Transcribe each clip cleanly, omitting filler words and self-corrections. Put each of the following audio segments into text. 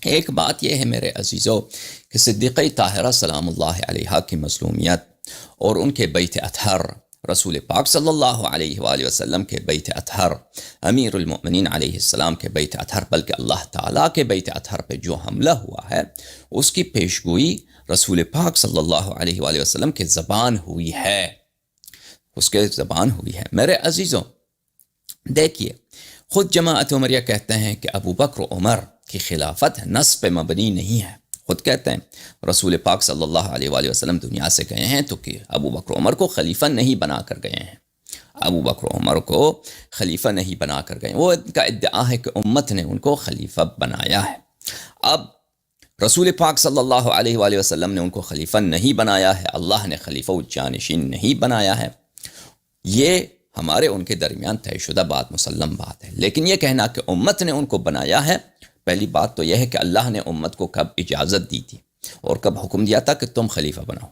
ایک بات یہ ہے میرے عزیزو کہ صدیقہ طاہرہ سلام اللہ علیہا کی مظلومیت اور ان کے بیت اطہر، رسول پاک صلی اللہ علیہ وآلہ وسلم کے بیت اطہر، امیر المؤمنین علیہ السلام کے بیت اطہر، بلکہ اللہ تعالیٰ کے بیت اطہر پہ جو حملہ ہوا ہے اس کی پیشگوئی رسول پاک صلی اللہ علیہ وآلہ وسلم کے زبان ہوئی ہے، اس کے زبان ہوئی ہے۔ میرے عزیزوں دیکھیے، خود جماعت عمریہ کہتے ہیں کہ ابو بکر و عمر کی خلافت نص پہ مبنی نہیں ہے۔ خود کہتے ہیں رسول پاک صلی اللہ علیہ وآلہ وسلم دنیا سے گئے ہیں تو کہ ابو بکر و عمر کو خلیفہ نہیں بنا کر گئے ہیں، ابو بکر و عمر کو خلیفہ نہیں بنا کر گئے ہیں، وہ ان کا ادعا ہے کہ امت نے ان کو خلیفہ بنایا ہے۔ اب رسول پاک صلی اللہ علیہ وآلہ وسلم نے ان کو خلیفہ نہیں بنایا ہے، اللہ نے خلیفہ و جانشین نہیں بنایا ہے، یہ ہمارے ان کے درمیان طے شدہ بات، مسلم بات ہے۔ لیکن یہ کہنا کہ امت نے ان کو بنایا ہے، پہلی بات تو یہ ہے کہ اللہ نے امت کو کب اجازت دی تھی اور کب حکم دیا تھا کہ تم خلیفہ بناؤ،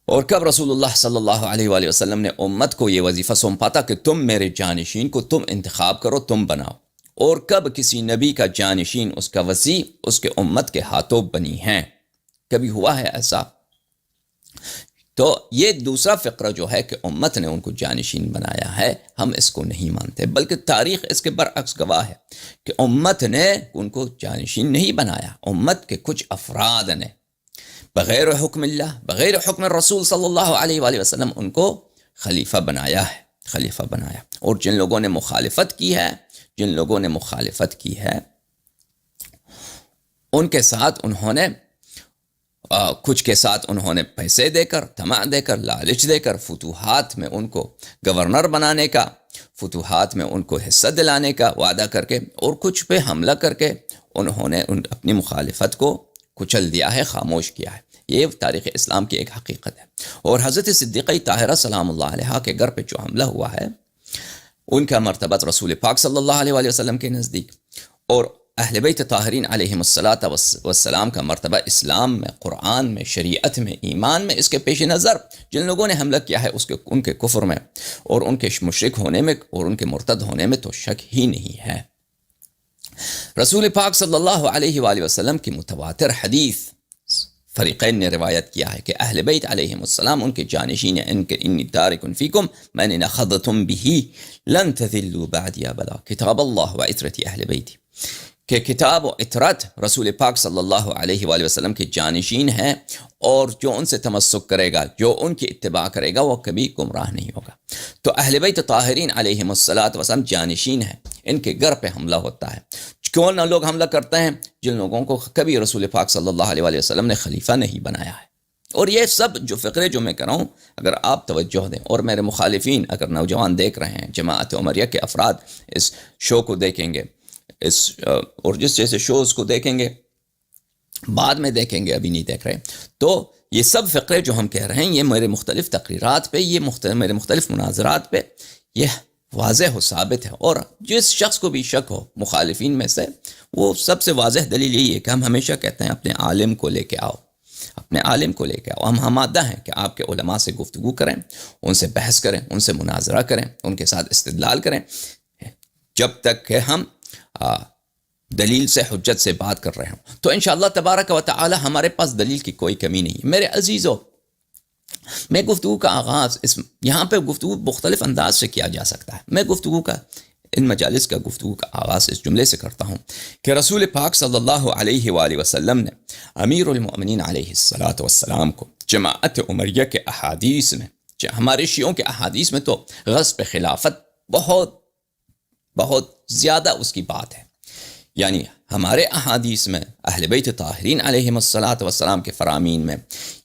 اور کب رسول اللہ صلی اللہ علیہ وآلہ وسلم نے امت کو یہ وظیفہ سونپا تھا کہ تم میرے جانشین کو تم انتخاب کرو، تم بناؤ، اور کب کسی نبی کا جانشین، اس کا وصی اس کے امت کے ہاتھوں بنی ہیں، کبھی ہوا ہے ایسا؟ تو یہ دوسرا فقرہ جو ہے کہ امت نے ان کو جانشین بنایا ہے، ہم اس کو نہیں مانتے، بلکہ تاریخ اس کے برعکس گواہ ہے کہ امت نے ان کو جانشین نہیں بنایا، امت کے کچھ افراد نے بغیر حکم اللہ، بغیر حکم رسول صلی اللہ علیہ وآلہ وسلم ان کو خلیفہ بنایا ہے، خلیفہ بنایا۔ اور جن لوگوں نے مخالفت کی ہے، جن لوگوں نے مخالفت کی ہے، ان کے ساتھ انہوں نے کچھ کے ساتھ انہوں نے پیسے دے کر، طمع دے کر، لالچ دے کر، فتوحات میں ان کو گورنر بنانے کا، فتوحات میں ان کو حصہ دلانے کا وعدہ کر کے، اور کچھ پہ حملہ کر کے انہوں نے اپنی مخالفت کو کچل دیا ہے، خاموش کیا ہے۔ یہ تاریخ اسلام کی ایک حقیقت ہے۔ اور حضرت صدیقہ طاہرہ سلام اللہ علیہا کے گھر پہ جو حملہ ہوا ہے، ان کا مرتبہ رسول پاک صلی اللہ علیہ وآلہ وسلم کے نزدیک اور اہل بیت طاہرین علیہم السلام کا مرتبہ اسلام میں، قرآن میں، شریعت میں، ایمان میں، اس کے پیش نظر جن لوگوں نے حملہ کیا ہے ان کے کفر میں اور ان کے مشرک ہونے میں اور ان کے مرتد ہونے میں تو شک ہی نہیں ہے۔ رسول پاک صلی اللہ علیہ وآلہ وسلم کی متواتر حدیث فریقین نے روایت کیا ہے کہ اہل بیت علیہم السلام ان کے جانشین ہیں، انی تارک فیکم من ان اخذتم به لن تذلوا بعدی ابدا، کتاب اللہ و عترت اہل بیتی، کہ کتاب و عطرت رسول پاک صلی اللہ علیہ وآلہ وسلم کے جانشین ہیں، اور جو ان سے تمسک کرے گا، جو ان کی اتباع کرے گا، وہ کبھی گمراہ نہیں ہوگا۔ تو اہل بیت طاہرین علیہم السلام جانشین ہیں، ان کے گھر پہ حملہ ہوتا ہے۔ کون لوگ حملہ کرتے ہیں؟ جن لوگوں کو کبھی رسول پاک صلی اللہ علیہ وآلہ وسلم نے خلیفہ نہیں بنایا ہے۔ اور یہ سب جو فقرے جو میں کر رہا ہوں، اگر آپ توجہ دیں، اور میرے مخالفین اگر نوجوان دیکھ رہے ہیں، جماعت عمریہ کے افراد اس شو کو دیکھیں گے، اور جس جیسے شوز کو دیکھیں گے، بعد میں دیکھیں گے، ابھی نہیں دیکھ رہے، تو یہ سب فقرے جو ہم کہہ رہے ہیں، یہ میرے مختلف تقریرات پہ، یہ میرے مختلف مناظرات پہ یہ واضح و ثابت ہے۔ اور جس شخص کو بھی شک ہو مخالفین میں سے، وہ سب سے واضح دلیل یہی ہے کہ ہم ہمیشہ کہتے ہیں اپنے عالم کو لے کے آؤ، اپنے عالم کو لے کے آؤ۔ ہم آمادہ ہیں کہ آپ کے علماء سے گفتگو کریں، ان سے بحث کریں، ان سے مناظرہ کریں، ان کے ساتھ استدلال کریں، جب تک کہ ہم دلیل سے، حجت سے بات کر رہے ہوں۔ تو انشاءاللہ تبارک و تعالی ہمارے پاس دلیل کی کوئی کمی نہیں ہے۔ میرے عزیزو، میں گفتگو کا آغاز یہاں پہ گفتگو مختلف انداز سے کیا جا سکتا ہے۔ میں گفتگو کا، ان مجالس کا گفتگو کا آغاز اس جملے سے کرتا ہوں کہ رسول پاک صلی اللہ علیہ وآلہ وسلم نے امیر المؤمنین علیہ السلام کو جماعت عمریہ کے احادیث میں، ہمارے شیعوں کے احادیث میں تو غصب خلافت بہت بہت زیادہ اس کی بات ہے، یعنی ہمارے احادیث میں اہل بیت طاہرین علیہم السلام کے فرامین میں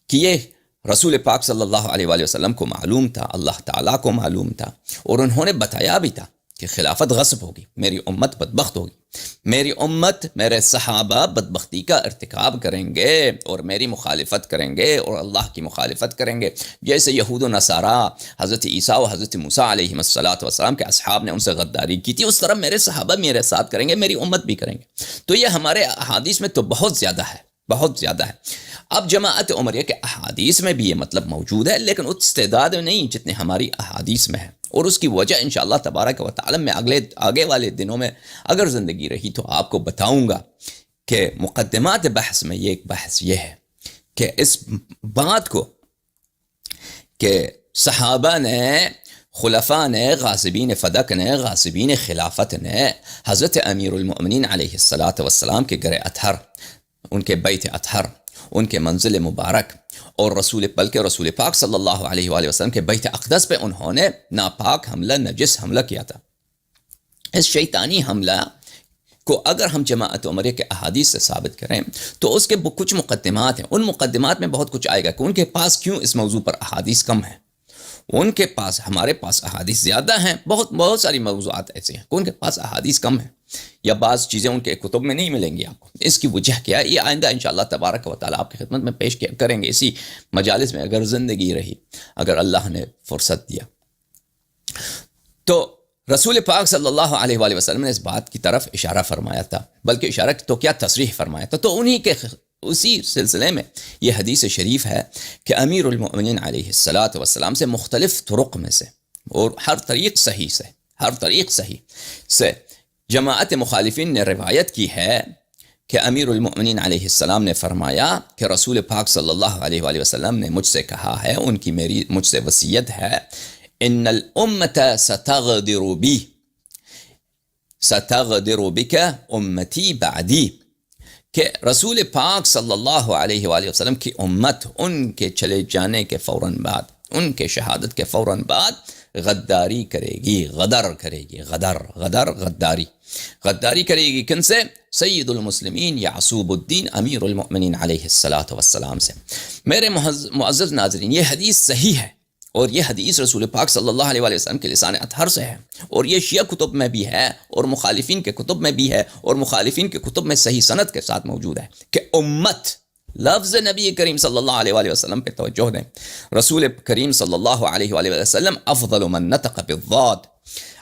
کہ یہ رسول پاک صلی اللہ علیہ وآلہ وسلم کو معلوم تھا، اللہ تعالیٰ کو معلوم تھا، اور انہوں نے بتایا بھی تھا کہ خلافت غصب ہوگی، میری امت بدبخت ہوگی، میری امت، میرے صحابہ بدبختی کا ارتکاب کریں گے اور میری مخالفت کریں گے اور اللہ کی مخالفت کریں گے، جیسے یہود و نصارہ حضرت عیسیٰ و حضرت موسیٰ علیہ السلام کے اصحاب نے ان سے غداری کی تھی، اس طرح میرے صحابہ میرے ساتھ کریں گے، میری امت بھی کریں گے۔ تو یہ ہمارے احادیث میں تو بہت زیادہ ہے، بہت زیادہ ہے۔ اب جماعت عمریہ کے احادیث میں بھی یہ مطلب موجود ہے، لیکن اس تعداد میں نہیں جتنے ہماری احادیث میں ہے، اور اس کی وجہ انشاءاللہ تبارک و تعالی میں آگے والے دنوں میں اگر زندگی رہی تو آپ کو بتاؤں گا کہ مقدمات بحث میں یہ ایک بحث یہ ہے کہ اس بات کو کہ صحابہ نے، خلفاء نے، غاصبین فدق نے، غاصبین خلافت نے حضرت امیر المؤمنین علیہ الصلاۃ والسلام کے گر اطہر، ان کے بیت اطہر، ان کے منزل مبارک اور بلکہ رسول پاک صلی اللہ علیہ وآلہ وسلم کے بیت اقدس پہ انہوں نے ناپاک حملہ، نجس حملہ کیا تھا۔ اس شیطانی حملہ کو اگر ہم جماعت عمریہ کے احادیث سے ثابت کریں تو اس کے کچھ مقدمات ہیں، ان مقدمات میں بہت کچھ آئے گا کہ ان کے پاس کیوں اس موضوع پر احادیث کم ہیں، ان کے پاس، ہمارے پاس احادیث زیادہ ہیں، بہت ساری موضوعات ایسے ہیں کہ ان کے پاس احادیث کم ہیں، یا بعض چیزیں ان کے کتب میں نہیں ملیں گی آپ کو۔ اس کی وجہ کیا ہے، یہ آئندہ انشاءاللہ تبارک و تعالیٰ آپ کی خدمت میں پیش کریں گے اسی مجالس میں، اگر زندگی رہی، اگر اللہ نے فرصت دیا تو۔ رسول پاک صلی اللہ علیہ وآلہ وسلم نے اس بات کی طرف اشارہ فرمایا تھا، بلکہ اشارہ تو کیا، تصریح فرمایا تھا۔ تو انہی کے اسی سلسلے میں یہ حدیث شریف ہے کہ امیر المؤمنین علیہ الصلاۃ والسلام سے مختلف طرق میں سے، اور ہر طریق صحیح سے جماعت مخالفین نے روایت کی ہے کہ امیر المؤمنین علیہ السلام نے فرمایا کہ رسول پاک صلی اللہ علیہ وآلہ وسلم نے مجھ سے کہا ہے، مجھ سے وصیت ہے، ان الامت ستغدر بک امتی بعدی، کہ رسول پاک صلی اللہ علیہ وآلہ وسلم کی امت ان کے چلے جانے کے فوراً بعد، ان کے شہادت کے فوراً بعد غداری کرے گی، غداری کرے گی۔ کن سے؟ سید المسلمین یعصوب الدین امیر المؤمنین علیہ الصلاۃ والسلام سے۔ میرے معزز ناظرین، یہ حدیث صحیح ہے، اور یہ حدیث رسول پاک صلی اللہ علیہ وآلہ وسلم کے لسان اطہر سے ہے، اور یہ شیعہ کتب میں بھی ہے، اور مخالفین کے کتب میں بھی ہے، اور مخالفین کے کتب میں صحیح سند کے ساتھ موجود ہے کہ امت، لفظ نبی کریم صلی اللہ علیہ وآلہ وسلم پہ توجہ دیں۔ رسول کریم صلی اللہ علیہ وآلہ وسلم افضل من نطق بالضاد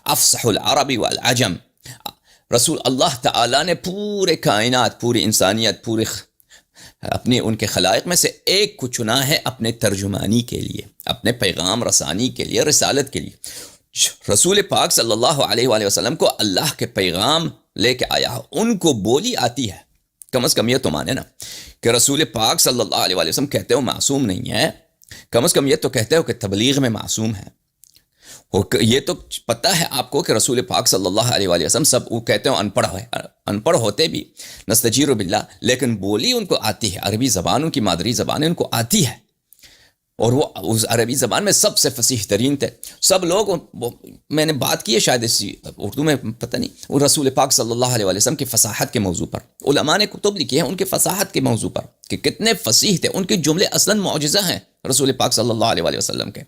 افصح العرب والعجم۔ رسول اللہ تعالیٰ نے پورے کائنات، پوری انسانیت، اپنے ان کے خلائق میں سے ایک کو چنا ہے اپنے ترجمانی کے لیے، اپنے پیغام رسانی کے لیے، رسالت کے لیے۔ رسول پاک صلی اللہ علیہ وآلہ وسلم کو اللہ کے پیغام لے کے آیا ہے، ان کو بولی آتی ہے، کم از کم یہ تو مانے نا کہ رسول پاک صلی اللہ علیہ وآلہ وسلم کہتے ہو معصوم نہیں ہے، کم از کم یہ تو کہتے ہو کہ تبلیغ میں معصوم ہے۔ یہ تو پتہ ہے آپ کو کہ رسول پاک صلی اللہ علیہ وآلہ وسلم سب وہ کہتے ہیں ان پڑھ ہوتے بھی، نستجیر باللہ، لیکن بولی ان کو آتی ہے، عربی زبان ان کی مادری زبان ان کو آتی ہے، اور وہ اس عربی زبان میں سب سے فصیح ترین تھے۔ سب لوگ، میں نے بات کی ہے شاید اسی اردو میں، پتہ نہیں، وہ رسول پاک صلی اللہ علیہ وآلہ وسلم کی فصاحت کے موضوع پر علماء نے کتب لکھی ہیں، ان کی فصاحت کے موضوع پر کہ کتنے فصیح تھے، ان کے جملے اصلاً معجزہ ہیں رسول پاک صلی اللہ علیہ وآلہ وسلم کے۔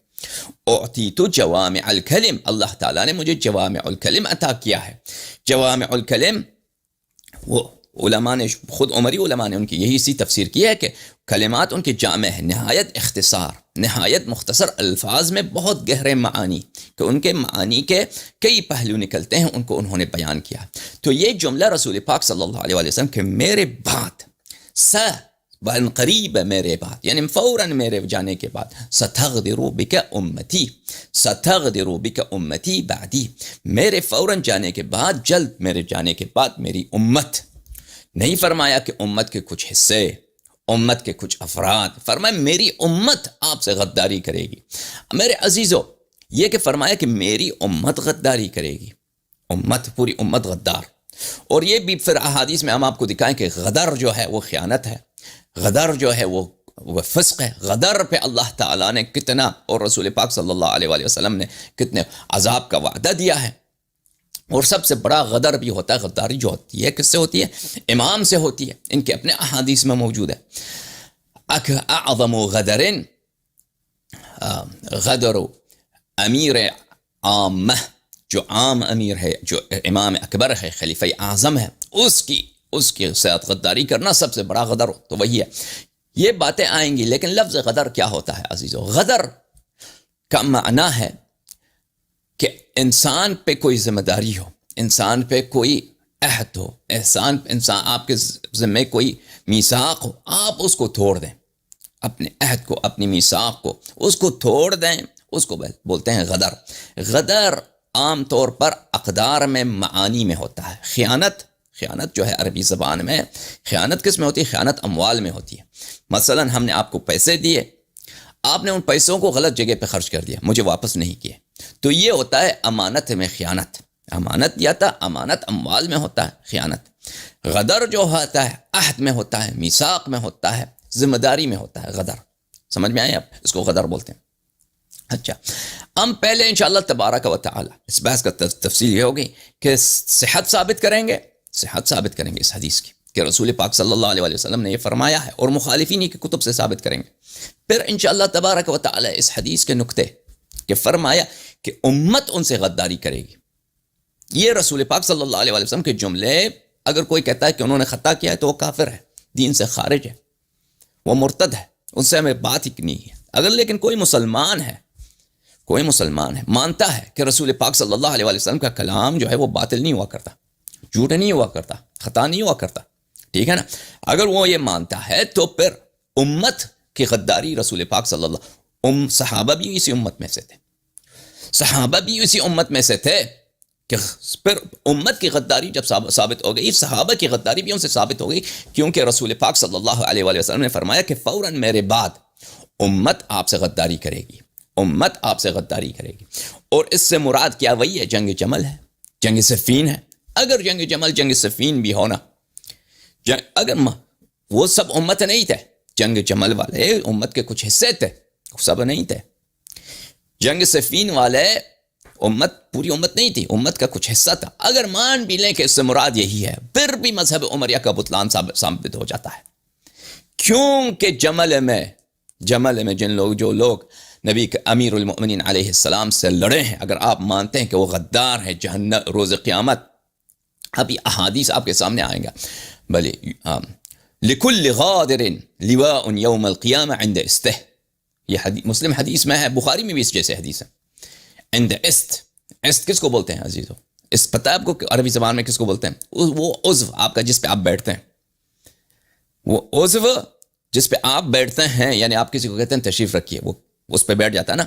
اعطیت جوامع الکلم، اللہ تعالیٰ نے مجھے جوامع الکلم عطا کیا ہے۔ جوامع الکلم، وہ علماء نے، خود عمری علماء نے ان کی یہی سی تفسیر کی ہے کہ کلمات ان کے جامع ہیں، نہایت اختصار، نہایت مختصر الفاظ میں بہت گہرے معانی، کہ ان کے معانی کے کئی پہلو نکلتے ہیں، ان کو انہوں نے بیان کیا۔ تو یہ جملہ رسول پاک صلی اللہ علیہ وآلہ وسلم کہ میرے بعد بن قریب، میرے بعد یعنی فوراً میرے جانے کے بعد، ستغدر بک امتی، ستغدر بک امتی بعدی، میرے فوراً جانے کے بعد، جلد میرے جانے کے بعد میری امت، نہیں فرمایا کہ امت کے کچھ حصے، امت کے کچھ افراد، فرمایا میری امت آپ سے غداری کرے گی۔ میرے عزیزو، یہ کہ فرمایا کہ میری امت غداری کرے گی، امت، پوری امت غدار، اور یہ بھی پھر احادیث میں ہم آپ کو دکھائیں کہ غدر جو ہے وہ خیانت ہے، غدر جو ہے وہ فسق ہے، غدر پہ اللہ تعالیٰ نے کتنا، اور رسول پاک صلی اللہ علیہ وآلہ وسلم نے کتنے عذاب کا وعدہ دیا ہے۔ اور سب سے بڑا غدر بھی ہوتا ہے، غداری جو ہوتی ہے کس سے ہوتی ہے؟ امام سے ہوتی ہے، ان کے اپنے احادیث میں موجود ہے۔ اعظم غدر غدر امیر عامہ، جو عام امیر ہے، جو امام اکبر ہے، خلیفہ اعظم ہے، اس کی ساتھ غداری کرنا سب سے بڑا غدر تو وہی ہے۔ یہ باتیں آئیں گی، لیکن لفظ غدر کیا ہوتا ہے عزیزو؟ غدر کا معنی ہے کہ انسان پہ کوئی ذمہ داری ہو، انسان پہ کوئی عہد ہو، انسان آپ کے ذمہ کوئی میثاق ہو، آپ اس کو توڑ دیں، اپنے عہد کو، اپنی میثاق کو، اس کو توڑ دیں، اس کو بولتے ہیں غدر۔ غدر عام طور پر اقدار میں، معانی میں ہوتا ہے۔ خیانت جو ہے عربی زبان میں، خیانت کس میں ہوتی ہے؟ خیانت اموال میں ہوتی ہے. مثلا ہم نے آپ کو پیسے دیے، آپ نے ان پیسوں کو غلط جگہ پہ خرچ کر دیا، مجھے واپس نہیں کیے، تو یہ ہوتا ہے امانت میں خیانت. امانت دیا تھا، امانت اموال میں ہوتا ہے خیانت. غدر جو ہوتا ہے عہد میں ہوتا ہے، میثاق میں ہوتا ہے، ذمہ داری میں ہوتا ہے غدر. سمجھ میں آئے؟ آپ اس کو غدر بولتے ہیں. اچھا، ہم پہلے انشاءاللہ تبارک و تعالی اس بحث کا تفصیل یہ ہوگی کہ صحت ثابت کریں گے اس حدیث کی کہ رسول پاک صلی اللہ علیہ وسلم نے یہ فرمایا ہے، اور مخالفین کی کتب سے ثابت کریں گے. پھر انشاءاللہ تبارک و تعالی اس حدیث کے نقطے کہ فرمایا کہ امت ان سے غداری کرے گی. یہ رسول پاک صلی اللہ علیہ وسلم کے جملے، اگر کوئی کہتا ہے کہ انہوں نے خطا کیا ہے تو وہ کافر ہے، دین سے خارج ہے، وہ مرتد ہے، ان سے ہمیں بات ہی نہیں ہے. اگر لیکن کوئی مسلمان ہے مانتا ہے کہ رسول پاک صلی اللہ علیہ وسلم کا کلام جو ہے وہ باطل نہیں ہوا کرتا، جھوٹ نہیں ہوا کرتا، خطا نہیں ہوا کرتا، ٹھیک ہے نا، اگر وہ یہ مانتا ہے تو پھر امت کی غداری رسول پاک صلی اللہ صحابہ بھی اسی امت میں سے تھے کہ پھر امت کی غداری جب ثابت ہو گئی، صحابہ کی غداری بھی ان سے ثابت ہو گئی، کیونکہ رسول پاک صلی اللہ علیہ وسلم نے فرمایا کہ فوراً میرے بعد امت آپ سے غداری کرے گی. اور اس سے مراد کیا؟ وہی ہے، جنگ جمل ہے، جنگ صفین ہے. اگر جنگ صفین بھی ہونا، اگر وہ سب امت نہیں تھے، جنگ جمل والے امت کے کچھ حصے تھے، سب نہیں تھے. جنگ صفین والے پوری امت نہیں تھی، امت کا کچھ حصہ تھا. اگر مان بھی لیں کہ اس سے مراد یہی ہے، پھر بھی مذہب عمریہ کا بطلان ثابت ہو جاتا ہے. کیونکہ جمل میں جو لوگ نبی کے امیر المؤمنین علیہ السلام سے لڑے ہیں، اگر آپ مانتے ہیں کہ وہ غدار ہیں جہنم روز قیامت، اب یہ احادیث آپ کے سامنے آئیں گا. بلے لِكُلِّ غَادِرٍ لِوَاءٌ يَوْمَ الْقِيَامَةِ عِنْدَ اسْتِهِ، یہ حدیث مسلم حدیث میں ہے، بخاری میں بھی اس جیسے حدیث ہے. عند است کس کو بولتے ہیں عزیزو؟ اس پتہ آپ کو عربی زبان میں کس کو بولتے ہیں؟ وہ عضو آپ کا جس پہ آپ بیٹھتے ہیں، وہ عضو جس پہ آپ بیٹھتے ہیں، یعنی آپ کسی کو کہتے ہیں تشریف رکھیے، وہ اس پہ بیٹھ جاتا ہے نا،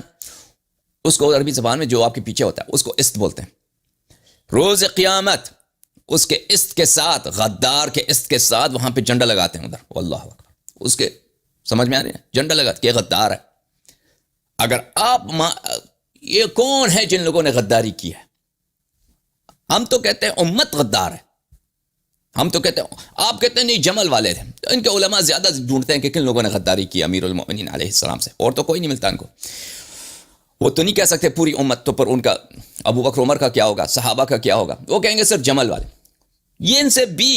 اس کو عربی زبان میں جو آپ کے پیچھے ہوتا ہے اس کو است بولتے ہیں. روز قیامت اس کے است کے ساتھ، غدار کے است کے ساتھ وہاں پہ جھنڈا لگاتے ہیں ادھر، اللہ اکبر، اس کے سمجھ میں آ رہی ہے، جھنڈا لگاتے کہ غدار ہے. اگر آپ یہ کون ہے جن لوگوں نے غداری کی ہے؟ ہم تو کہتے ہیں امت غدار ہے، ہم تو کہتے ہیں، آپ کہتے ہیں نہیں جمل والے تھے. ان کے علماء زیادہ ڈھونڈتے ہیں کہ کن لوگوں نے غداری کی امیر المؤمنین علیہ السلام سے، اور تو کوئی نہیں ملتا ان کو. وہ تو نہیں کہہ سکتے پوری امت، تو پر ان کا ابو بکر عمر کا کیا ہوگا، صحابہ کا کیا ہوگا؟ وہ کہیں گے صرف جمل والے. یہ ان سے بھی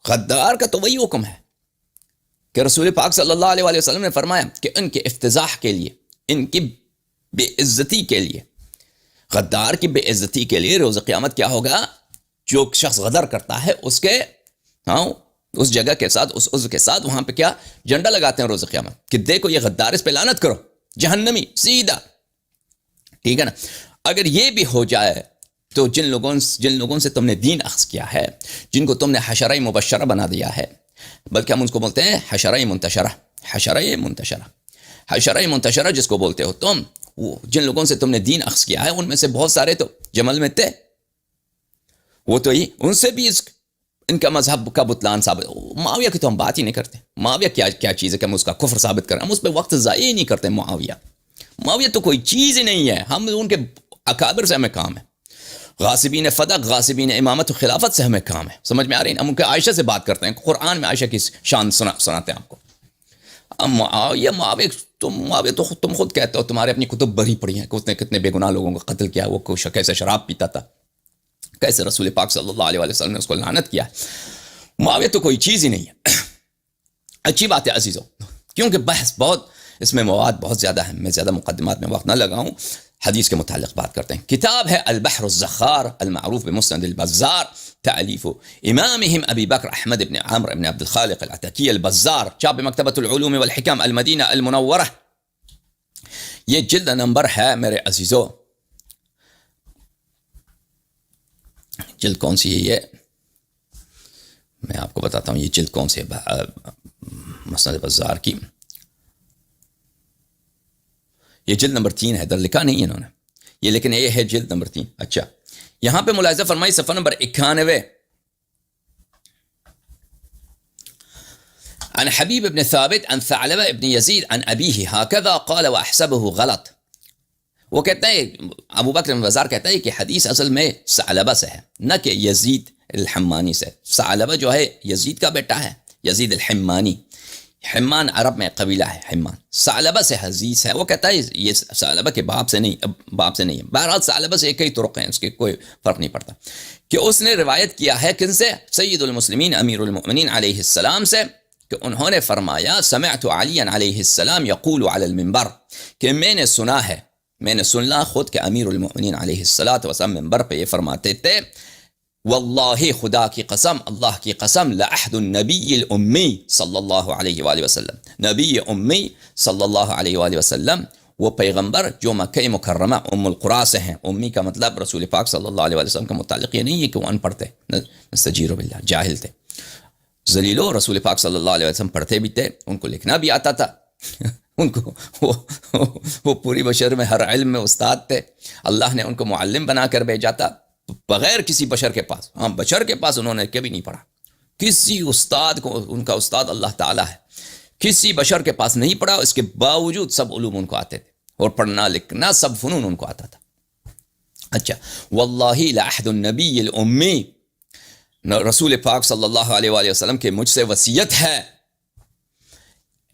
غدار کا تو وہی حکم ہے کہ رسول پاک صلی اللہ علیہ وسلم نے فرمایا کہ ان کے افتضاح کے لیے، ان کی بے عزتی کے لیے، غدار کی بے عزتی کے لیے روز قیامت کیا ہوگا؟ جو شخص غدر کرتا ہے اس کے اس جگہ کے ساتھ، اس عضو کے ساتھ وہاں پہ کیا جھنڈا لگاتے ہیں روز قیامت کہ دیکھو یہ غدار، اس پہ لعنت کرو، جہنمی سیدھا. ٹھیک ہے نا. اگر یہ بھی ہو جائے تو جن لوگوں سے تم نے دین اخذ کیا ہے، جن کو تم نے حشرہ مبشرہ بنا دیا ہے، بلکہ ہم ان کو بولتے ہیں حشرہ منتشرہ جس کو بولتے ہو تم، وہ جن لوگوں سے تم نے دین اخذ کیا ہے ان میں سے بہت سارے تو جمل میں تھے، وہ تو ہی ان سے بھی ان کا مذہب کا بطلان ثابت. معاویہ کی تو ہم بات ہی نہیں کرتے. معاویہ کیا چیز ہے کہ ہم اس کا کفر ثابت کریں؟ ہم اس پہ وقت ضائع ہی نہیں کرتے. معاویہ تو کوئی چیز ہی نہیں ہے. ہم ان کے اکابر سے ہمیں کام ہے، غاصبین فدق، غاصبین امامت و خلافت سے ہمیں کام ہے. سمجھ میں آ رہی ہے؟ ہم ان کے عائشہ سے بات کرتے ہیں، قرآن میں عائشہ کی شان سناتے ہیں آپ کو. معاویہ تو تم خود کہتے ہو، تمہارے اپنی کتب بھری پڑی ہیں کہ اس نے کتنے بے گناہ لوگوں کو قتل کیا، وہ کیسے شراب پیتا تھا، کیسے رسول پاک صلی اللہ علیہ وسلم نے اس کو لعنت کیا. معاویہ تو کوئی چیز ہی نہیں ہے. اچھی بات ہے عزیزو، کیونکہ بحث بہت، اس میں مواد بہت زیادہ ہے، میں زیادہ مقدمات میں وقت نہ لگاؤں. حدیث کے متعلق بات کرتے ہیں. کتاب ہے البحر الزخار المعروف بمسند البزار، تألیف امامہم ابی بکر احمد بن عمرو بن عبد الخالق العتکی البزار، چاپ مکتبۃ العلوم والحکم المدینہ المنورہ. یہ جلد نمبر ہے میرے عزیزو، جلد کون سی ہے یہ میں آپ کو بتاتا ہوں. یہ جلد کون سی ہے مسند بزار کی؟ یہ جلد نمبر 3 ہے، در لکھا نہیں انہوں نے یہ، لیکن یہ ہے جلد نمبر 3. اچھا، یہاں پہ ملاحظہ فرمائی صفحہ نمبر 91، عن حبیب ابن ثابت عن ثعلبہ ابن یزید عن ابیہ ہاکذا قال واحسبه غلط. وہ کہتا ہے ابو بکر بن بزار کہتا ہے کہ حدیث اصل میں ثعلبہ سے ہے نہ کہ یزید الحمانی سے. ثعلبہ جو ہے یزید کا بیٹا ہے، یزید الحمانی. حمان عرب میں قبیلہ ہے حمان. ثعلبہ سے حدیث ہے. وہ کہتا ہے یہ ثعلبہ کے باپ سے نہیں ہے. بہرحال ثعلبہ سے کئی طرق ہیں، اس کے کوئی فرق نہیں پڑتا. کہ اس نے روایت کیا ہے کن سے؟ سید المسلمین امیر المؤمنین علیہ السلام سے، کہ انہوں نے فرمایا سمعت علی علیہ السلام یقول علی المنبر، کہ میں نے سنا خود کہ امیر المؤمنین علیہ السلام منبر پہ یہ فرماتے تھے واللہ خدا کی قسم، اللہ کی قسم، لعہد النبی الامی صلی اللہ علیہ وآلہ وسلم، نبی امی صلی اللہ علیہ وآلہ وسلم، وہ پیغمبر جو مکہ مکرمہ ام القریٰ سے ہیں. امی کا مطلب رسول پاک صلی اللہ علیہ وآلہ وسلم کا متعلق یہ نہیں ہے کہ وہ ان پڑھ تھے، نستجیر باللہ، جاہل تھے. ذلیلو رسول پاک صلی اللہ علیہ وسلم پڑھتے بھی تھے، ان کو لکھنا بھی آتا تھا. ان کو وہ پوری بشر میں ہر علم میں استاد تھے. اللہ نے ان کو معلم بنا کر بھیجا تھا بغیر کسی بشر کے پاس. ہاں، بشر کے پاس انہوں نے کبھی نہیں پڑھا. کسی استاد کو، ان کا استاد اللہ تعالیٰ ہے، کسی بشر کے پاس نہیں پڑھا. اس کے باوجود سب علوم ان کو آتے تھے اور پڑھنا لکھنا سب فنون ان کو آتا تھا. اچھا، واللہ لعہد النبی الامی، رسول پاک صلی اللہ علیہ وآلہ وسلم کے مجھ سے وصیت ہے،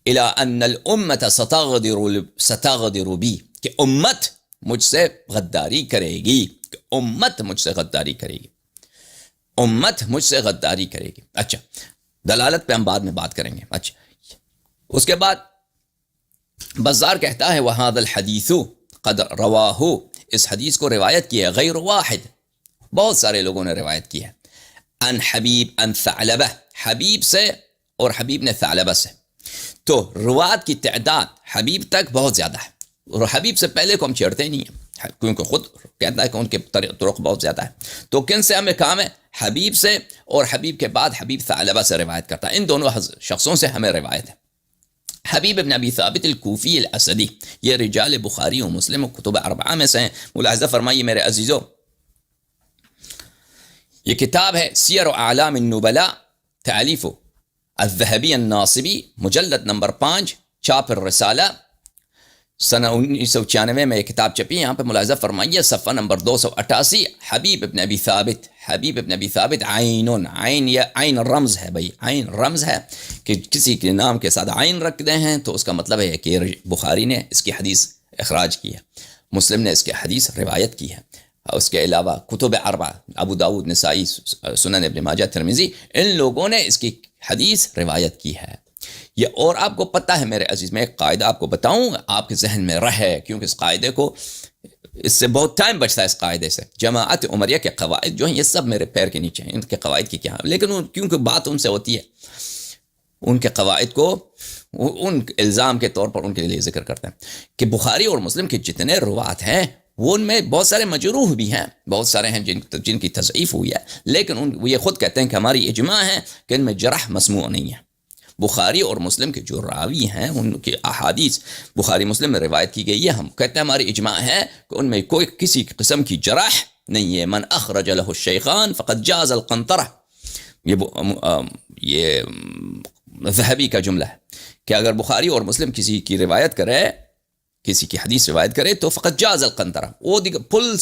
الی ان الامت ستغدر بی، کہ امت مجھ سے غداری کرے گی، کہ امت مجھ سے غداری کرے گی، امت مجھ سے غداری کرے گی. اچھا، دلالت پہ ہم بعد میں بات کریں گے. اچھا، اس کے بعد بزار کہتا ہے وَهَذَا الْحَدِيثُ قَدْ رَوَاهُ، اس حدیث کو روایت کی ہے غیر واحد، بہت سارے لوگوں نے روایت کی ہے. ان حبیب ان ثعلبہ، حبیب سے اور حبیب نے ثعلبہ سے. تو روات کی تعداد حبیب تک بہت زیادہ ہے، اور حبیب سے پہلے کو ہم چھیڑتے ہی نہیں ہیں، کیونکہ خود کہتا ہے کہ ان کے طرق بہت زیادہ ہے. تو کن سے ہمیں کام ہے؟ حبیب سے، اور حبیب کے بعد حبیب ثعلبہ سے روایت کرتا ہے. ان دونوں شخصوں سے ہمیں روایت ہے. حبیب ابن ابی ثابت الکوفی الاسدی، یہ رجال بخاری و مسلم و کتب اربعہ میں سے ہیں. ملاحظہ فرمائیے میرے عزیزو، یہ کتاب ہے سیر و اعلام النبلاء، تالیف الذہبی الناصبی، مجلد نمبر 5، چھاپ الرسالہ، سنہ 1996 میں یہ کتاب چھپی. یہاں پہ ملاحظہ فرمائیے صفحہ نمبر 288. حبیب ابن ابی ثابت، حبیب ابن ابی ثابت، عین، یا عین رمز ہے بھائی، عین رمز ہے کہ کسی کے نام کے ساتھ عین رکھ دے ہیں تو اس کا مطلب ہے کہ بخاری نے اس کی حدیث اخراج کی ہے، مسلم نے اس کی حدیث روایت کی ہے. اس کے علاوہ کتب اربعہ، ابو داؤد، نسائی، سنن ابن ماجہ، ترمذی، ان لوگوں نے اس کی حدیث روایت کی ہے. یہ اور آپ کو پتہ ہے میرے عزیز، میں ایک قاعدہ آپ کو بتاؤں آپ کے ذہن میں رہے، کیونکہ اس قاعدے کو، اس سے بہت ٹائم بچتا ہے اس قاعدے سے. جماعت عمریہ کے قواعد جو ہیں یہ سب میرے پیر کے نیچے ہیں، ان کے قواعد کی کیا، لیکن کیونکہ بات ان سے ہوتی ہے، ان کے قواعد کو ان الزام کے طور پر ان کے لیے ذکر کرتے ہیں کہ بخاری اور مسلم کے جتنے روات ہیں وہ ان میں بہت سارے مجروح بھی ہیں، بہت سارے ہیں جن کی تضعیف ہوئی ہے، لیکن وہ یہ خود کہتے ہیں کہ ہماری اجماع ہے کہ ان میں جرح مسموع نہیں ہے. بخاری اور مسلم کے جو راوی ہیں ان کی احادیث بخاری مسلم میں روایت کی گئی ہے، ہم کہتے ہیں ہماری اجماع ہے کہ ان میں کوئی کسی قسم کی جرح نہیں ہے. من اخرج له الشیخان فقد جاز القنطرہ، یہ ذہبی کا جملہ ہے کہ اگر بخاری اور مسلم کسی کی روایت کرے، کسی کی حدیث روایت کرے تو فقط جاز القنطرہ، وہ پل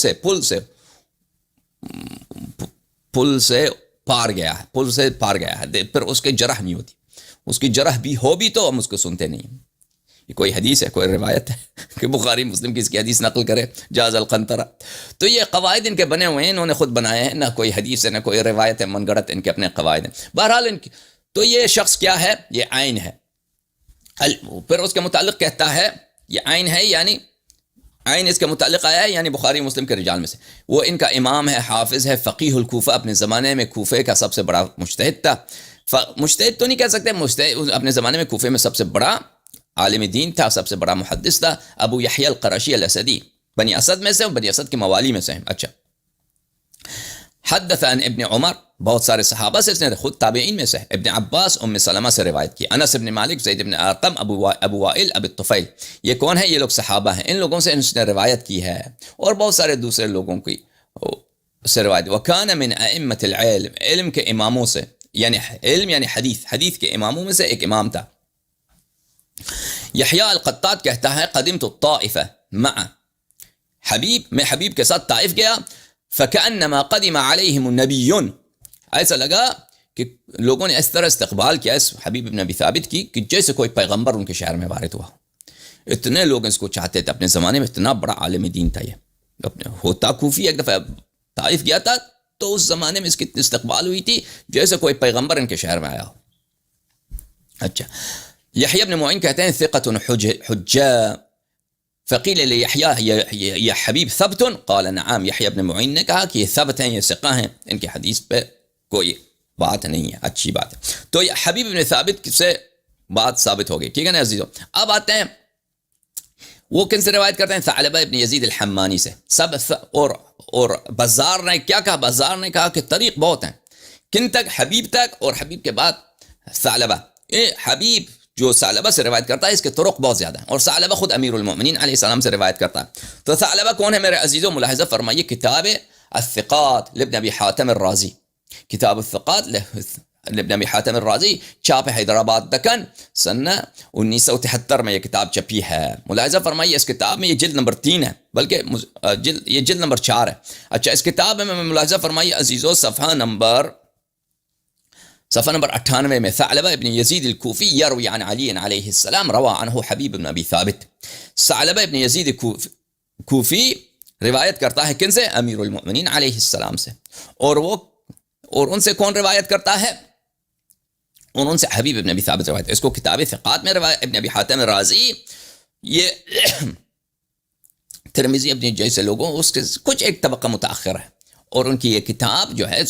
سے پار گیا ہے، پھر اس کے جرح نہیں ہوتی. اس کی جرح بھی ہو بھی تو ہم اس کو سنتے نہیں ہیں. یہ کوئی حدیث ہے، کوئی روایت ہے کہ بخاری مسلم کسی کی حدیث نقل کرے جاز القنطرہ؟ تو یہ قواعد ان کے بنے ہوئے ہیں، انہوں نے خود بنائے ہیں، نہ کوئی حدیث ہے نہ کوئی روایت ہے، من گڑت ان کے اپنے قواعد ہیں. بہرحال ان کی تو یہ شخص کیا ہے؟ یہ عین ہے. پھر اس کے متعلق کہتا ہے یہ عین ہے، یعنی عین اس کے متعلق آیا ہے، یعنی بخاری مسلم کے رجال میں سے. وہ ان کا امام ہے، حافظ ہے، فقیہ الکوفہ، اپنے زمانے میں کوفے کا سب سے بڑا مجتہد تھا. مجتہد تو نہیں کہہ سکتے، مجتہد اپنے زمانے میں کوفے میں سب سے بڑا عالم دین تھا، سب سے بڑا محدث تھا. ابو یحییٰ القرشی الاسدی، بنی اسد میں سے، بنی اسد کے موالی میں سے ہیں. اچھا، حدث عن ابن عمر، بہت سارے صحابہ سے، اس نے خود تابعین میں سے، ابن عباس، ام سلمہ سے روایت کی، انس ابن مالک، زید ابن ارقم، ابو وائل، ابو الطفیل. یہ کون ہے؟ یہ لوگ صحابہ ہیں، ان لوگوں سے اس نے روایت کی ہے، اور بہت سارے دوسرے لوگوں کی سے روایت. وکان من ائمۃ العلم، علم کے اماموں سے، یعنی علم یعنی حدیث کے اماموں میں سے ایک امام تھا. یحییٰ القطات کہتا ہے قدمت الطائفہ مع حبیب، میں حبیب کے ساتھ طائف گیا، فکأنما قدم علیہم النبیون، ایسا لگا کہ لوگوں نے اس طرح استقبال کیا اس حبیب بن ابی ثابت کی کہ جیسے کوئی پیغمبر ان کے شہر میں وارد ہوا. اتنے لوگ اس کو چاہتے تھے، اپنے زمانے میں اتنا بڑا عالم دین تھا یہ. اپنے ہوتا کوفی ایک دفعہ طائف گیا تھا تو اس زمانے میں اس کی استقبال ہوئی تھی جیسے کوئی پیغمبر ان کے شہر میں آیا ہو. اچھا، یحییٰ بن معین کہتے ہیں ثقۃ حجہ، فقیل لیحییٰ یا حبیب ثبت، قال نعم. یحییٰ بن معین نے کہا کہ یہ ثبت ہیں، یہ ثقہ ہیں، ان کی حدیث پہ کوئی بات نہیں ہے، اچھی بات ہے. تو یہ حبیب بن ثابت سے بات ثابت ہو گئی. ٹھیک ہے نا عزیزو. اب آتے ہیں وہ کن سے روایت کرتے ہیں؟ ثعلبہ ابن یزید الحمانی سے. اور بزار نے کیا کہا؟ بزار نے کہا کہ طریق بہت ہیں، کن تک؟ حبیب تک، اور حبیب کے بعد ثعلبہ. حبیب جو ثعلبہ سے روایت کرتا ہے اس کے طرق بہت زیادہ ہیں، اور ثعلبہ خود امیر المؤمنین علیہ السلام سے روایت کرتا ہے. تو ثعلبہ کون ہے میرے عزیزو؟ ملاحظہ فرمائیے کتاب الثقات لابن ابی حاتم الرازی، کتاب الثقات لابن ابی حاتم الرازی، چھاپ حیدرآباد دکن، سن 1973 میں یہ کتاب چھپی ہے. ملاحظہ فرمائیے اس کتاب میں یہ جلد نمبر 3 ہے، بلکہ یہ جلد نمبر 4 ہے. اچھا، اس کتاب میں ملاحظہ فرمائیے عزیزو صفحہ نمبر 98 میں ثعلبہ ابن یزید الکوفی یروی عن علی علیہ السلام روا عنہ حبیب بن ابی ثابت. ثعلبہ ابن یزید کوفی روایت کرتا ہے کن سے؟ امیر المؤمنین علیہ السلام سے. اور ان سے کون روایت کرتا ہے؟ اور ان سے حبیب ابن ابی ثابت روایت. اس کو کتاب ثقات میں روایت ابن ابی حاتم الرازی، یہ ترمذی ابن جیسے لوگوں اس کے کچھ ایک طبقہ متاخر ہے، اور ان کی یہ کتاب جو ہے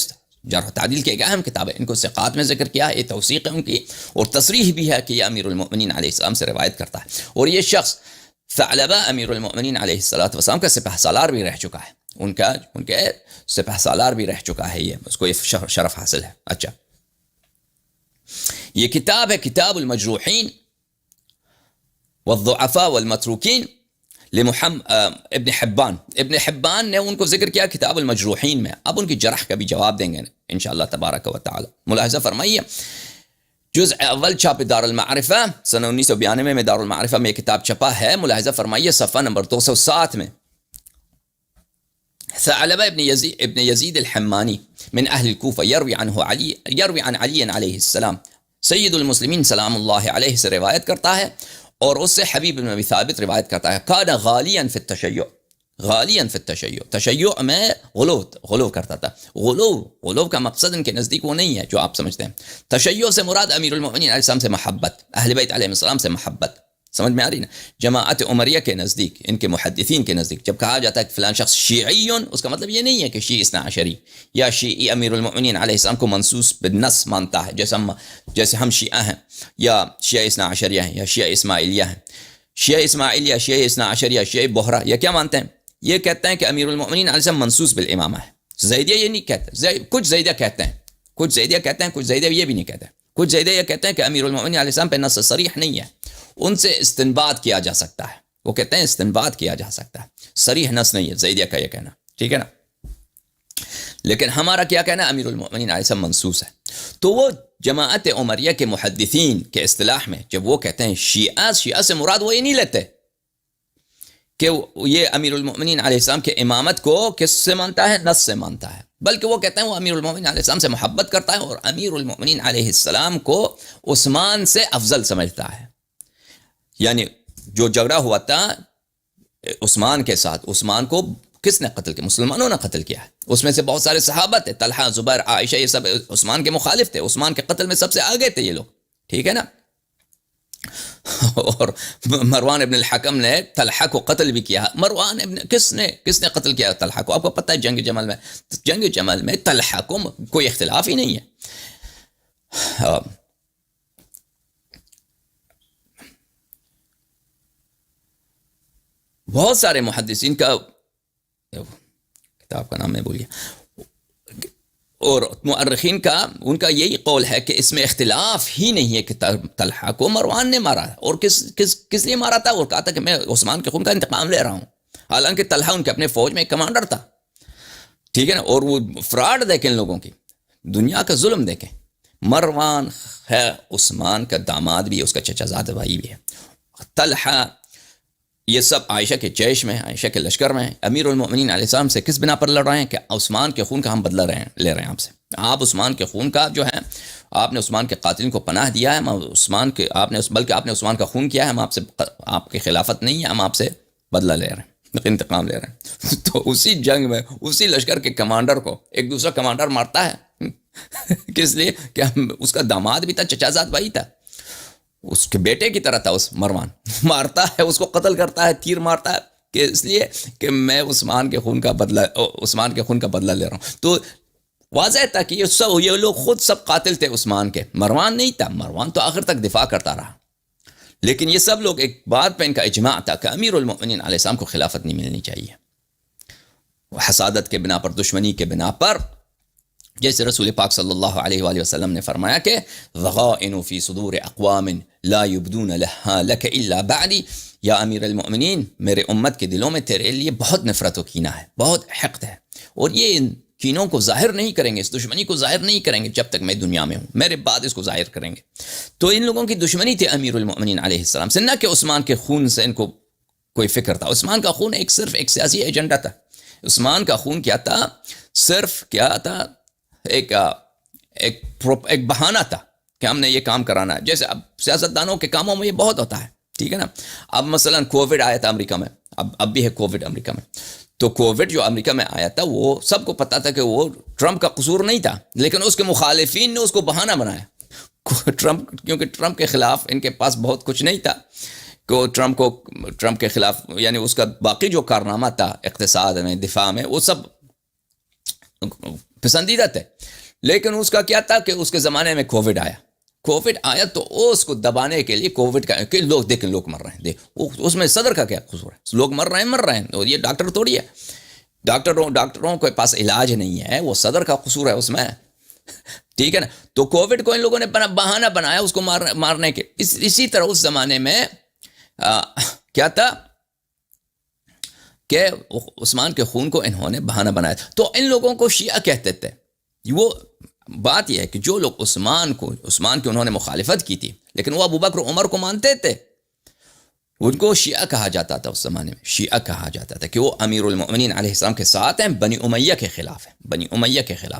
جرح و تعدیل کی ایک اہم کتاب ہے. ان کو ثقات میں ذکر کیا ہے، یہ توثیق ہے ان کی، اور تصریح بھی ہے کہ یہ امیر المؤمنین علیہ السلام سے روایت کرتا ہے. اور یہ شخص ثعلبہ امیر المؤمنین علیہ السلام کا سپہ سالار بھی رہ چکا ہے، ان کے سپہ سالار بھی رہ چکا ہے، یہ اس کو یہ شرف حاصل ہے. اچھا، یہ کتاب ہے کتاب المجروحین والضعفاء والمتروکین ابن حبان. ابن حبان نے ان کو ذکر کیا کتاب المجروحین میں. اب ان کی جرح کا بھی جواب دیں گے انشاءاللہ تبارک و تعالی. ملاحظہ فرمائیے جزء اول چھاپ دار المعرفہ سن 1992 میں دار المعرفہ میں یہ کتاب چھپا ہے. ملاحظہ فرمائیے صفحہ نمبر 207 میں ثعلبہ ابن یزید الحمانی من اہل الکوفہ یروی عن علی علیہ السلام سید المسلمین سلام اللہ علیہ سے روایت کرتا ہے، اور اس سے حبیب بن ابی ثابت روایت کرتا ہے کان غالیاً فی التشیع، تشیع میں غلو کرتا تھا. غلو کا مقصد ان کے نزدیک وہ نہیں ہے جو آپ سمجھتے ہیں. تشیع سے مراد امیر المؤمنین علیہ السلام سے محبت، اہل بیت علیہ السلام سے محبت. سمجھ میں آ رہی نا؟ جماعت عمریہ کے نزدیک، ان کے محدثین کے نزدیک جب کہا جاتا ہے کہ فلان شخص شیعی، اس کا مطلب یہ نہیں ہے کہ شیعی اثنا عشری یا شیعی امیر المؤمنین علیہ السلام کو منصوص بالنص مانتا ہے، جیسے ہم شیعہ ہیں یا شیعہ اثنا عشریہ ہیں یا شیعہ اسماعیلیہ ہیں. شیعہ اسماعیلیہ، شیعہ اثنا عشریہ، شیعہ بحرہ، یہ کیا مانتے ہیں؟ یہ کہتے ہیں کہ امیر المؤمنین علیہ السلام منصوص بالامامہ ہے. زیدیہ یہ نہیں کہتے، کچھ زیدیہ کہتے ہیں، کچھ زیدیہ یہ بھی نہیں کہتے. کچھ زیدیہ یہ کہتے ہیں کہ امیر المؤمنین علیہ السلام پہ نص صریح نہیں ہے، ان سے استنباط کیا جا سکتا ہے. وہ کہتے ہیں استنباط کیا جا سکتا ہے، صریح نص نہیں ہے زیدیہ کا یہ کہنا. ٹھیک ہے نا؟ لیکن ہمارا کیا کہنا؟ امیر المؤمنین علیہ السلام منصوص ہے. تو وہ جماعت عمریہ کے محدثین کے اصطلاح میں جب وہ کہتے ہیں شیعہ سے مراد وہ یہ نہیں لیتے کہ یہ امیر المؤمنین علیہ السلام کے امامت کو کس سے مانتا ہے؟ نص سے مانتا ہے، بلکہ وہ کہتے ہیں وہ امیر المؤمنین علیہ السلام سے محبت کرتا ہے، اور امیر المؤمنین علیہ السلام کو عثمان سے افضل سمجھتا ہے. یعنی جو جھگڑا ہوا تھا عثمان کے ساتھ، عثمان کو کس نے قتل کیا؟ مسلمانوں نے قتل کیا ہے. اس میں سے بہت سارے صحابہ تھے، طلحہ، زبیر، عائشہ، یہ سب عثمان کے مخالف تھے، عثمان کے قتل میں سب سے آگے تھے یہ لوگ. ٹھیک ہے نا؟ اور مروان ابن الحکم نے طلحہ کو قتل بھی کیا. مروان ابن کس نے قتل کیا طلحہ کو؟ آپ کو پتہ ہے جنگ جمل میں طلحہ کو کوئی اختلاف ہی نہیں ہے. بہت سارے محدثین کا، کتاب کا نام میں بھول گیا، اور مؤرخین کا ان کا یہی قول ہے کہ اس میں اختلاف ہی نہیں ہے کہ طلحہ کو مروان نے مارا، اور کس لیے مارا تھا؟ اور کہا تھا کہ میں عثمان کے خون کا انتقام لے رہا ہوں، حالانکہ طلحہ ان کے اپنے فوج میں ایک کمانڈر تھا. ٹھیک ہے نا؟ اور وہ فراڈ دیکھیں ان لوگوں کی، دنیا کا ظلم دیکھیں. مروان ہے عثمان کا داماد بھی ہے، اس کا چچا زاد بھائی بھی ہے، طلحہ، یہ سب عائشہ کے جیش میں، عائشہ کے لشکر میں ہیں۔ امیر المؤمنین علیہ السلام سے کس بنا پر لڑ رہے ہیں؟ کہ عثمان کے خون کا ہم بدلہ لے رہے ہیں آپ سے، آپ عثمان کے خون کا جو ہے، آپ نے عثمان کے قاتلین کو پناہ دیا ہے، بلکہ آپ نے عثمان کا خون کیا ہے، ہم آپ سے، آپ کی خلافت نہیں ہے، ہم آپ سے بدلہ لے رہے ہیں، انتقام لے رہے ہیں۔ تو اسی جنگ میں اسی لشکر کے کمانڈر کو ایک دوسرا کمانڈر مارتا ہے کس لیے؟ کہ اس کا داماد بھی تھا، چچا زاد بھائی تھا، اس کے بیٹے کی طرح تھا، اس مروان مارتا ہے، اس کو قتل کرتا ہے، تیر مارتا ہے، کہ اس لیے کہ میں عثمان کے خون کا بدلہ لے رہا ہوں۔ تو واضح تھا کہ یہ لوگ خود سب قاتل تھے عثمان کے، مروان نہیں تھا، مروان تو آخر تک دفاع کرتا رہا، لیکن یہ سب لوگ ایک بات پہ ان کا اجماع تھا کہ امیر المؤمنین علیہ السلام کو خلافت نہیں ملنی چاہیے، حسادت کے بنا پر، دشمنی کے بنا پر، جیسے رسول پاک صلی اللہ علیہ وآلہ وسلم نے فرمایا کہ ضغائن فی صدور اقوام لا یبدون لها لک الا بعدی، یا امیر المؤمنین میرے امت کے دلوں میں تیرے لیے بہت نفرت و کینہ ہے، بہت حقد ہے، اور یہ ان کینوں کو ظاہر نہیں کریں گے، اس دشمنی کو ظاہر نہیں کریں گے جب تک میں دنیا میں ہوں، میرے بعد اس کو ظاہر کریں گے۔ تو ان لوگوں کی دشمنی تھی امیر المؤمنین علیہ السلام سے، نہ کہ عثمان کے خون سے ان کو کوئی فکر تھا۔ عثمان کا خون صرف ایک سیاسی ایجنڈا تھا، عثمان کا خون کیا تھا؟ صرف کیا تھا؟ ایک بہانہ تھا کہ ہم نے یہ کام کرانا ہے، جیسے اب سیاستدانوں کے کاموں میں یہ بہت ہوتا ہے، ٹھیک ہے نا۔ اب مثلا کووڈ آیا تھا امریکہ میں، اب بھی ہے کووڈ امریکہ میں، تو کووڈ جو امریکہ میں آیا تھا وہ سب کو پتا تھا کہ وہ ٹرمپ کا قصور نہیں تھا، لیکن اس کے مخالفین نے اس کو بہانہ بنایا، کیونکہ ٹرمپ کے خلاف ان کے پاس بہت کچھ نہیں تھا، کہ ٹرمپ کے خلاف، یعنی اس کا باقی جو کارنامہ تھا اقتصاد میں، دفاع میں، وہ سب پسندیدہ تھے، لیکن اس کا کیا تھا کہ اس کے زمانے میں کووڈ آیا تو اس کو دبانے کے لیے کووڈ کا کہ لوگ مر رہے ہیں، اس میں صدر کا کیا قصور ہے؟ لوگ مر رہے ہیں، اور یہ ڈاکٹر تھوڑی ہے، ڈاکٹروں کے پاس علاج نہیں ہے، وہ صدر کا قصور ہے اس میں، ٹھیک ہے نا۔ تو کووڈ کو ان لوگوں نے بہانہ بنایا اس کو مارنے کے۔ اسی طرح اس زمانے میں کیا تھا کہ عثمان کے خون کو انہوں نے بہانہ بنایا، تو ان لوگوں کو شیعہ کہتے تھے۔ وہ بات یہ ہے کہ جو لوگ عثمان کے انہوں نے مخالفت کی تھی، لیکن وہ ابو بکر عمر کو مانتے تھے، ان کو شیعہ کہا جاتا تھا، اس زمانے میں شیعہ کہا جاتا تھا، کہ وہ امیر المؤمنین علیہ السلام کے ساتھ ہیں، بنی امیہ کے خلاف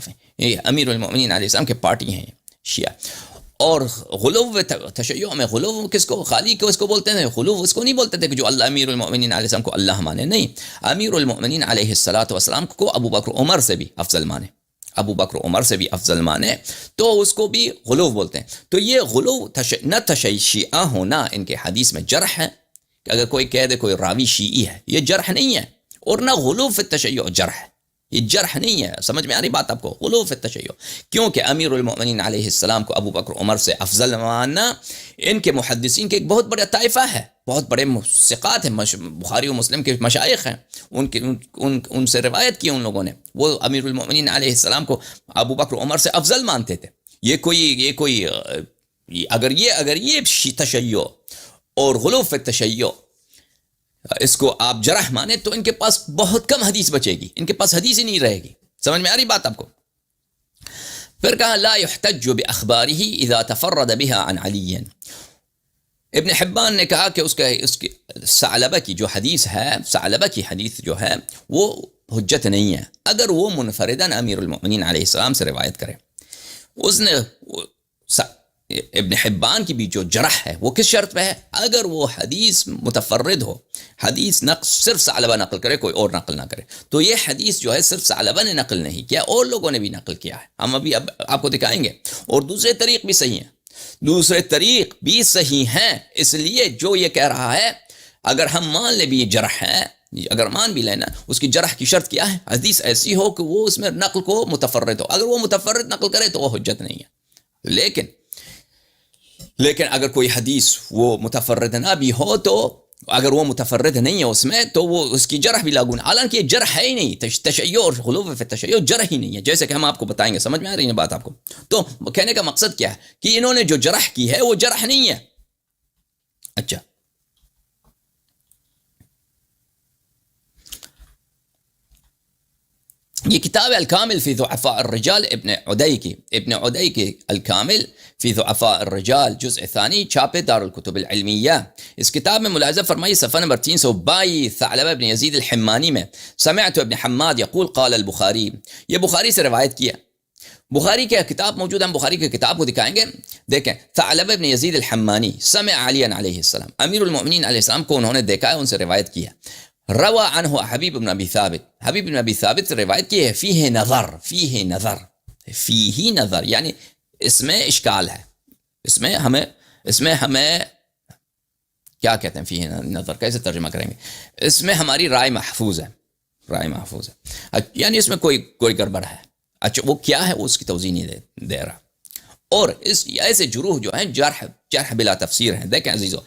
ہیں، یہ امیر المؤمنین علیہ السلام کے پارٹی ہیں شیعہ۔ اور غلو تشیع میں غلو کس کو، خالی کو اس کو بولتے ہیں، غلو اس کو نہیں بولتے تھے کہ جو اللہ امیر المؤمنین علیہ السلام کو اللہ مانے، نہیں، امیر المؤمنین علیہ السلام کو ابو بکر عمر سے بھی افضل مانے، تو اس کو بھی غلو بولتے ہیں۔ تو یہ غلو نہ شیعہ ہونا ان کے حدیث میں جرح ہے، کہ اگر کوئی کہہ دے کوئی راوی شیعی ہے، یہ جرح نہیں ہے، اور نہ غلو فی التشیع جرح ہے، یہ جرح نہیں ہے۔ سمجھ میں آ رہی بات آپ کو؟ غلو فی التشیع، کیونکہ امیر المؤمنین علیہ السلام کو ابو بکر عمر سے افضل ماننا ان کے محدثین کے ایک بہت بڑا طائفہ ہے، بہت بڑے ثقات ہیں، بخاری و مسلم کے مشائخ ہیں، ان سے روایت کی ان لوگوں نے، وہ امیر المؤمنین علیہ السلام کو ابو بکر عمر سے افضل مانتے تھے۔ یہ کوئی اگر یہ تشیع اور غلو فی التشیع اس کو آپ جرح مانے، تو ان کے پاس بہت کم حدیث بچے گی، ان کے پاس حدیث ہی نہیں رہے گی۔ سمجھ میں آ رہی بات آپ کو؟ پھر کہا لا يحتج باخباره اذا تفرد بها عن علی۔ ابن حبان نے کہا کہ اس کی ثعلبہ کی جو حدیث ہے، ثعلبہ کی حدیث جو ہے وہ حجت نہیں ہے اگر وہ منفرداً امیر المؤمنین علیہ السلام سے روایت کرے۔ اس نے ابن حبان کی بھی جو جرح ہے وہ کس شرط پہ ہے؟ اگر وہ حدیث متفرد ہو، حدیث صرف ثعلبہ نقل کرے، کوئی اور نقل نہ کرے۔ تو یہ حدیث جو ہے صرف ثعلبہ نے نقل نہیں کیا، اور لوگوں نے بھی نقل کیا ہے، ہم ابھی آپ کو دکھائیں گے، اور دوسرے طریق بھی صحیح ہیں، اس لیے جو یہ کہہ رہا ہے اگر ہم مان لیں بھی یہ جرح ہے، اگر مان بھی لینا، اس کی جرح کی شرط کیا ہے؟ حدیث ایسی ہو کہ وہ اس میں نقل کو متفرد ہو، اگر وہ متفرد نقل کرے تو وہ حجت نہیں ہے۔ لیکن اگر کوئی حدیث وہ متفرد نہ بھی ہو، تو اگر وہ متفرد نہیں ہے اس میں، تو وہ اس کی جرح بھی لاگو نہیں، حالانکہ یہ جرح ہے ہی نہیں، تشیع اور غلو فی التشیع جرح ہی نہیں ہے، جیسے کہ ہم آپ کو بتائیں گے۔ سمجھ میں آ رہی ہے بات آپ کو؟ تو کہنے کا مقصد کیا ہے کہ انہوں نے جو جرح کی ہے وہ جرح نہیں ہے۔ اچھا، یہ کتاب الکامل فی ضعفاء الرجال ابن عدی کی الکامل فی ضعفاء الرجال جزء ثانی چھاپے دار الکتب العلمیہ. اس کتاب میں ملاحظہ فرمائی صفحہ نمبر 322 ثعلبہ ابن یزید الحمانی میں سمعت ابن حماد یقول قال البخاری، یہ بخاری سے روایت کیا. بخاری کی کتاب موجود ہے، ہم بخاری کی کتاب کو دکھائیں گے. دیکھیں ثعلبہ ابن یزید الحمانی سمع علی علیہ السلام، امیر المؤمنین علیہ السلام کو انہوں نے دیکھا ہے، ان سے روایت کیا. روا عنہ حبیب بن ابی ثابت سے روایت کی ہے فیہ نظر یعنی اس میں اشکال ہے، اس میں ہمیں کیا کہتے ہیں فیہ نظر، کیسے ترجمہ کریں گے؟ اس میں ہماری رائے محفوظ ہے، یعنی اس میں کوئی گڑبڑ ہے. اچھا وہ کیا ہے، وہ اس کی توضیح نہیں دے رہا. اور اس ایسے جروح جو ہیں جرح بلا تفسیر ہیں. دیکھیں عزیزو،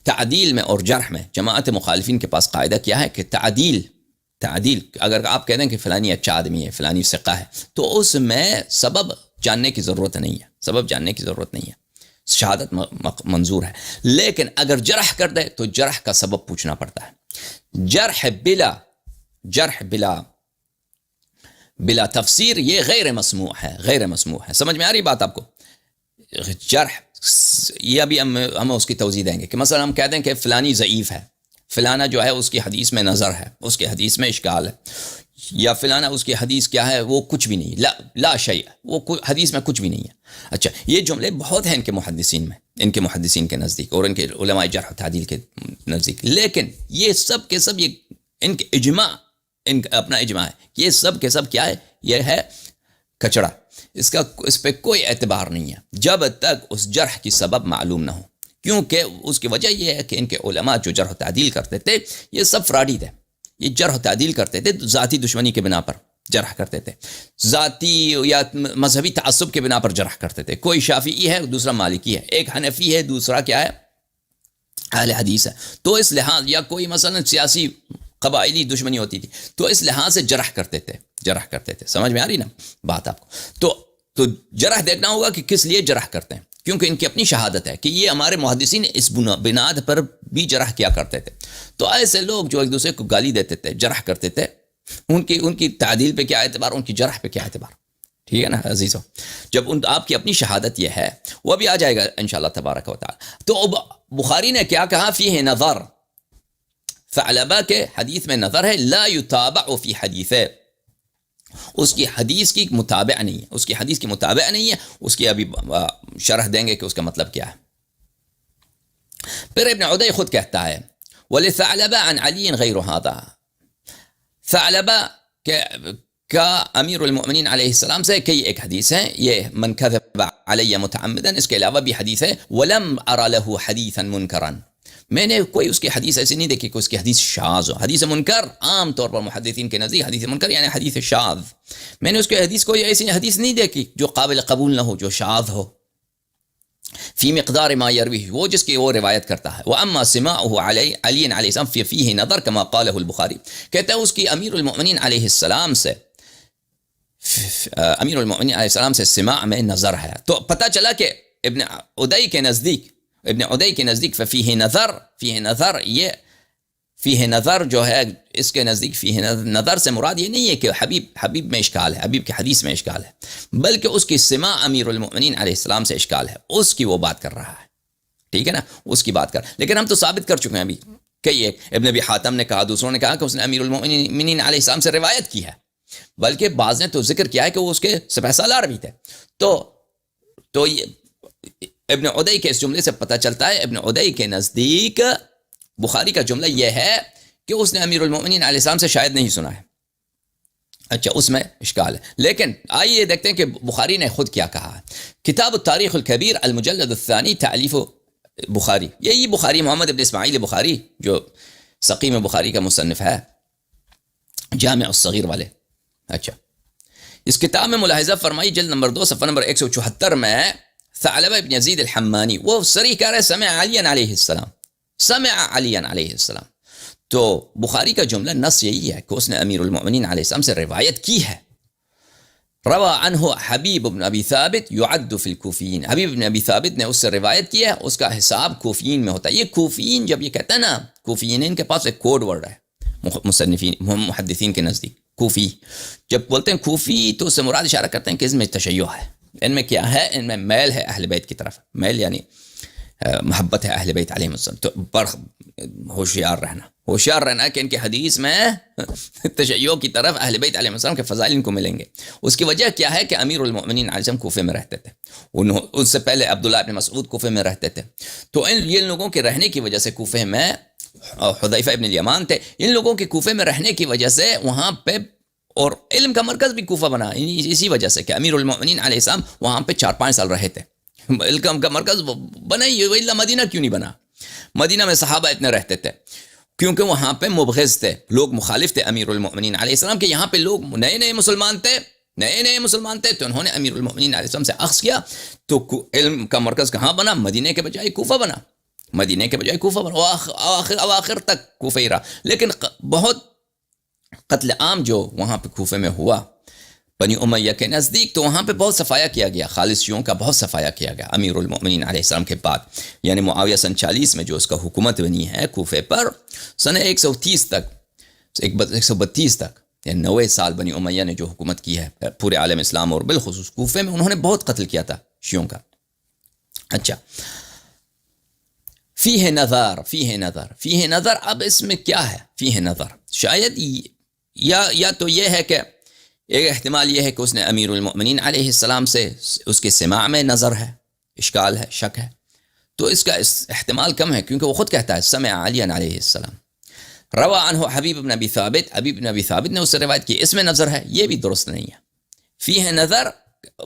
تعدیل میں اور جرح میں جماعت مخالفین کے پاس قاعدہ کیا ہے کہ تعدیل اگر آپ کہہ دیں کہ فلانی اچھا آدمی ہے، فلانی ثقہ ہے، تو اس میں سبب جاننے کی ضرورت نہیں ہے، شہادت منظور ہے. لیکن اگر جرح کر دے تو جرح کا سبب پوچھنا پڑتا ہے. جرح بلا تفسیر یہ غیر مسموع ہے. سمجھ میں آ رہی بات آپ کو؟ جرح یہ ابھی ہم اس کی توضیح دیں گے کہ مثلا ہم کہہ دیں کہ فلانی ضعیف ہے، فلانا جو ہے اس کی حدیث میں نظر ہے، اس کی حدیث میں اشکال ہے، یا فلانا اس کی حدیث کیا ہے، وہ کچھ بھی نہیں، لا شیء، وہ حدیث میں کچھ بھی نہیں ہے. اچھا یہ جملے بہت ہیں ان کے محدثین کے نزدیک اور ان کے علماء جرح و تعدیل کے نزدیک. لیکن یہ سب کے سب ان کے اجماع، ان کا اپنا اجماع ہے، یہ سب کے سب کیا ہے، یہ ہے کچڑا. اس پہ کوئی اعتبار نہیں ہے جب تک اس جرح کی سبب معلوم نہ ہو. کیونکہ اس کی وجہ یہ ہے کہ ان کے علماء جو جرح و تعدیل کرتے تھے یہ سب فراڈی تھے. یہ جرح و تعدیل کرتے تھے ذاتی دشمنی کے بنا پر جرح کرتے تھے، ذاتی یا مذہبی تعصب کے بنا پر جرح کرتے تھے. کوئی شافعی ہے دوسرا مالکی ہے، ایک حنفی ہے دوسرا کیا ہے اہل حدیث ہے. تو اس لحاظ یا کوئی مثلا سیاسی قبائلی دشمنی ہوتی تھی تو اس لحاظ سے جرح کرتے تھے. سمجھ میں آ رہی نا بات آپ کو؟ تو جرح دیکھنا ہوگا کہ کس لیے جرح کرتے ہیں، کیونکہ ان کی اپنی شہادت ہے کہ یہ ہمارے محدثین اس بنیاد پر بھی جرح کیا کرتے تھے. تو ایسے لوگ جو ایک دوسرے کو گالی دیتے تھے، جرح کرتے تھے، ان کی تعدیل پہ کیا اعتبار، ان کی جرح پہ کیا اعتبار؟ ٹھیک ہے نا عزیزو؟ جب آپ کی اپنی شہادت یہ ہے، وہ بھی آ جائے گا انشاءاللہ تبارک و تعالی. تو بخاری نے کیا کہا؟ فیہ نظر، ثعلبہ کے حدیث میں نظر ہے. لا یتابع فی حدیثہ، اس کی حدیث کی متابع نہیں ہے. اس کی ابھی شرح دیں گے کہ اس کا مطلب کیا ہے. پھر ابن عدی خود کہتا ہے وَلِثَعْلَبَ عَنْ عَلِيٍ غَيْرُ هَذَا، ثعلبہ کا امیر المؤمنین علیہ السلام سے کئی ایک حدیث ہیں. یہ من کذب علی متعمدا، اس کے علاوہ بھی حدیث ہے. وَلَمْ أَرَ لَهُ حَدِيثًا مُنْكَرًا، میں نے کوئی اس کی حدیث ایسی نہیں دیکھی کہ اس کی حدیث شاذ ہو. حدیث منکر عام طور پر محدثین کے نزدیک حدیث منکر یعنی حدیث شاذ. میں نے اس کی حدیث کوئی ایسی حدیث نہیں دیکھی جو قابل قبول نہ ہو، جو شاذ ہو. فی مقدار ما یروی، وہ جس کی وہ روایت کرتا ہے. واما سماعه علی علیہ السلام فیہ نظر کما قالہ البخاری، کہتا ہے اس کی امیر المؤمنین علیہ السلام سے سماع میں نظر ہے. تو پتہ چلا کہ ابن عدی کے نزدیک فیہ نظر جو ہے اس کے نزدیک فیہ نظر سے مراد یہ نہیں ہے کہ حبیب میں اشکال ہے، حبیب کی حدیث میں اشکال ہے، بلکہ اس کی سماع امیر المؤمنین علیہ السلام سے اشکال ہے، اس کی وہ بات کر رہا ہے. ٹھیک ہے نا، اس کی بات کر. لیکن ہم تو ثابت کر چکے ہیں ابھی کہ ابن ابی حاتم نے کہا، دوسروں نے کہا کہ اس نے امیر المؤمنین علیہ السلام سے روایت کی ہے، بلکہ بعض نے تو ذکر کیا ہے کہ وہ اس کے سپہ سالار بھی تھے. تو ابن عدی کے اس جملے سے پتہ چلتا ہے ابن عدی کے نزدیک بخاری کا جملہ یہ ہے کہ اس نے امیر المؤمنین علیہ السلام سے شاید نہیں سنا ہے. اچھا اس میں اشکال ہے. لیکن آئیے دیکھتے ہیں کہ بخاری نے خود کیا کہا ہے. کتاب التاریخ الکبیر المجلد الثانی تالیف بخاری، یہی بخاری محمد ابن اسماعیل بخاری جو سقیم بخاری کا مصنف ہے، جامع الصغیر والے. اچھا اس کتاب میں ملاحظہ فرمائی جلد نمبر 2 صفحہ نمبر 174 میں ثعلبہ ابن یزید الحمانی وہ صریح کہہ رہے سمع علی علیہ السلام. تو بخاری کا جملہ نص یہی ہے کہ اس نے امیر المؤمنین علیہ السلام سے روایت کی ہے. روا عنہ حبیب بن ابی ثابت یعد فی الکوفیین، حبیب بن ابی ثابت نے اس سے روایت کی ہے، اس کا حساب کوفیین میں ہوتا ہے. یہ کوفیین جب یہ کہتا ہے نا، کوفیین ان کے پاس ایک کوڈ ورڈ ہے محدثین کے نزدیک. کوفی. جب بولتے ہیں کوفی تو اس سے مراد اشارہ کرتے ہیں کہ اس میں تشیع ہے. ان میں کیا ہے؟ ان میں میل ہے اہل بیت کی طرف. میل یعنی محبت ہے اہل بیت علیہ السلام. تو پر ہوشیار رہنا کہ ان کے حدیث میں تشیع کی طرف اہل بیت علیہ السلام کے فضائل ان کو ملیں گے. اس کی وجہ کیا ہے کہ امیر المؤمنین علیہ السلام کوفے میں رہتے تھے. ان سے پہلے عبداللہ ابن مسعود کوفے میں رہتے تھے. تو یہ لوگوں کے رہنے کی وجہ سے کوفے میں حذیفہ ابن الیمان تھے. ان لوگوں کے کوفے میں رہنے کی وجہ سے وہاں پہ اور علم کا مرکز بھی کوفہ بنا. اسی وجہ سے کہ امیر المؤمنین علیہ السلام وہاں پہ 4-5 سال رہے تھے. علم کا مرکز بنا ہی. اللہ مدینہ کیوں نہیں بنا؟ مدینہ میں صحابہ اتنے رہتے تھے کیونکہ وہاں پہ مبغض تھے، لوگ مخالف تھے امیر المؤمنین علیہ السلام کے. یہاں پہ لوگ نئے مسلمان تھے تو انہوں نے امیر المؤمنین علیہ السلام سے اخذ کیا. تو علم کا مرکز کہاں بنا؟ مدینہ کے بجائے کوفہ بنا. آخر تک کوفہ ہی رہا. لیکن بہت قتل عام جو وہاں پہ کوفے میں ہوا بنی امیہ کے نزدیک، تو وہاں پہ بہت صفایا کیا گیا. خالص شیعوں کا بہت صفایا کیا گیا امیر المؤمنین علیہ السلام کے بعد. یعنی معاویہ سن 40 میں جو اس کا حکومت بنی ہے کوفے پر، سن 130 تک 132 تک یعنی 90 سال بنی امیہ نے جو حکومت کی ہے پورے عالم اسلام اور بالخصوص کوفے میں، انہوں نے بہت قتل کیا تھا شیعوں کا. اچھا، فیہ نظر. اب اس میں کیا ہے فیہ نظر؟ شاید یا تو یہ ہے کہ ایک احتمال یہ ہے کہ اس نے امیر المؤمنین علیہ السلام سے اس کے سماع میں نظر ہے، اشکال ہے، شک ہے. تو اس کا احتمال کم ہے کیونکہ وہ خود کہتا ہے سمع علی علیہ السلام. روا عنہ حبیب بن ابی ثابت نے اس سے روایت کی اس میں نظر ہے. یہ بھی درست نہیں ہے. فیہ نظر،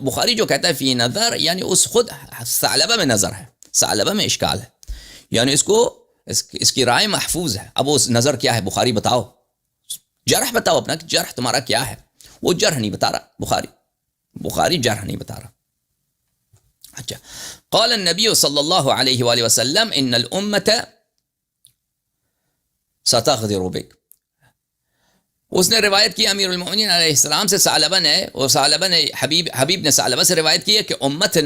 بخاری جو کہتا ہے فیہ نظر یعنی اس خود ثعلبہ میں نظر ہے، ثعلبہ میں اشکال ہے، یعنی اس کی رائے محفوظ ہے. اب وہ نظر کیا ہے؟ بخاری بتاؤ، جرح بتاؤ اپنا کہ جرح تمہارا کیا ہے. وہ جرح نہیں بتا رہا بخاری جرح نہیں بتا رہا. اچھا، قال النبی صلی اللہ علیہ وآلہ وسلم ان الامت ستغدر بک. اس نے روایت کی امیر المؤمنین علیہ السلام سے ثعلبہ نے حبیب نے ثعلبہ سے روایت کی ہے کہ امت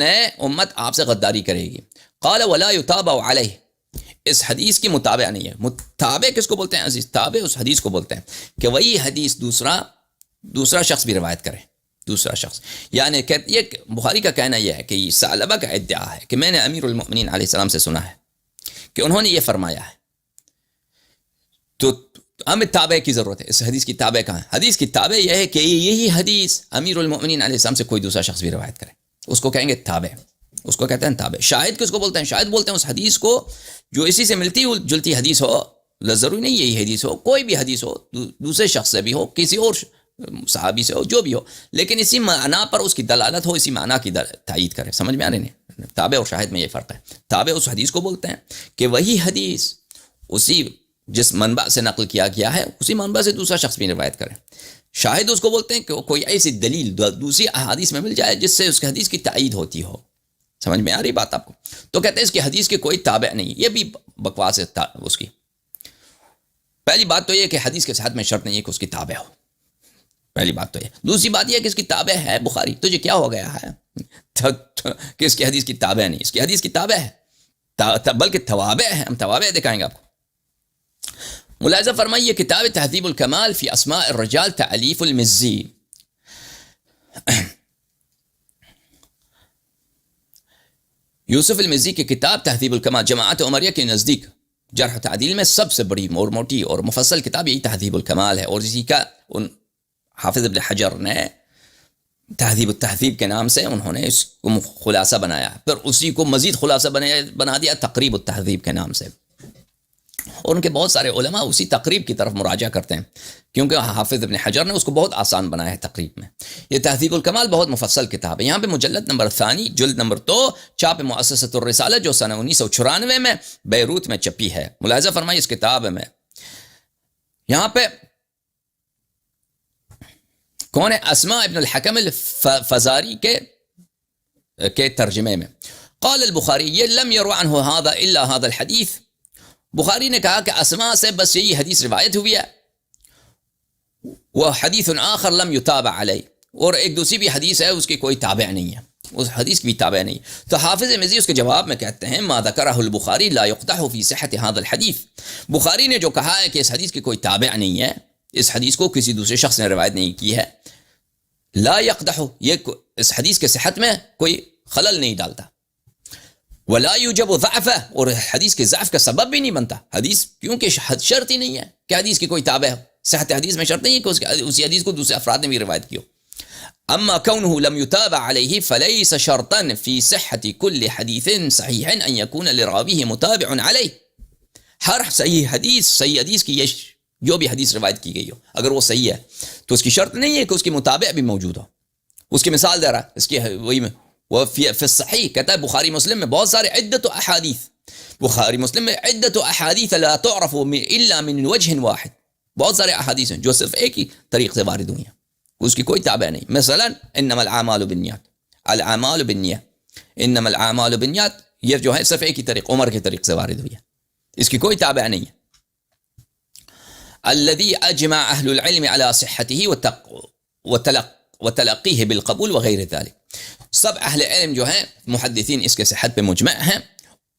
آپ سے غداری کرے گی. قال ولا يتابع علیہ. اس حدیث کی متابع نہیں ہے. متابع کس کو بولتے ہیں عزیز؟ تابع اس حدیث کو بولتے ہیں کہ وہی حدیث دوسرا شخص بھی روایت کرے. دوسرا شخص یعنی یہ بخاری کا کہنا یہ ہے کہ یہ ثعلبہ کا ادعا ہے کہ میں نے امیر المؤمنین علیہ السلام سے سنا ہے کہ انہوں نے یہ فرمایا ہے. تو ہمیں تابع کی ضرورت ہے. اس حدیث کی تابع کہاں ہے؟ حدیث کی تابع یہ ہے کہ یہی حدیث امیر المؤمنین علیہ السلام سے کوئی دوسرا شخص بھی روایت کرے، اس کو کہیں گے تابع. اس کو کہتے ہیں تابع. شاہد کس کو بولتے ہیں؟ شاہد بولتے ہیں اس حدیث کو جو اسی سے ملتی جلتی حدیث ہو. ضروری نہیں یہی حدیث ہو، کوئی بھی حدیث ہو، دوسرے شخص سے بھی ہو، کسی اور صحابی سے ہو، جو بھی ہو، لیکن اسی معنی پر اس کی دلالت ہو، اسی معنی کی تائید کرے. سمجھ میں آ رہے ہیں؟ تابع اور شاہد میں یہ فرق ہے. تابع اس حدیث کو بولتے ہیں کہ وہی حدیث اسی جس منبع سے نقل کیا گیا ہے اسی منبع سے دوسرا شخص بھی روایت کرے. شاہد اس کو بولتے ہیں کہ کوئی ایسی دلیل دوسری احادیث میں مل جائے جس سے اس کے حدیث کی تائید ہوتی ہو. سمجھ میں آ رہی بات آپ کو؟ تو کہتے ہیں اس کی حدیث کے کوئی تابع نہیں. یہ بھی بکواس ہے اس کی. پہلی بات تو یہ کہ حدیث کے صحت میں شرط نہیں ہے کہ اس کی تابع ہو. پہلی بات تو یہ. دوسری بات یہ کہ اس کی تابع ہے بخاری. تو یہ کیا ہو گیا ہے کہ اس کی حدیث کی تابع نہیں؟ اس کی حدیث کی تابع ہے بلکہ توابع ہے. ہم توابع دکھائیں گے آپ کو. ملاحظہ فرمائیے کتاب تہذیب الکمال فی اسماء الرجال تألیف المزی. یوسف المزی کی کتاب تہذیب الکمال جماعت عمریہ کے نزدیک جرح تعدیل میں سب سے بڑی اور موٹی اور مفصل کتاب یہی تہذیب الکمال ہے. اور اسی کا حافظ ابن حجر نے تہذیب التہذیب کے نام سے انہوں نے اس کو خلاصہ بنایا، پھر اسی کو مزید خلاصہ بنا دیا تقریب التہذیب کے نام سے. اور ان کے بہت سارے علماء اسی تقریب کی طرف مراجعہ کرتے ہیں کیونکہ حافظ ابن حجر نے اس کو بہت آسان بنایا ہے تقریب میں. یہ تہذیب الکمال بہت مفصل کتاب ہے. یہاں پہ مجلد نمبر ثانی جلد نمبر 2 چاپ مؤسسۃ الرسالہ جو سنہ 1994 میں بیروت میں چھپی ہے. ملاحظہ فرمائیے اس کتاب میں یہاں پہ کون ہے؟ اسماء ابن الحکم الفزاری کے ترجمے میں قال البخاری یہ لم يروى عنه هذا الا هذا الحديث. بخاری نے کہا کہ اسماء سے بس یہی حدیث روایت ہوئی ہے. وہ حدیث آخر لم یتابع علیہ، اور ایک دوسری بھی حدیث ہے اس کی کوئی تابع نہیں ہے، اس حدیث کی بھی تابع نہیں. تو حافظ مزی اس کے جواب میں کہتے ہیں ما ذکرہ البخاری لا یقدح فی صحت هذا الحدیث. بخاری نے جو کہا ہے کہ اس حدیث کی کوئی تابع نہیں ہے اس حدیث کو کسی دوسرے شخص نے روایت نہیں کی ہے. لا یقدح، یہ اس حدیث کے صحت میں کوئی خلل نہیں ڈالتا. ولا یوجب ضعف، اور حدیث کے ضعف کا سبب بھی نہیں بنتا. حدیث کیونکہ شرط ہی نہیں ہے کہ حدیث کی کوئی تابع ہو. صحت حدیث میں شرط نہیں ہے کہ اسی حدیث کو دوسرے افراد نے بھی روایت کی ہو. اما كونه لم يتابع عليه فليس شرطا في صحة كل حديث صحيح ان يكون لراويه متابع عليه. ہر صحیح حدیث کی یہ جو بھی حدیث روایت کی گئی ہو اگر وہ صحیح ہے تو اس کی شرط نہیں ہے کہ اس کی متابع بھی موجود ہو. اس کی مثال دے رہا ہے اس کی وہی میں وفي الصحيح کہتا ہے بخاری مسلم میں بہت سارے عدت احادیث، بخاری مسلم میں عدت احادیث لا تعرف الا من وجه واحد، بہت سارے احادیث ہیں جو صرف ایک ہی طریق سے وارد ہوئی ہیں، اس کی کوئی تابع نہیں. مثلا انما الاعمال بالنیات، الاعمال بالنیات، انما الاعمال بالنیات، یہ جو ہے صرف ایک ہی طریق عمر کے طریق سے وارد ہوئی ہے، اس کی کوئی تابع نہیں ہے. الذي اجمع اهل العلم على صحته وتلقيه بالقبول وغير ذلك. سب اہل علم جو ہیں محدثین اس کے صحت پہ مجمع ہیں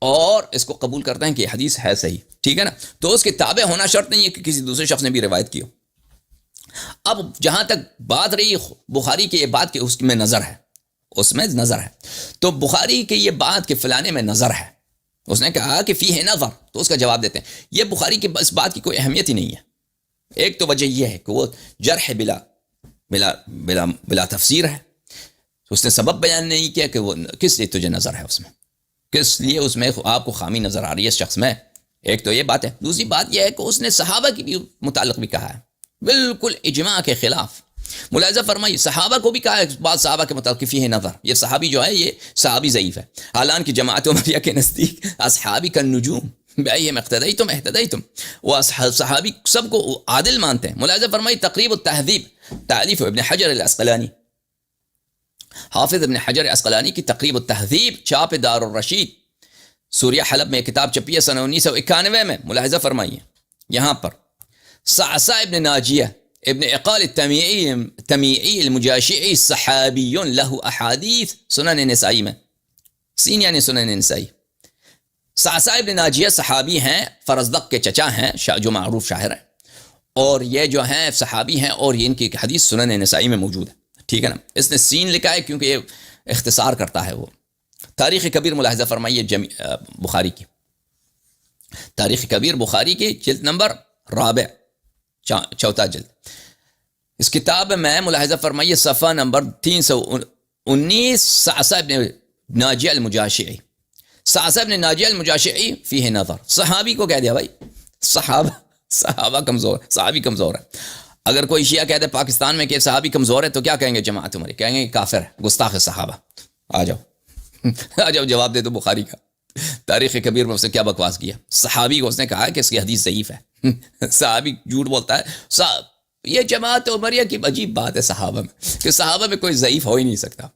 اور اس کو قبول کرتے ہیں کہ یہ حدیث ہے صحیح. ٹھیک ہے نا، تو اس کے تابع ہونا شرط نہیں ہے کہ کسی دوسرے شخص نے بھی روایت کی ہو. اب جہاں تک بات رہی بخاری کی یہ بات کہ اس میں نظر ہے، اس میں نظر ہے، تو بخاری کی یہ بات کہ فلانے میں نظر ہے، اس نے کہا کہ فی ہے نظر، تو اس کا جواب دیتے ہیں یہ بخاری کی اس بات کی کوئی اہمیت ہی نہیں ہے. ایک تو وجہ یہ ہے کہ وہ جرح بلا بلا بلا بلا تفسیر ہے، اس نے سبب بیان نہیں کیا کہ وہ کس لیے تجھے نظر ہے، اس میں کس لیے اس میں آپ کو خامی نظر آ رہی ہے اس شخص میں. ایک تو یہ بات ہے. دوسری بات یہ ہے کہ اس نے صحابہ کی بھی متعلق بھی کہا ہے بالکل اجماع کے خلاف. ملاحظہ فرمائی صحابہ کو بھی کہا ہے بعض صحابہ کے متعلق فی ہے نظر، یہ صحابی جو ہے یہ صحابی ضعیف ہے، حالانکہ جماعت عمریہ کے نزدیک اصحابی کا نجوم بأیہم اقتدیتم اہتدیتم، وہ صحابی سب کو عادل مانتے ہیں. ملاحظہ فرمائی تقریب التہذیب، تالیف ابن حجر العسقلانی، حافظ ابن حجر عسقلانی کی تقریب التہذیب، چھاپ دار الرشید، سوریہ حلب میں کتاب چھپی ہے سنہ 1991 میں. ملاحظہ فرمائیے یہاں پر صعصع ابن ناجیہ ابن عقال التمیعی المجاشعی صحابی له احادیث سنن نسائی میں، سین یعنی سنن نسائی. صعصع ابن ناجیہ صحابی ہیں، فرزدق کے چچا ہیں جو معروف شاعر ہیں، اور یہ جو ہیں صحابی ہیں اور یہ ان کی حدیث سنن نسائی میں موجود ہے. ٹھیک ہے نا، اس نے سین لکھا ہے کیونکہ یہ اختصار کرتا ہے. وہ تاریخ کبیر ملاحظہ فرمائیے بخاری کی، تاریخ کبیر بخاری کی جلد نمبر 4، چوتھا جلد. اس کتاب میں ملاحظہ فرمائیے صفحہ نمبر 319، صعصع ابن ناجیہ المجاشعی، صعصع ابن ناجیہ المجاشعی فیہ نظر. صحابی کو کہہ دیا بھائی، صحابہ کمزور، صحابی کمزور ہے. اگر کوئی شیعہ کہتے ہیں پاکستان میں کہ صحابی کمزور ہے تو کیا کہیں گے جماعت عمری؟ کہیں گے کافر ہے، گستاخ صحابہ. آ جاؤ جواب دے دو بخاری کا. تاریخ کبیر میں اس نے کیا بکواس کیا؟ صحابی کو اس نے کہا کہ اس کی حدیث ضعیف ہے. صحابی جھوٹ بولتا ہے. یہ جماعت عمریہ کی عجیب بات ہے صحابہ میں، کہ صحابہ میں کوئی ضعیف ہو ہی نہیں سکتا.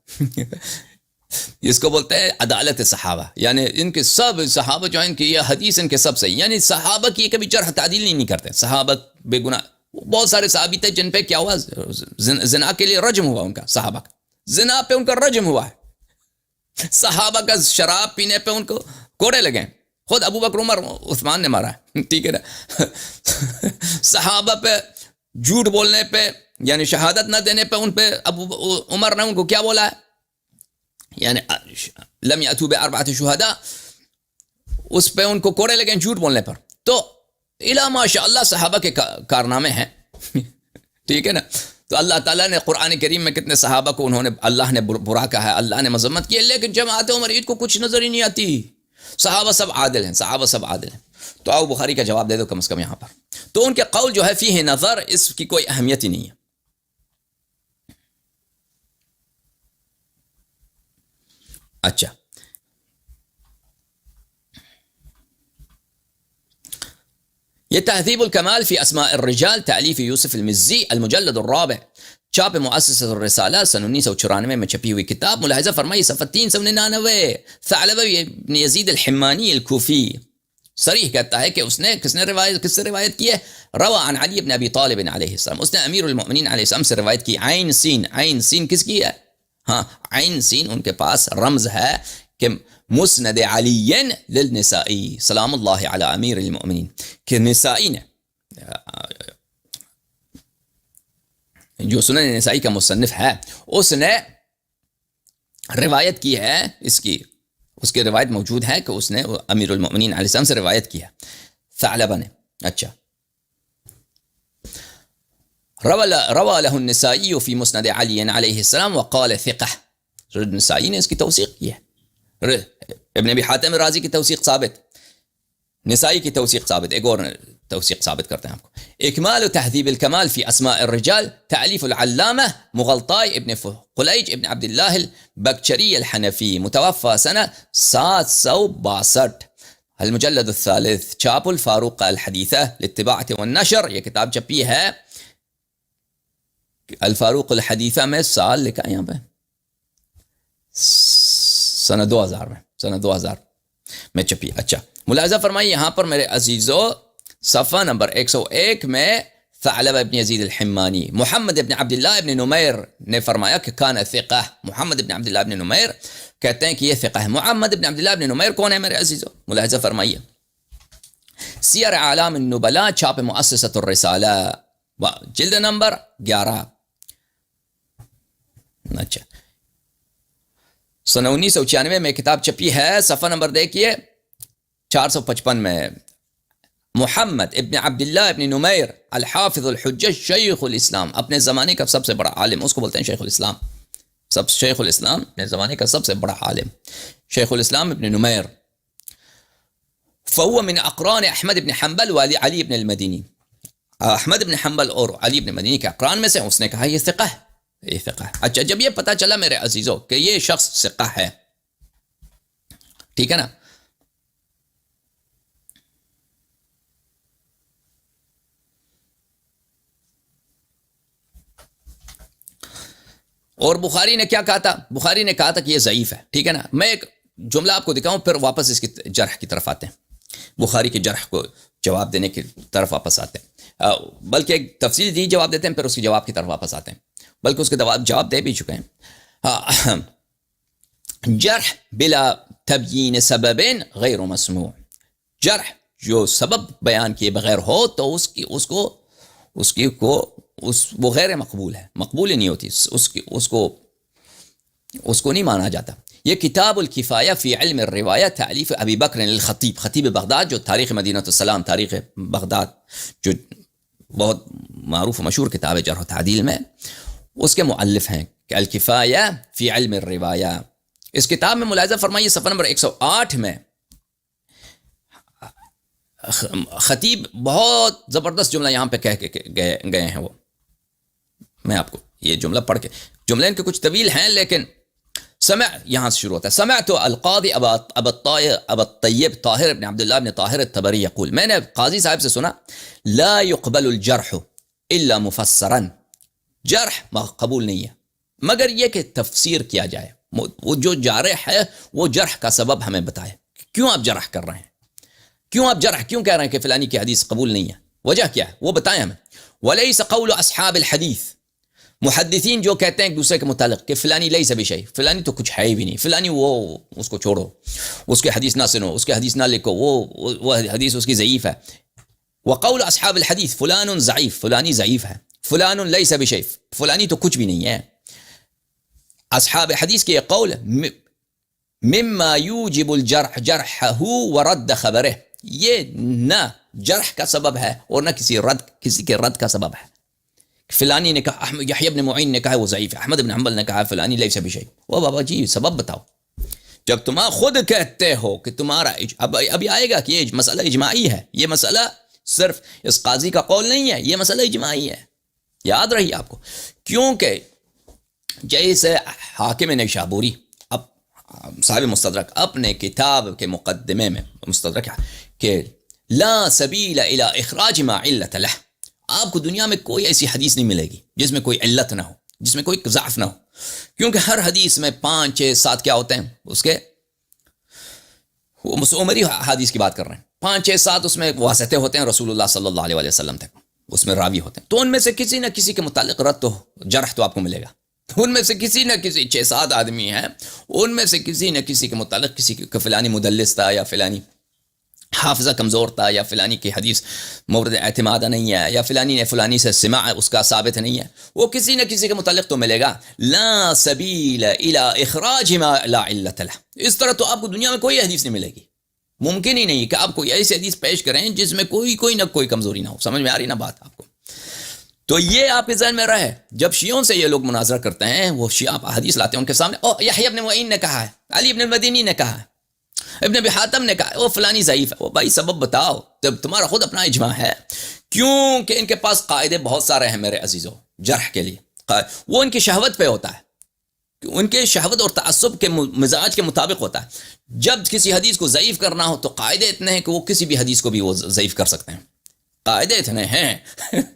اس کو بولتے ہیں عدالت صحابہ، یعنی ان کے سب صحابہ جو ہیں ان کی یہ حدیث ان کے سب صحیح، یعنی صحابہ کی کبھی جرح تعدیل نہیں کرتے. صحابہ بے گناہ، بہت سارے صحابی تھے جن پہ کیا ہوا، زنا کے لیے رجم ہوا، ان کا صحابہ کا زنا پہ ان کا رجم ہوا ہے. صحابہ کا شراب پینے پہ ان کو کوڑے لگے، خود ابو بکر عمر عثمان نے مارا ہے. ٹھیک ہے نا. صحابہ پہ جھوٹ بولنے پہ یعنی شہادت نہ دینے پہ ان پہ ابو عمر نے ان کو کیا بولا ہے، یعنی لم یأتوا بأربعۃ شہداء، اس پہ ان کو کوڑے لگے جھوٹ بولنے پر. تو الا ماشاء اللہ صحابہ کے کارنامے ہیں. ٹھیک ہے نا. تو اللہ تعالیٰ نے قرآن کریم میں کتنے صحابہ کو انہوں نے اللہ نے برا کہا ہے، اللہ نے مذمت کی ہے، لیکن جماعت عمریہ کو کچھ نظر ہی نہیں آتی. صحابہ سب عادل ہیں، صحابہ سب عادل ہیں. تو آؤ بخاری کا جواب دے دو کم از کم یہاں پر. تو ان کے قول جو ہے فیہ نظر، اس کی کوئی اہمیت ہی نہیں ہے. اچھا، یہ تہذیب الکمال فی اسماء الرجال تالیف یوسف المزی المجلد الرابع، چھاپ مؤسسۃ الرسالہ سن 1994 میں چھپی ہوئی کتاب. ملاحظہ فرمائی صفحہ 399. ثعلبہ بن یزید الحمانی الکوفی صریح کہتا ہے کہ اس نے کس سے روایت کی ہے؟ روا عن علی بن ابی طالب علیہ السلام، اس نے امیر المؤمنین علیہ السلام سے روایت کی. عین سین کس کی ہے؟ ہاں، عین سین ان کے پاس رمز ہے کہ مسند علی للنسائی سلام اللہ علی امیر المؤمنین، کہ نسائی نے جو سنن نسائی کا مصنف ہے اس نے روایت کی ہے اس کی روایت موجود ہے کہ اس نے امیر المؤمنین علیہ السلام سے روایت کی ہے ثعلبہ نے. اچھا، روى له النسائی فی مسند علی علیہ السلام وقال ثقہ. نسائی نے اس کی توثیق کی ہے. ابن ابی حاتم رازی کی توثیق ثابت، نسائی کی توثیق ثابت. ایک اور توثیق ثابت کرتے ہیں آپ کو. اکمال تہذیب الکمال فی اسماء الرجال تعلیف العلامہ مغلطائی ابن قلیج ابن عبداللہ البکچری الحنفی متوفى سنہ 762. المجلد الثالث چھاپ الفاروق الحدیثہ للطباعة والنشر. یہ کتاب چھپی ہے الفاروق الحدیثہ میں، سال لکھا ہے یہاں پہ سنہ 2000 میں چھپی. اچھا، ملاحظہ فرمائیے یہاں پر میرے عزیزو صفحہ نمبر 101 میں ثعلبہ ابن یزید الحمانی محمد ابن عبداللہ ابن نمیر نے فرمایا کہ کان ثقہ. محمد ابن عبداللہ ابن نمیر کہتے ہیں کہ یہ ثقہ ہے. محمد ابن عبداللہ ابن نمیر کون ہے میرے عزیزو؟ ملاحظہ فرمائیے سیر اعلام النبلاء چھاپ مؤسسۃ الرسالہ جلد نمبر 11. اچھا، سنہ 1996 میں کتاب چھپی ہے، صفحہ نمبر دیکھیے 455 میں. محمد ابن عبداللہ ابن نمیر الحافظ الحجہ شیخ الاسلام، اپنے زمانے کا سب سے بڑا عالم، اس کو بولتے ہیں شیخ الاسلام. شیخ الاسلام اپنے زمانے کا سب سے بڑا عالم شیخ الاسلام ابن نمیر. فهو من اقران احمد ابن حنبل وعلی ابن المدینی. احمد ابن حنبل اور علی ابن مدینی کے اقران میں سے. اس نے کہا یہ ثقہ ہے، یہ ثقہ ہے. اچھا، جب یہ پتہ چلا میرے عزیزو کہ یہ شخص ثقہ ہے، ٹھیک ہے نا، اور بخاری نے کیا کہا تھا؟ بخاری نے کہا تھا کہ یہ ضعیف ہے، ٹھیک ہے نا. میں ایک جملہ آپ کو دکھاؤں پھر واپس اس کی جرح کی طرف آتے ہیں، بخاری کی جرح کو جواب دینے کی طرف واپس آتے ہیں. بلکہ ایک تفصیل دی جواب دیتے ہیں پھر اس کی جواب کی طرف واپس آتے ہیں، بلکہ اس کے جواب دے بھی چکے ہیں. جرح بلا تبیین سبب غیر مسموع. جرح جو سبب بیان کیے بغیر ہو تو وہ غیر مقبول ہے، مقبول ہی نہیں ہوتی، اس کو نہیں مانا جاتا. یہ کتاب الکفایہ فی علم الروایہ تالیف ابی بکر الخطیب، خطیب بغداد، جو تاریخ مدینہ السلام، تاریخ بغداد جو بہت معروف و مشہور کتاب ہے جرح و تعدیل میں، اس کے مؤلف ہیں کہ الکفایہ فی علم الروایہ. اس کتاب میں ملاحظہ فرمائیے صفحہ نمبر 108 میں خطیب بہت زبردست جملہ یہاں پہ کہہ کے گئے ہیں. وہ میں آپ کو یہ جملہ پڑھ کے، جملے ان کے کچھ طویل ہیں لیکن یہاں سے شروع ہوتا ہے. سمعت القاضی ابا الطیب طاہر ابن عبداللہ ابن طاہر الطبری یقول، میں نے قاضی صاحب سے سنا لا يقبل الجرح الا مفسرا. جرح قبول نہیں ہے مگر یہ کہ تفسیر کیا جائے. وہ جو جارح ہے وہ جرح کا سبب ہمیں بتائے، کیوں آپ جرح کر رہے ہیں، کیوں آپ جرح کیوں کہہ رہے ہیں کہ فلانی کی حدیث قبول نہیں ہے، وجہ کیا ہے وہ بتائیں ہمیں. ولیس قول اصحاب الحدیث، محدثین جو کہتے ہیں ایک دوسرے کے متعلق کہ فلانی لیس بشیء، فلانی تو کچھ ہے ہی بھی نہیں، فلانی وہ اس کو چھوڑو، اس کے حدیث نہ سنو، اس کے حدیث نہ لکھو، وہ حدیث اس کی ضعیف ہے. وقول اصحاب الحدیث فلان ضعیف، فلانی ضعیف ہے، فلان لیس بشیء، فلانی تو کچھ بھی نہیں ہے. اصحاب حدیث کے یہ قول مما یوجب الجرح جرحہ ورد خبرہ، یہ نہ جرح کا سبب ہے اور نہ کسی کے رد کا سبب ہے. فلانی نے کہا، یحییٰ بن معین نے کہا وہ ضعیف ہے، احمد بن حنبل نے کہا فلانی لیس بشیء. وہ بابا جی سبب بتاؤ. جب تم خود کہتے ہو کہ تمہارا ابھی آئے گا کہ یہ مسئلہ اجماعی ہے، یہ مسئلہ صرف اس قاضی کا قول نہیں ہے، یہ مسئلہ اجماعی ہے، یاد رہیے آپ کو. کیونکہ جیسے حاکم نیشابوری صاحب مستدرک اپنے کتاب کے مقدمے میں مستدرک کہ لا سبیل الی اخراج ما علت له، آپ کو دنیا میں کوئی ایسی حدیث نہیں ملے گی جس میں کوئی علت نہ ہو، جس میں کوئی ضعف نہ ہو. کیونکہ ہر حدیث میں 5 6 7 کیا ہوتے ہیں اس کے، وہ عمری حدیث کی بات کر رہے ہیں، 5 6 7 اس میں واسطے ہوتے ہیں رسول اللہ صلی اللہ علیہ وسلم تک، اس میں راوی ہوتے ہیں. تو ان میں سے کسی نہ کسی کے متعلق رد تو جرح تو آپ کو ملے گا. ان میں سے کسی نہ کسی 6 7 آدمی ہیں، ان میں سے کسی نہ کسی کے متعلق کسی فلانی مدلس تھا یا فلانی حافظہ کمزور تھا، یا فلانی کی حدیث مورد اعتماد نہیں ہے، یا فلانی نے فلانی سے سماع اس کا ثابت نہیں ہے، وہ کسی نہ کسی کے متعلق تو ملے گا. لا سبیل الی اخراج ما لا علت له. اس طرح تو آپ کو دنیا میں کوئی حدیث نہیں ملے گی. ممکن ہی نہیں کہ آپ کوئی ایسی حدیث پیش کریں جس میں کوئی نہ کوئی کمزوری نہ ہو. سمجھ میں آ رہی نا بات آپ کو؟ تو یہ آپ کے ذہن میں رہے. جب شیعوں سے یہ لوگ مناظرہ کرتے ہیں، وہ شیعہ حدیث لاتے ہیں ان کے سامنے، او یحییٰ ابن معین نے کہا ہے، علی ابن المدینی نے کہا ہے، ابن ابی حاتم نے کہا وہ فلانی ضعیف ہے. وہ بھائی سبب بتاؤ. جب تمہارا خود اپنا اجماع ہے، کیونکہ ان کے پاس قاعدے بہت سارے ہیں میرے عزیزوں جرح کے لیے. وہ ان کی شہوت پہ ہوتا ہے، ان کے شہوت اور تعصب کے مزاج کے مطابق ہوتا ہے. جب کسی حدیث کو ضعیف کرنا ہو تو قاعدے اتنے ہیں کہ وہ کسی بھی حدیث کو بھی وہ ضعیف کر سکتے ہیں. قاعدے اتنے ہیں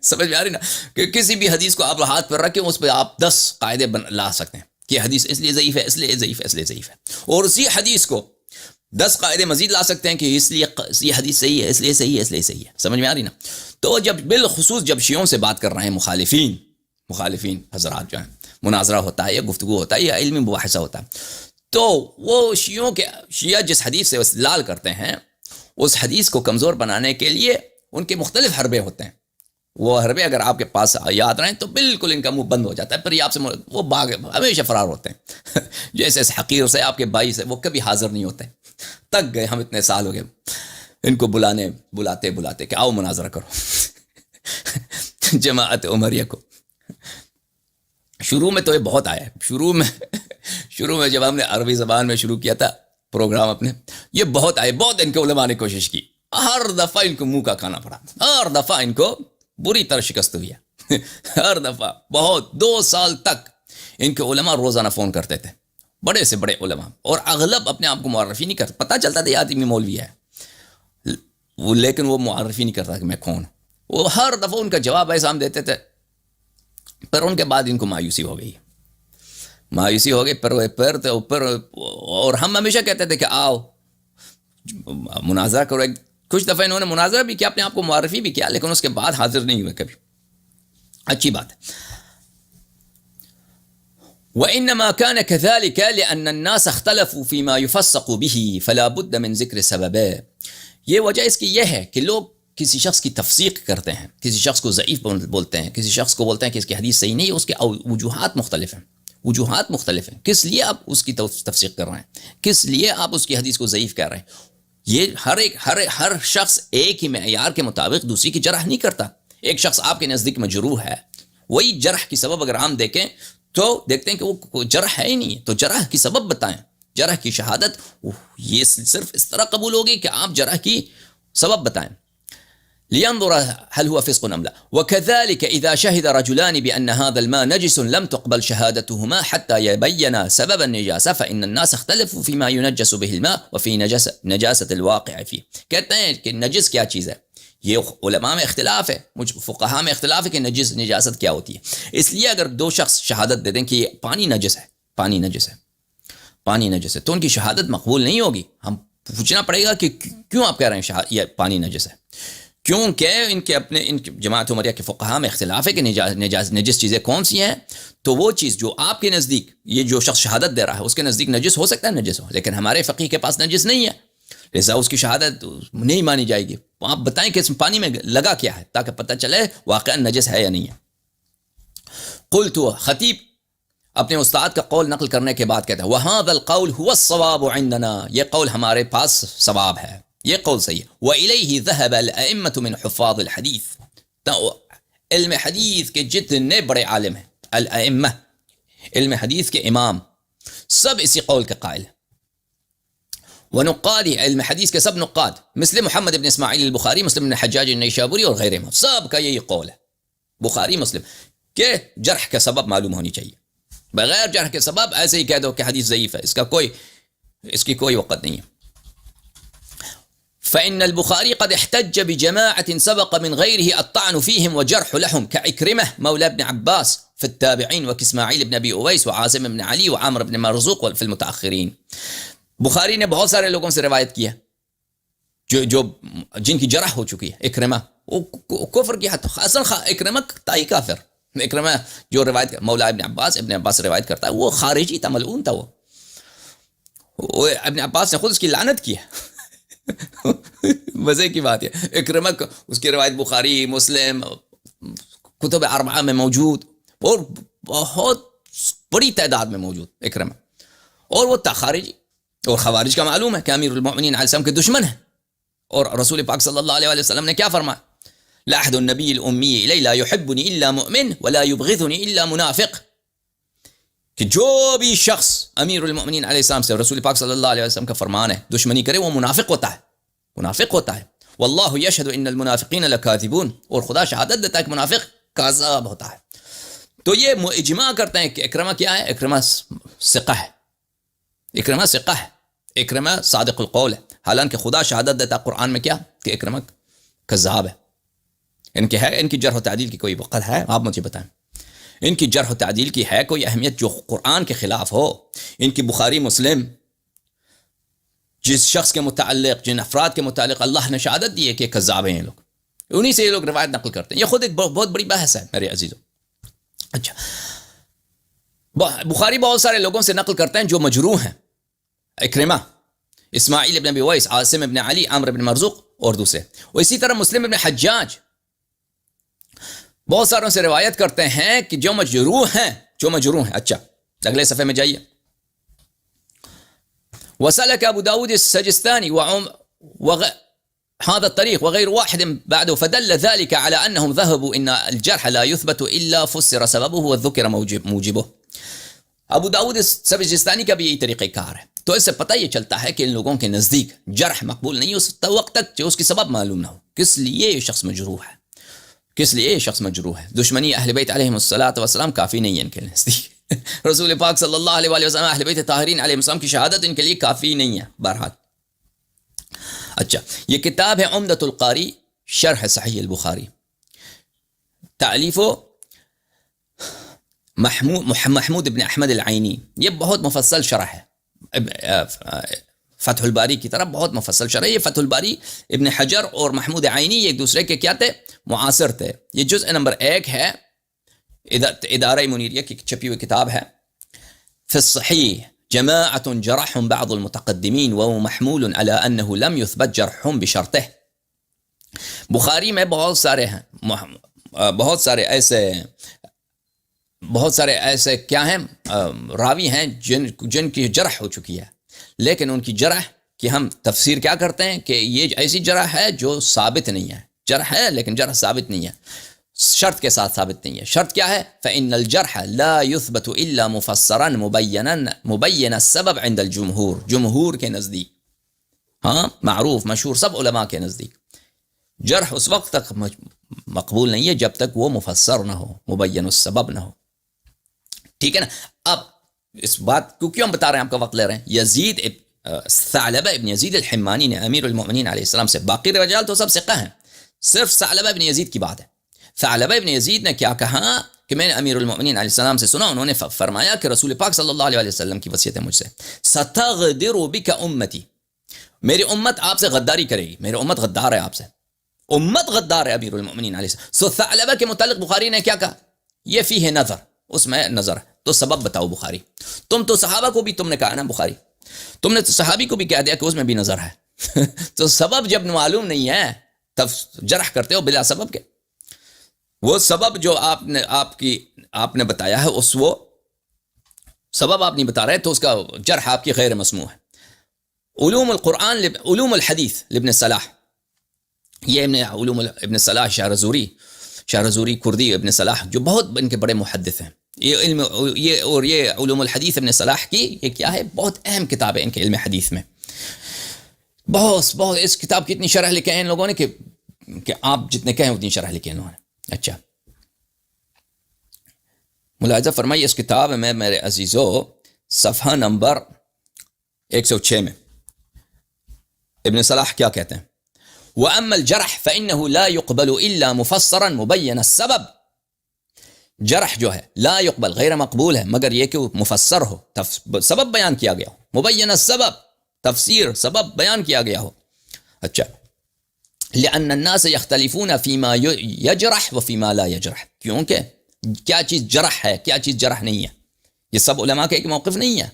سمجھ میں آ رہی نا، کہ کسی بھی حدیث کو آپ ہاتھ پر رکھیں اس پہ آپ 10 قاعدے لا سکتے ہیں کہ حدیث اس لیے ضعیف ہے، اس لیے ضعیف ہے، اس لیے ضعیف ہے. اور اسی حدیث کو 10 قاعدے مزید لا سکتے ہیں کہ اس لیے یہ حدیث صحیح ہے، اس لیے صحیح ہے، اس لیے صحیح ہے. سمجھ میں آ رہی نا. تو جب بالخصوص جب شیعوں سے بات کر رہے ہیں مخالفین حضرات جو ہیں، مناظرہ ہوتا ہے یا گفتگو ہوتا ہے یا علمی مباحثہ ہوتا ہے، تو وہ شیعہ جس حدیث سے استدلال کرتے ہیں، اس حدیث کو کمزور بنانے کے لیے ان کے مختلف حربے ہوتے ہیں. وہ حربے اگر آپ کے پاس یاد رہیں تو بالکل ان کا منہ بند ہو جاتا ہے. پھر یہ آپ سے وہ ہمیشہ فرار ہوتے ہیں. جیسے اس حقیر سے، آپ کے بھائی سے، وہ کبھی حاضر نہیں ہوتے. تک گئے ہم اتنے سال ہو گئے ان کو بلاتے کہ آؤ مناظرہ کرو جماعت عمریہ کو. شروع میں تو یہ بہت آیا ہے. شروع میں جب ہم نے عربی زبان میں شروع کیا تھا پروگرام اپنے، یہ بہت آئے. بہت ان کے علماء نے کوشش کی. ہر دفعہ ان کو منہ کا کھانا پڑا. ہر دفعہ ان کو بری طرح شکست ہوئی ہے. ہر دفعہ بہت 2 سال تک ان کے علماء روزانہ فون کرتے تھے، بڑے سے بڑے علماء، اور اغلب اپنے آپ کو معرفی نہیں کرتے. پتہ چلتا تھا یہ آدمی مولوی ہے، لیکن وہ معرفی نہیں کرتا کہ میں کون. وہ ہر دفعہ ان کا جواب ایسا ہم دیتے تھے. پر ان کے بعد ان کو مایوسی ہو گئی. پر اور ہم ہمیشہ کہتے تھے کہ آؤ مناظرہ کرو. کچھ دفعہ انہوں نے مناظرہ بھی کیا، اپنے آپ کو معرفی بھی کیا، لیکن اس کے بعد حاضر نہیں ہوئے کبھی. اچھی بات ہے. وَإِنَّمَا كَانَ كَذَلِكَ لِأَنَّ النَّاسَ اخْتَلَفُوا فِي مَا يُفَسَّقُ بِهِ فَلَا بُدَّ مِنْ ذِكْرِ سَبَبٍ. یہ وجہ اس کی یہ ہے کہ لوگ کسی شخص کی تفسیق کرتے ہیں، کسی شخص کو ضعیف بولتے ہیں، کسی شخص کو بولتے ہیں کہ اس کی حدیث صحیح نہیں ہے. اس کے وجوہات مختلف ہیں. کس لیے آپ اس کی تفسیق کر رہے ہیں، کس لیے آپ اس کی حدیث کو ضعیف کر رہے ہیں. یہ ہر شخص ایک ہی معیار کے مطابق دوسری کی جرح نہیں کرتا. ایک شخص آپ کے نزدیک مجروح ہے، وہی جرح کی سبب اگر ہم دیکھیں تو دیکھتے ہیں کہ وہ جرح ہے ہی نہیں ہے. تو جرح کی سبب بتائیں، جرح کی شہادت یہ صرف اس طرح قبول ہوگی کہ آپ جرح کی سبب بتائیں. لينظر هل هو فسق أم لا. وكذلك إذا شهد رجلان بأن هذا الماء نجس لم تقبل شهادتهما حتى يبين سبب النجاسة فإن الناس اختلفوا فيما ينجس به الماء وفي نجاسة الواقع فيه. کہتے ہیں کہ نجس کیا چیز ہے. یہ علماء میں اختلاف ہے، فقہاء میں اختلاف ہے کہ نجاست کیا ہوتی ہے. اس لیے اگر 2 شخص شہادت دے دیں کہ یہ پانی نجس ہے تو ان کی شہادت مقبول نہیں ہوگی. ہم پوچھنا پڑے گا کہ کیوں آپ کہہ رہے ہیں یہ پانی نجس ہے. کیونکہ ان کے جماعت عمریہ کے فقہاء میں اختلاف ہے کہ نجس چیزیں کون سی ہیں. تو وہ چیز جو آپ کے نزدیک، یہ جو شخص شہادت دے رہا ہے اس کے نزدیک نجس ہو سکتا ہے، نجس ہو، لیکن ہمارے فقیہ کے پاس نجس نہیں ہے، لہذا اس کی شہادت نہیں مانی جائے گی. آپ بتائیں کہ اس پانی میں لگا کیا ہے تاکہ پتہ چلے واقعا نجس ہے یا نہیں ہے. قلت خطیب اپنے استاد کا قول نقل کرنے کے بعد کہتا ہے وَهَذَا الْقَوْلُ هُوَ الصَّوَابُ عِنْدَنَا. یہ قول ہمارے پاس صواب ہے، یہ قول صحیح ہے. وَإِلَيْهِ ذَهَبَ الْأَئِمَّةُ مِنْ حُفَاظِ الْحَدِيثِ. تو علم حدیث کے جتنے بڑے عالم ہیں، الائمہ، علم حدیث کے امام، سب اسی قول کے قائل ہیں. ونقاد علم حدیث کے سب نقاد مثل محمد بن اسماعیل البخاری، مسلم بن حجاج النیشابوری اور غیرہ، سب کا یہی قول ہے، بخاری مسلم، کہ جرح کا سبب معلوم ہونی چاہیے. بغیر جرح کے سبب ایسے ہی کہہ دو کہ حدیث ضعیف ہے، اس کی کوئی وقت نہیں ہے. فإن البخاري قد احتج بجماعة سبق من غيره الطعن فيهم وجرح لهم كعكرمة مولى ابن عباس في التابعين وكإسماعيل بن أبي أويس وعاصم بن علي وعامر بن مرزوق في المتأخرين. بخاری نے بہت سارے لوگوں سے روایت کیا جو جن کی جرح ہو چکی ہے. اکرمہ وہ کفر کی حد، اصلا اکرمہ تائی کافر. اکرمہ جو روایت مولا ابن عباس روایت کرتا ہے وہ خارجی تھا، ملعون تھا. وہ ابن عباس نے خود اس کی لعنت کی ہے. مزے کی بات ہے، اکرمہ اس کی روایت بخاری، مسلم، کتب اربعہ میں موجود، اور بہت بڑی تعداد میں موجود اکرمہ، اور وہ خارجی، اور خوارج کا معلوم ہے کہ امیر المؤمنین علیہ السلام کے دشمن ہیں، اور رسول پاک صلی اللہ علیہ وسلم نے کیا فرمایا؟ لا احد النبی الامی الی لا يحبنی الا مؤمن ولا یبغضنی الا منافق، کہ جو بھی شخص امیر المؤمنین علیہ السلام سے، رسول پاک صلی اللہ علیہ وسلم کا فرمان ہے، دشمنی کرے وہ منافق ہوتا ہے، منافق ہوتا ہے۔ واللہ یشہد ان المنافقین لکاذبون، اور خدا شہادت دیتا ہے کہ منافق کاذب ہوتا ہے۔ تو یہ اجماع کرتے ہیں کہ اکرمہ کیا ہے؟ اکرمہ ثقہ ہے، اکرمہ ثقہ ہے، اکرمہ صادق القول ہے، حالانکہ خدا شہادت دیتا ہے قرآن میں کیا؟ کہ اکرمہ کذاب ہے۔ ان کی جرح و تعدیل کی کوئی وقت ہے؟ آپ مجھے بتائیں، ان کی جرح و تعدیل کی ہے کوئی اہمیت جو قرآن کے خلاف ہو؟ ان کی بخاری مسلم جس شخص کے متعلق، جن افراد کے متعلق اللہ نے شہادت دی ہے کہ کذاب ہیں یہ لوگ، انہی سے یہ لوگ روایت نقل کرتے ہیں۔ یہ خود ایک بہت بڑی بحث ہے میرے عزیزوں۔ اچھا، بخاری بہت سارے لوگوں سے نقل کرتے ہیں جو مجروح ہیں، اکرمہ، اسماعیل ابن ابی ویس، عاصم ابن علی، عامر ابن مرزوق اور دوسرے، اور اسی طرح مسلم ابن حجاج بہت ساروں سے روایت کرتے ہیں کہ جو مجروح ہیں، جو مجروح ہیں۔ اچھا، اگلے صفحے میں جائیے۔ وسلك ابو داود السجستاني هذا الطريق وغير واحد بعده، فدل ذلك على انهم ذهبوا ان الجرح لا يثبت الا فسر سببه وذكر موجبه۔ ابو داود سجستانی کا بھی یہی طریقہ کار ہے۔ تو اس سے پتہ یہ چلتا ہے کہ ان لوگوں کے نزدیک جرح مقبول نہیں اس وقت تک جو اس کی سبب معلوم نہ ہو، کس لیے یہ شخص مجروح ہے، کس لیے یہ شخص مجروح ہے۔ دشمنی اہل بیت علیہم الصلوۃ والسلام کافی نہیں ہے ان کے نزدیک، رسول پاک صلی اللہ علیہ وسلم، اہل بیت طاہرین علیہم السلام کی شہادت ان کے لیے کافی نہیں ہے۔ بہرحال، اچھا، یہ کتاب ہے عمدۃ القاری شرح صحیح البخاری، تالیف محمود ابن احمد العینی۔ یہ بہت مفصل شرح ہے، فتح الباری کی طرح بہت مفصل شرح ہے۔ یہ فتح الباری ابن حجر اور محمود عینی ایک دوسرے کے کیا تھے؟ معاصر تھے۔ یہ جزء نمبر 1 ہے، ادارہ منیریہ کی چھپی ہوئی کتاب ہے۔ فی الصحیح جماعت جرحهم بعض المتقدمین وهو محمول على انه لم يثبت جرحهم بشرطه۔ بخاری میں بہت سارے ہیں، بہت سارے ایسے کیا ہیں راوی ہیں جن کی جرح ہو چکی ہے، لیکن ان کی جرح کی ہم تفسیر کیا کرتے ہیں کہ یہ ایسی جرح ہے جو ثابت نہیں ہے، جرح ہے لیکن جرح ثابت نہیں ہے، شرط کے ساتھ ثابت نہیں ہے۔ شرط کیا ہے؟ فإن الجرح لا يثبت الا مفسرا مبین السبب عند الجمہور، جمہور کے نزدیک، ہاں، معروف مشہور سب علماء کے نزدیک جرح اس وقت تک مقبول نہیں ہے جب تک وہ مفسر نہ ہو، مبین السبب نہ ہو۔ ٹھیک ہے نا؟ اب اس بات کو کیوں ہم بتا رہے ہیں، آپ کا وقت لے رہے ہیں؟ یزید ثعلبہ ابن یزید الحمانی نے امیر المؤمنین علیہ السلام سے، باقی رجال تو سب ثقہ ہیں، صرف ثعلبہ ابن یزید کی بات ہے۔ ثعلبہ ابن یزید نے کیا کہا کہ میں نے امیر المؤمنین علیہ السلام سے سنا، انہوں نے فرمایا کہ رسول پاک صلی اللہ علیہ وسلم کی وصیت ہے مجھ سے، ستغدر بک امتی، میری امت آپ سے غداری کرے گی، میری امت غدار ہے آپ سے، امت غدار ہے امیر المؤمنین علیہ السلام۔ سو ثعلبہ کے متعلق بخاری نے کیا کہا؟ یہ فیہ نظر، اس میں نظر ہے۔ تو سبب بتاؤ بخاری، تم تو صحابہ کو بھی تم نے کہا نا، بخاری تم نے تو صحابی کو بھی کہہ دیا کہ اس میں بھی نظر ہے تو سبب جب معلوم نہیں ہے تب جرح کرتے ہو بلا سبب کے۔ وہ سبب جو آپ نے بتایا ہے، اس وہ سبب آپ نہیں بتا رہے تو اس کا جرح آپ کی غیر مسموع ہے۔ علوم القرآن علوم الحدیث لابن صلاح، یہ علوم ابن صلاح شاہ رزوری کردی ابن صلاح جو بہت ان کے بڑے محدث ہیں، یہ علوم الحدیث ابن صلاح کی یہ کیا ہے، بہت اہم کتاب ہے ان کے علم حدیث میں۔ بہت اس کتاب کی اتنی شرح لکھے ہیں ان لوگوں نے کہ آپ جتنے کہیں اتنی شرح لکھے انہوں نے۔ اچھا، ملاحظہ فرمائیے اس کتاب میں میرے عزیزو صفحہ نمبر 106 میں ابن صلاح کیا کہتے ہیں؟ وَأَمَّا الْجَرْحُ فَإِنَّهُ لَا يُقْبَلُ إِلَّا مُفَسَّرًا مُبَيَّنَ السَّبَبِ، جرح جو ہے لا يقبل، غیر مقبول ہے مگر یہ کہ وہ مفسر ہو، سبب بیان کیا گیا ہو، مبین السبب، تفسیر سبب بیان کیا گیا ہو۔ اچھا، لأن الناس يختلفون فيما يجرح وفيما لا يجرح، کیونکہ کیا چیز جرح ہے کیا چیز جرح نہیں ہے، یہ سب علماء کا ایک موقف نہیں ہے۔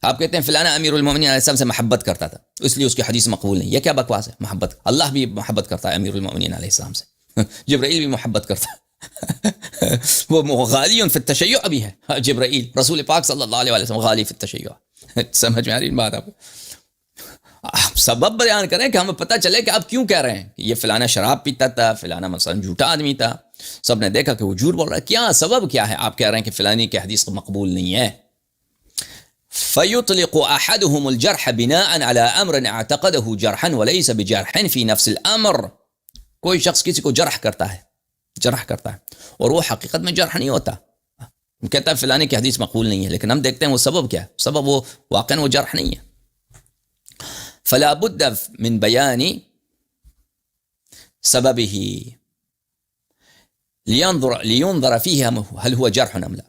آپ کہتے ہیں فلانا امیر المومنین علیہ السلام سے محبت کرتا تھا اس لیے اس کی حدیث مقبول نہیں. یہ کیا بکواس ہے؟ محبت اللہ بھی محبت کرتا ہے امیر المومنین علیہ السلام سے، جبرائیل بھی محبت کرتا ہے وہ غالی فی التشیع بھی ہے. جبرائیل رسول پاک صلی اللہ علیہ وسلم غالی فی التشیع. سمجھ میں آ رہی بات؟ آپ سبب بیان کریں کہ ہمیں پتہ چلے کہ آپ کیوں کہہ رہے ہیں کہ یہ فلانا شراب پیتا تھا، فلانا مثلا جھوٹا آدمی تھا، سب نے دیکھا کہ وہ جھوٹ بول رہا ہے. کیا سبب کیا ہے آپ کہہ رہے ہیں کہ فلانی کی حدیث مقبول نہیں ہے؟ فَيُطْلِقُ أَحَدُهُمُ الْجَرْحَ بِنَاءً عَلَى أَمْرٍ اعْتَقَدَهُ جَرْحًا وَلَيْسَ بِجَرْحٍ فِي نَفْسِ الْأَمْرِ. کوئی شخص کسی کو جرح کرتا ہے اور وہ حقیقت میں جرح نہیں ہوتا، کہتا ہے فلانے کی حدیث مقبول نہیں ہے، لیکن ہم دیکھتے ہیں وہ سبب کیا ہے. سبب وہ واقعاً وہ جرح نہیں ہے. فلا بد من بیان سببه لينظر فيه هل هو جرح ام لا،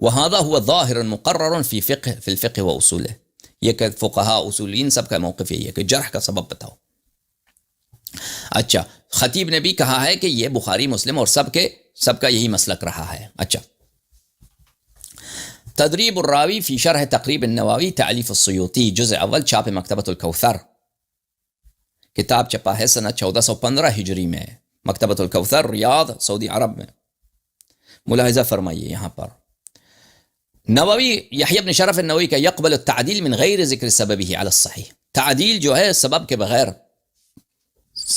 وهذا هو ظاهر مقرر في الفقه واصوله. یہ کہ فقہاء اصولین سب کا موقف یہی ہے کہ جرح کا سبب بتاؤ. اچھا، خطیب نے بھی کہا ہے کہ یہ بخاری مسلم اور سب کا یہی مسلک رہا ہے. اچھا، تدریب الراوی فی شرح تقریب النووی تعلیف السیوطی، جزء اول، چھاپ مکتبۃ الکوثر، کتاب چھپا ہے سنہ 1415 ہجری میں، مکتبۃ الکوثر، ریاض، سعودی عرب میں. ملاحظہ فرمائیے یہاں پر نووی یحییٰ بن شرف النووی کا یقبل التعدیل من غیر ذکر سببہ علی الصحیح. تعدیل جو ہے سبب کے بغیر،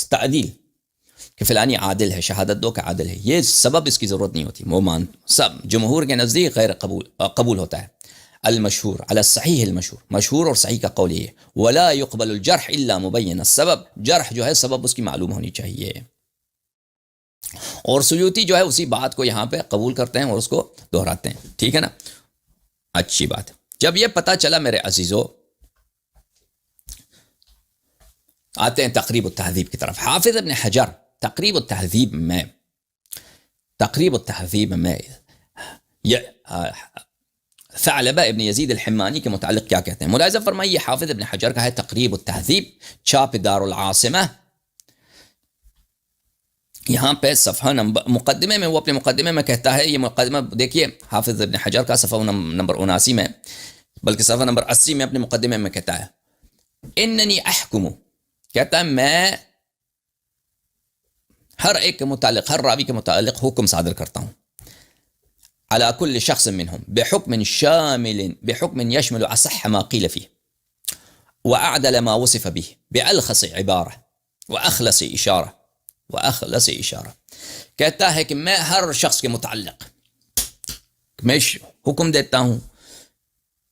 تعدیل کہ فلانی عادل ہے، شہادت دو کہ عادل ہے، یہ سبب اس کی ضرورت نہیں ہوتی. وہ سب جمہور کے نزدیک غیر قبول ہوتا ہے. المشہور علی الصحیح، المشہور مشہور اور صحیح کا قول یہ ہے. ولا يقبل الجرح الا مبین السبب، جرح جو ہے سبب اس کی معلوم ہونی چاہیے. اور سیوطی جو ہے اسی بات کو یہاں پہ قبول کرتے ہیں اور اس کو دہراتے ہیں. ٹھیک ہے نا، اچھی بات. جب یہ پتہ چلا میرے عزیزو، آتے ہیں تقریب التہذیب کی طرف. حافظ ابن حجر تقریب التہذیب میں ثعلبہ ابن یزید الحمانی کے متعلق کیا کہتے ہیں؟ ملاحظہ فرمائیے، حافظ ابن حجر کا ہے تقریب التہذیب، چھاپ دار العاصمہ. یہاں پہ صفحہ نمبر مقدمے میں، وہ اپنے مقدمے میں کہتا ہے، یہ مقدمہ دیکھیے حافظ ابن حجر کا صفحہ نمبر 79 میں، بلکہ صفحہ نمبر 80 میں اپنے مقدمے میں کہتا ہے اننی احکم، کہتا ہے میں ہر ایک کے متعلق، ہر راوی کے متعلق حکم صادر کرتا ہوں. على كل شخص منهم بحكم يشمل أصح ما قيل فيه وأعدل ما وصف به بألخص عبارة وأخلص إشارة. کہتا ہے کہ میں ہر شخص کے متعلق میں حکم دیتا ہوں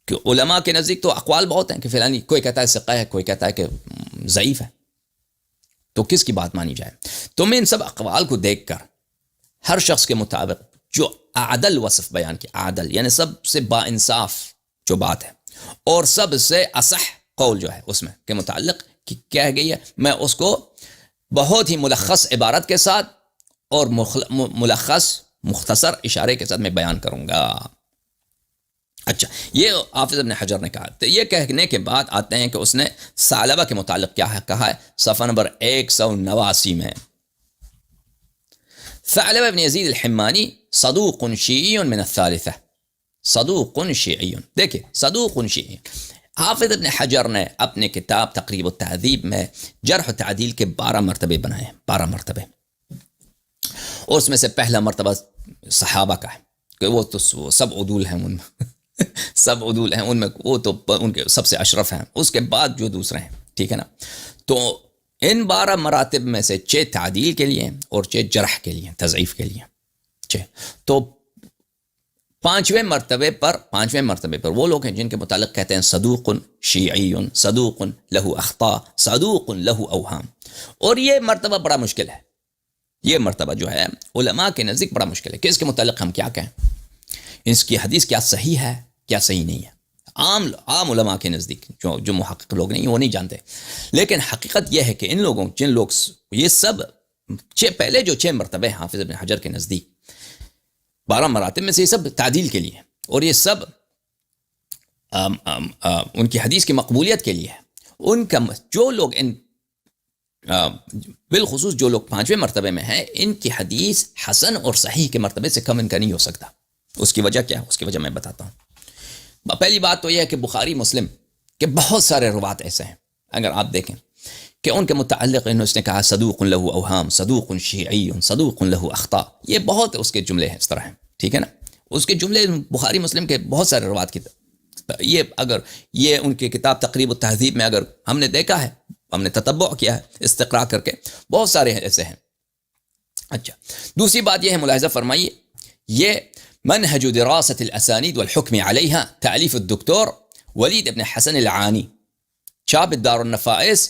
کہ علماء کے نزدیک تو اقوال بہت ہیں کہ فلانی، کوئی کہتا ہے ثقہ ہے، کوئی کہتا ہے کہ ضعیف ہے، تو کس کی بات مانی جائے؟ تو میں ان سب اقوال کو دیکھ کر ہر شخص کے مطابق جو عادل وصف بیان کی، عادل یعنی سب سے با انصاف جو بات ہے اور سب سے اصح قول جو ہے اس میں کے متعلق کہہ گئی ہے، میں اس کو بہت ہی ملخص عبارت کے ساتھ اور ملخص مختصر اشارے کے ساتھ میں بیان کروں گا. اچھا، یہ حافظ ابن حجر نے کہا. تو یہ کہنے کے بعد آتے ہیں کہ اس نے ثعلبہ کے متعلق کیا ہے کہا ہے صفحہ نمبر 189 میں. ثعلبہ ابن یزید الحمانی صدوق شیعی من الثالثہ، صدوق شیعی. دیکھیں صدوق شیعی. حافظ ابن حجر نے اپنے کتاب تقریب التہذیب میں جرح و تعدیل کے 12 مرتبے بنائے ہیں، 12 مرتبے. اور اس میں سے پہلا مرتبہ صحابہ کا ہے کہ وہ تو سب عدول ہیں، ان میں سب عدول ہیں ان میں، وہ تو ان کے سب سے اشرف ہیں. اس کے بعد جو دوسرے ہیں، ٹھیک ہے نا. تو ان 12 مراتب میں سے 6 تعدیل کے لیے اور 6 جرح کے لیے، تضعیف کے لیے 6. تو پانچویں مرتبے پر وہ لوگ ہیں جن کے متعلق کہتے ہیں صدوق شیعی، صدوق لہو اخطاء، صدوق لہو اوہام. اور یہ مرتبہ بڑا مشکل ہے، یہ مرتبہ جو ہے علماء کے نزدیک بڑا مشکل ہے کہ اس کے متعلق ہم کیا کہیں، اس کی حدیث کیا صحیح ہے کیا صحیح نہیں ہے. عام علماء کے نزدیک جو محقق لوگ نہیں، وہ نہیں جانتے. لیکن حقیقت یہ ہے کہ ان لوگوں، جن لوگ یہ سب پہلے جو 6 مرتبے حافظ ابن حجر کے نزدیک 12 مراتب میں سے یہ سب تعدیل کے لیے، اور یہ سب ان کی حدیث کی مقبولیت کے لیے ہے. ان کا جو لوگ بالخصوص جو لوگ 5ویں مرتبے میں ہیں، ان کی حدیث حسن اور صحیح کے مرتبے سے کم ان کا نہیں ہو سکتا. اس کی وجہ کیا ہے؟ اس کی وجہ میں بتاتا ہوں. پہلی بات تو یہ ہے کہ بخاری مسلم کے بہت سارے روات ایسے ہیں، اگر آپ دیکھیں کہ ان کے متعلق اس نے کہا صدوق لہ اوہام، صدوق شیعی، صدوق لہ اخطاء، یہ بہت اس کے جملے ہیں، اس طرح ہیں، ٹھیک ہے نا، اس کے جملے بخاری مسلم کے بہت سارے روات کی، یہ اگر یہ ان کی کتاب تقریب التہذیب میں اگر ہم نے دیکھا ہے، ہم نے تتبع کیا ہے استقراء کر کے، بہت سارے ایسے ہیں۔ اچھا، دوسری بات یہ ہے، ملاحظہ فرمائیے، یہ منهج دراسة الأسانيد والحكم عليها تأليف الدكتور ولید ابن حسن العانی، چھاپ دار النفائس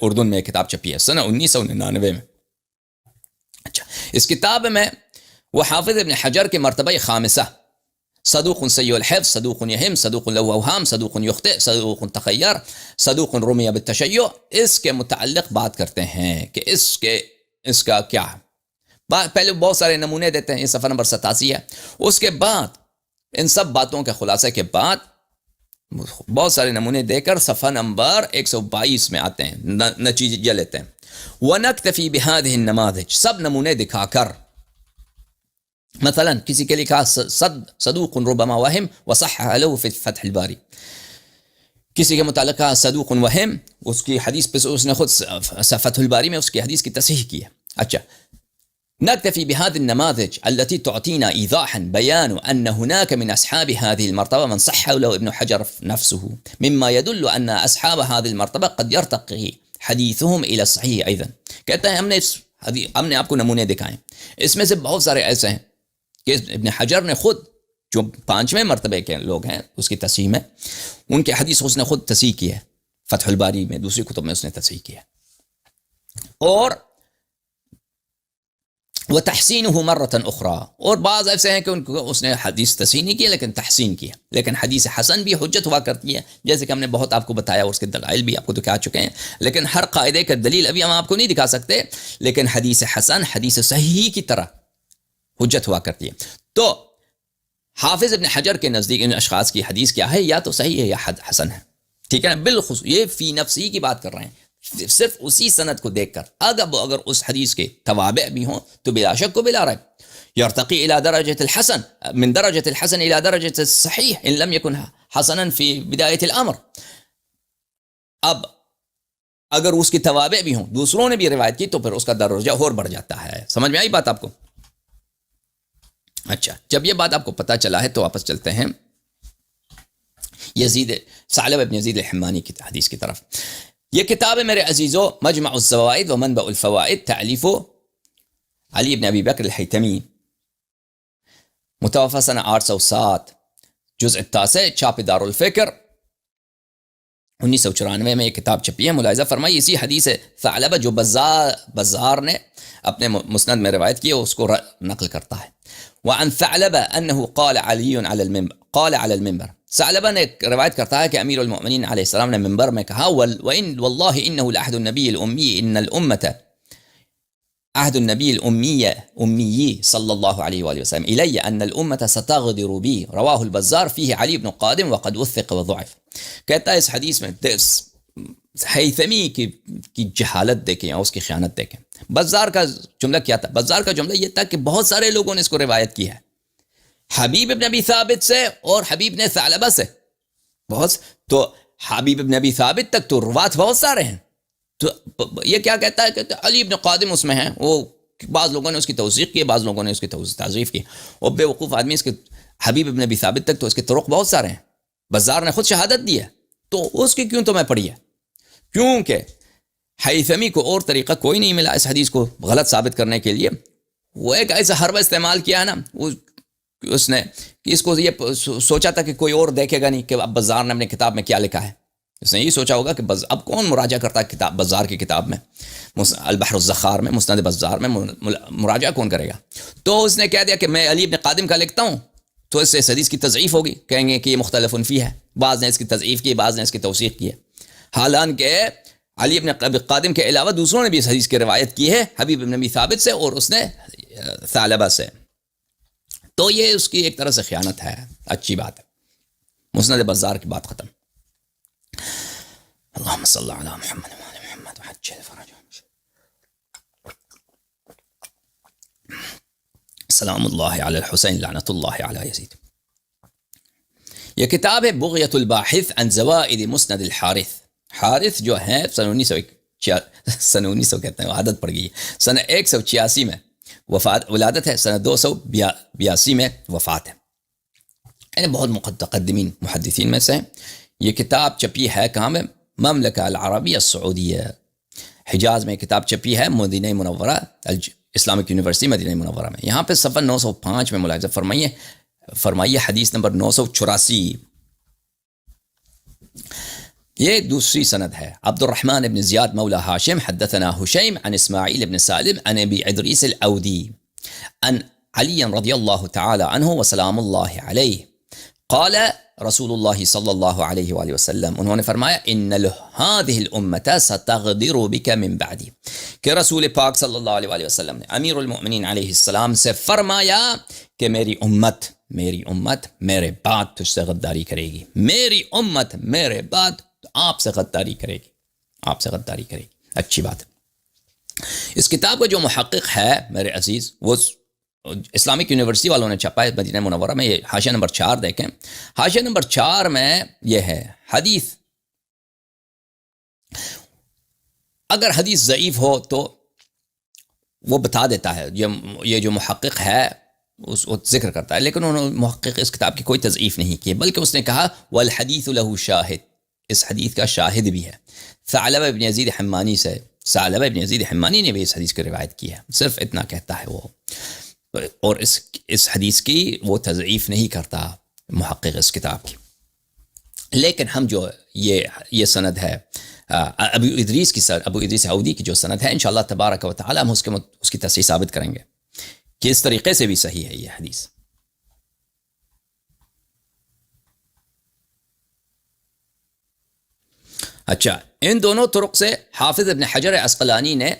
اردن میں کتاب چھپی ہے سنہ 1999 میں۔ اچھا، اس کتاب میں وہ حافظ ابن حجر کے مرتبہ خامسہ، صدوق سیء الحفظ، صدوق یہم، صدوق له اوہام، صدوق یخطئ، صدوق تخیر، صدوق رمی بالتشیع، اس کے متعلق بات کرتے ہیں کہ اس کا کیا ہے۔ پہلے بہت سارے نمونے دیتے ہیں، یہ صفحہ نمبر 87 ہے۔ اس کے بعد ان سب باتوں کے خلاصے کے بعد بہت سارے نمونے دے کر صفحہ نمبر 122 میں آتے ہیں، نتیجہ لیتے ہیں۔ وَنَكْتَفِي بِهَذِهِ النَّمَاذِج، سب نمونے دکھا کر، مثلا کسی کے لکھا صدوق ربما وہم وصحح له فی فتح الباری، کسی کے متعلق کہا صدوق وہم، اس کی حدیث پہ اس نے خود فتح الباری میں اس کی حدیث کی تصحیح کی ہے۔ اچھا، نكتفي بهذه النماذج التي تعطينا إيضاحا بيان أن هناك من أصحاب هذه المرتبة من صح له ابن حجر نفسه، مما يدل أن أصحاب هذه المرتبة قد يرتقي حديثهم إلى الصحيح أيضا۔ کہتا ہے ہم نے آپ کو نمونے دکھائیں، اس میں سے بہت سارے ایسے ہیں کہ ابن حجر نے خود، جو 5ویں مرتبے کے لوگ ہیں اس کی تصحیح میں، ان کے حدیث اس نے خود تصحیح کی ہے، فتح الباری میں، دوسری کتب میں اس نے تصحیح کی ہے۔ اور وتحسینہ مرۃ اخری، اور بعض ایسے ہیں کہ ان کو اس نے حدیث تصحیح نہیں کی لیکن تحسین کیا، لیکن حدیث حسن بھی حجت ہوا کرتی ہے، جیسے کہ ہم نے بہت آپ کو بتایا، اور اس کے دلائل بھی آپ کو دکھا چکے ہیں، لیکن ہر قاعدے کا دلیل ابھی ہم آپ کو نہیں دکھا سکتے، لیکن حدیث حسن حدیث صحیح کی طرح حجت ہوا کرتی ہے۔ تو حافظ ابن حجر کے نزدیک ان اشخاص کی حدیث کیا ہے، یا تو صحیح ہے یا حسن ہے، ٹھیک ہے نا، بالخصوص یہ فی نفسی کی بات کر رہے ہیں، صرف اسی سند کو دیکھ کر، اگر اس حدیث کے توابع بھی ہوں تو بلا شک و بلا ریب یرتقی الى درجة الحسن، من درجة الحسن الى درجة الصحیح ان لم يكن حسنا في بداية الامر۔ اب اگر اس کی توابع بھی ہوں، دوسروں نے بھی روایت کی، تو پھر اس کا درجہ اور بڑھ جاتا ہے۔ سمجھ میں آئی بات آپ کو؟ اچھا، جب یہ بات آپ کو پتہ چلا ہے تو واپس چلتے ہیں ثعلبہ ابن یزید الحمانی کی حدیث کی طرف۔ یہ کتاب ہے میرے عزیزو، مجمع الزوائد و منبع الفوائد، تألیف علی بن ابی بکر الحیتمی، متوفی سنہ 807، جزء 9، چھاپ دار الفکر، 1994 میں یہ کتاب چھپی ہے۔ ملاحظہ فرمائی، اسی حدیث ثعلبہ جو بزار نے اپنے مسند میں روایت کی ہے، اس کو نقل کرتا ہے۔ وعن ثعلبہ انه قال علی علی المنبر، ثعلبہ نے روایت کرتا ہے کہ امیر المؤمنین علیہ السلام نے منبر میں کہا، واللہ انه لعهد النبی الامی، ان الامة عهد النبی الامی صلی اللہ علیہ وآلہ وسلم الی ان الامة ستغدر بی، رواہ البزار، فیہ علی بن قادم وقد وثق وضعف۔ کہتا ہے اس حدیث میں حیثمی کی جہالت دیکھیں اور اس کی خیانت دیکھیں۔ بزار کا جملہ کیا تھا؟ بزار کا جملہ یہ تھا کہ بہت سارے لوگوں نے اس کو روایت کی ہے، حبیب ابن ابی ثابت سے اور حبیب نے ثعلبہ سے، تو حبیب ابن ابی ثابت تک تو روات بہت سارے ہیں۔ تو یہ کیا کہتا ہے کہ علی ابن قادم اس میں ہیں، وہ بعض لوگوں نے اس کی توثیق کی، بعض لوگوں نے اس کی تعریف کی، اور بے وقوف آدمی اس کے حبیب ابن ابی ثابت تک تو اس کے طرق بہت سارے ہیں۔ بزار نے خود شہادت دی ہے، تو اس کی کیوں تو میں پڑھی ہے؟ کیونکہ حیثمی کو اور طریقہ کوئی نہیں ملا اس حدیث کو غلط ثابت کرنے کے لیے۔ وہ ایک ایسا حربہ استعمال کیا ہے نا، اس نے کہ اس کو یہ سوچا تھا کہ کوئی اور دیکھے گا نہیں کہ اب بزار نے اپنے کتاب میں کیا لکھا ہے۔ اس نے یہ سوچا ہوگا کہ اب کون مراجعہ کرتا ہے کتاب بزار کی کتاب میں، البحر الزخار میں، مسند بزار میں مراجعہ کون کرے گا؟ تو اس نے کہہ دیا کہ میں علی ابن قادم کا لکھتا ہوں، تو اس سے اس حدیث کی تضعیف ہوگی، کہیں گے کہ یہ مختلف فیہ ہے، بعض نے اس کی تضعیف کی، بعض نے اس کی توثیق کی ہے، حالانکہ علی ابن قادم کے علاوہ دوسروں نے بھی اس حدیث کی روایت کی ہے، حبیب ابن ابی ثابت سے اور اس نے ثعلبہ سے۔ تو یہ اس کی ایک طرح سے خیانت ہے، اچھی بات ہے۔ مسند بزار کی بات ختم۔ اللہم صلی علی محمد وعلی محمد وعجل فرجهم۔ سلام اللہ علی الحسین، لعنت اللہ علی یزید۔ یہ کتاب ہے بغیۃ الباحث عن زوائد مسند الحارث. حارث جو ہے سن 1900 کہتے ہیں، عادت پڑ گئی ہے، سن 186 میں ولادت ہے، سن 282 میں وفات ہے، یعنی بہت متقدمین محدثین میں سے ہیں. یہ کتاب چپی ہے کہاں میں؟ مملکہ العربیہ السعودیہ، حجاز میں کتاب چپی ہے، مدینہ منورہ اسلامک یونیورسٹی مدینہ منورہ میں. یہاں پہ صفحہ 905 میں ملاحظہ فرمائیے حدیث نمبر 984. یہ دوسری سند ہے. عبد الرحمن بن زیاد مولا ہاشم حدثنا حشیم عن اسماعیل بن سالم عن ابی ادریس الاودی عن علی رضی اللہ تعالی عنہ وسلام اللہ علیہ قال رسول اللہ صلی اللہ علیہ وآلہ وسلم، انہوں نے فرمایا ان هذه الامة ستغدر بك من بعدی، کہ رسول پاک صلی اللہ علیہ وآلہ وسلم نے امیر المؤمنین علیہ السلام سے فرمایا کہ میری امت میرے بعد تجھ سے غداری کرے گی، میری امت میرے بعد آپ سے غداری کرے گی. اچھی بات ہے. اس کتاب کا جو محقق ہے میرے عزیز، وہ اسلامک یونیورسٹی والوں نے چھپا ہے مدینہ منورہ میں. یہ حاشیہ نمبر 4 دیکھیں، حاشیہ نمبر 4 میں یہ ہے حدیث. اگر حدیث ضعیف ہو تو وہ بتا دیتا ہے، یہ جو محقق ہے وہ ذکر کرتا ہے، لیکن انہوں نے محقق اس کتاب کی کوئی تضعیف نہیں کی، بلکہ اس نے کہا والحدیث له شاہد، اس حدیث کا شاہد بھی ہے. ثعلبہ ابن یزید حمانی سے، ثعلبہ ابن یزید حمانی نے بھی اس حدیث کی روایت کی ہے، صرف اتنا کہتا ہے وہ، اور اس حدیث کی وہ تضعیف نہیں کرتا محقق اس کتاب کی. لیکن ہم جو یہ سند ہے ابو ادریس اودی کی جو سند ہے، انشاءاللہ تبارک و تعالی ہم اس کی تصحیح ثابت کریں گے کہ اس طریقے سے بھی صحیح ہے یہ حدیث. اچھا، ان دونوں طرق سے حافظ ابن حجر عسقلانی نے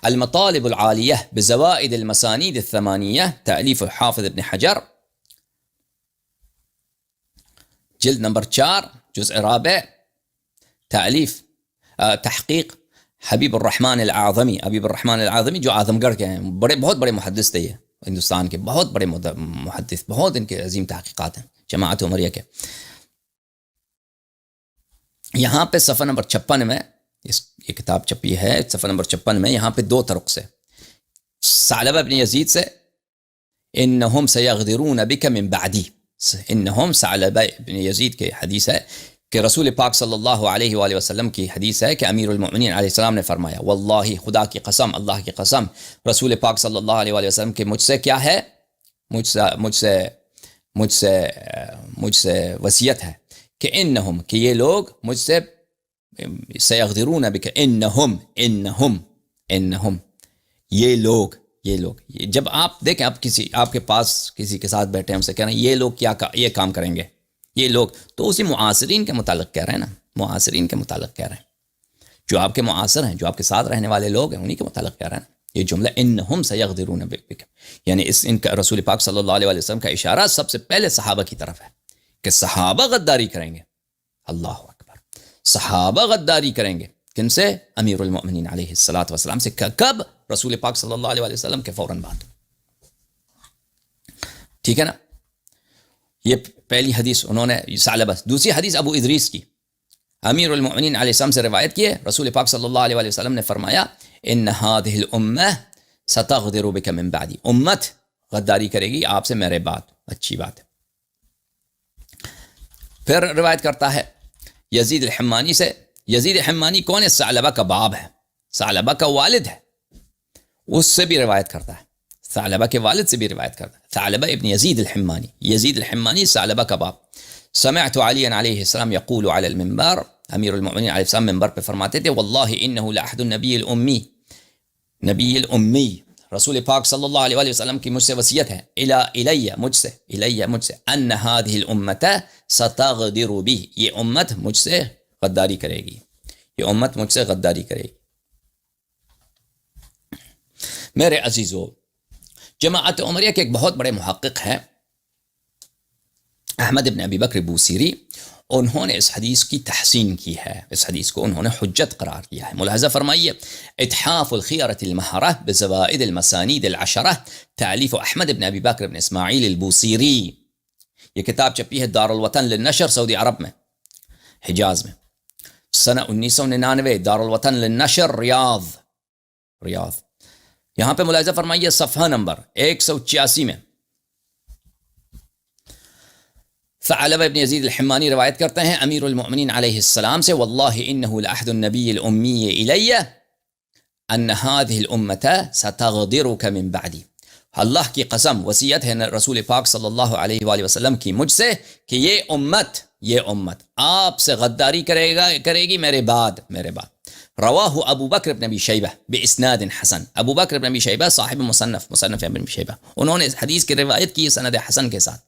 المطالب العالیہ بزوائد المسانید الثمانیہ، تألیف حافظ ابن حجر، جلد نمبر 4 جزء رابع، تألیف تحقیق حبیب الرحمن العظمی جو اعظم گڑھ کے ہیں، بہت بڑے محدث تھے، یہ ہندوستان کے بہت بڑے محدث، بہت ان کے عظیم تحقیقات ہیں جماعت عمریہ کے. یہاں پہ صفحہ نمبر 56 میں یہ کتاب چھپی ہے، صفحہ نمبر 56 میں یہاں پہ 2 طرق سے ثعلبہ ابن یزید سے انہم سیغدرون بک من بعدی، انہم ثعلبہ ابن یزید کے حدیث ہے کہ رسول پاک صلی اللہ علیہ وآلہ وسلم کی حدیث ہے کہ امیر المؤمنین علیہ السلام نے فرمایا واللہ، خدا کی قسم، اللہ کی قسم، رسول پاک صلی اللہ علیہ وآلہ وسلم کہ مجھ سے کیا ہے، مجھ سے وصیت ہے کہ انہم، کہ یہ لوگ مجھ سے سیغدرون بک، انہم یہ لوگ جب آپ دیکھیں، آپ کے پاس کسی کے ساتھ بیٹھے ہیں، ہم سے کہہ رہے ہیں یہ لوگ یہ کام کریں گے، یہ لوگ، تو اسی معاصرین کے متعلق کہہ رہے ہیں نا، معاصرین کے متعلق کہہ رہے ہیں، جو آپ کے معاصر ہیں، جو آپ کے ساتھ رہنے والے لوگ ہیں، انہی کے متعلق کہہ رہے ہیں. یہ جملہ انہم سیغدرون بک، یعنی ان کا رسول پاک صلی اللہ علیہ وسلم کا اشارہ سب سے پہلے صحابہ کی طرف ہے کہ صحابہ غداری کریں گے. اللہ اکبر، صحابہ غداری کریں گے کن سے؟ امیر المؤمنین علیہ الصلوۃ والسلام سے. کب؟ رسول پاک صلی اللہ علیہ وسلم کے فوراً بعد. ٹھیک ہے نا؟ یہ پہلی حدیث انہوں نے ثعلبہ. دوسری حدیث ابو ادریس کی، امیر المؤمنین علیہ السلام سے روایت کی ہے، رسول پاک صلی اللہ علیہ وسلم نے فرمایا ان هذه الامه ستغدر بك من بعدی، امت غداری کرے گی آپ سے میرے بعد. اچھی بات ہے. پھر روایت کرتا ہے یزید الحمانی سے. یزید الحمانی کون ہے؟ ثعلبہ کا باب ہے، ثعلبہ کا والد ہے، اس سے بھی روایت کرتا ہے، ثعلبہ کے والد سے بھی روایت کرتا ہے، ثعلبہ ابن یزید الحمانی. یزید الحمانی ثعلبہ کا باب. سمعت علی علیہ السلام یقول علی المنبر، امیر المؤمنین علیہ السلام منبر پہ فرماتے تھے واللہ انہ لعہد النبی الامی، نبی الامی، رسول پاک صلی اللہ علیہ وسلم کی مجھ سے وصیت ہے، مجھ سے ان هذه الامة ستغدر بی، یہ امت مجھ سے غداری کرے گی، یہ امت مجھ سے غداری کرے گی. میرے عزیزو، جماعت عمریہ کے ایک بہت بڑے محقق ہیں احمد ابن ابی بکر بوصیری، انہوں نے اس حدیث کی تحسین کی ہے، اس حدیث کو انہوں نے حجت قرار دیا ہے. ملاحظہ فرمائیے، اتحاف الخیرۃ المہرہ بزوائد المسانید العشرہ، تالیف احمد ابن ابی بکر ابن اسماعیل البوصیری. یہ کتاب چھپی ہے دارالوطن للنشر سعودی عرب میں، حجاز میں، سنہ 1999، دارالوطن للنشر ریاض۔ یہاں پہ ملاحظہ فرمائیے صفحہ نمبر 186 میں ثعلبہ ابن یزید الحمانی روایت کرتے ہیں امیر المؤمنین علیہ السلام سے، واللہ انہ لعہد النبی الامی الی ان هذه الامة ستغدرك من بعدی، اللہ کی قسم وصیت ہے رسول پاک صلی اللہ علیہ وآلہ وسلم کی مجھ سے کہ یہ امت آپ سے غداری کرے گی میرے بعد۔ رواہ ابو بکر ابن ابی شیبہ باسناد حسن، ابو بکر ابن ابی شیبہ صاحب مصنف ابن ابی شیبہ، انہوں نے اس حدیث کی روایت کی سند حسن کے ساتھ۔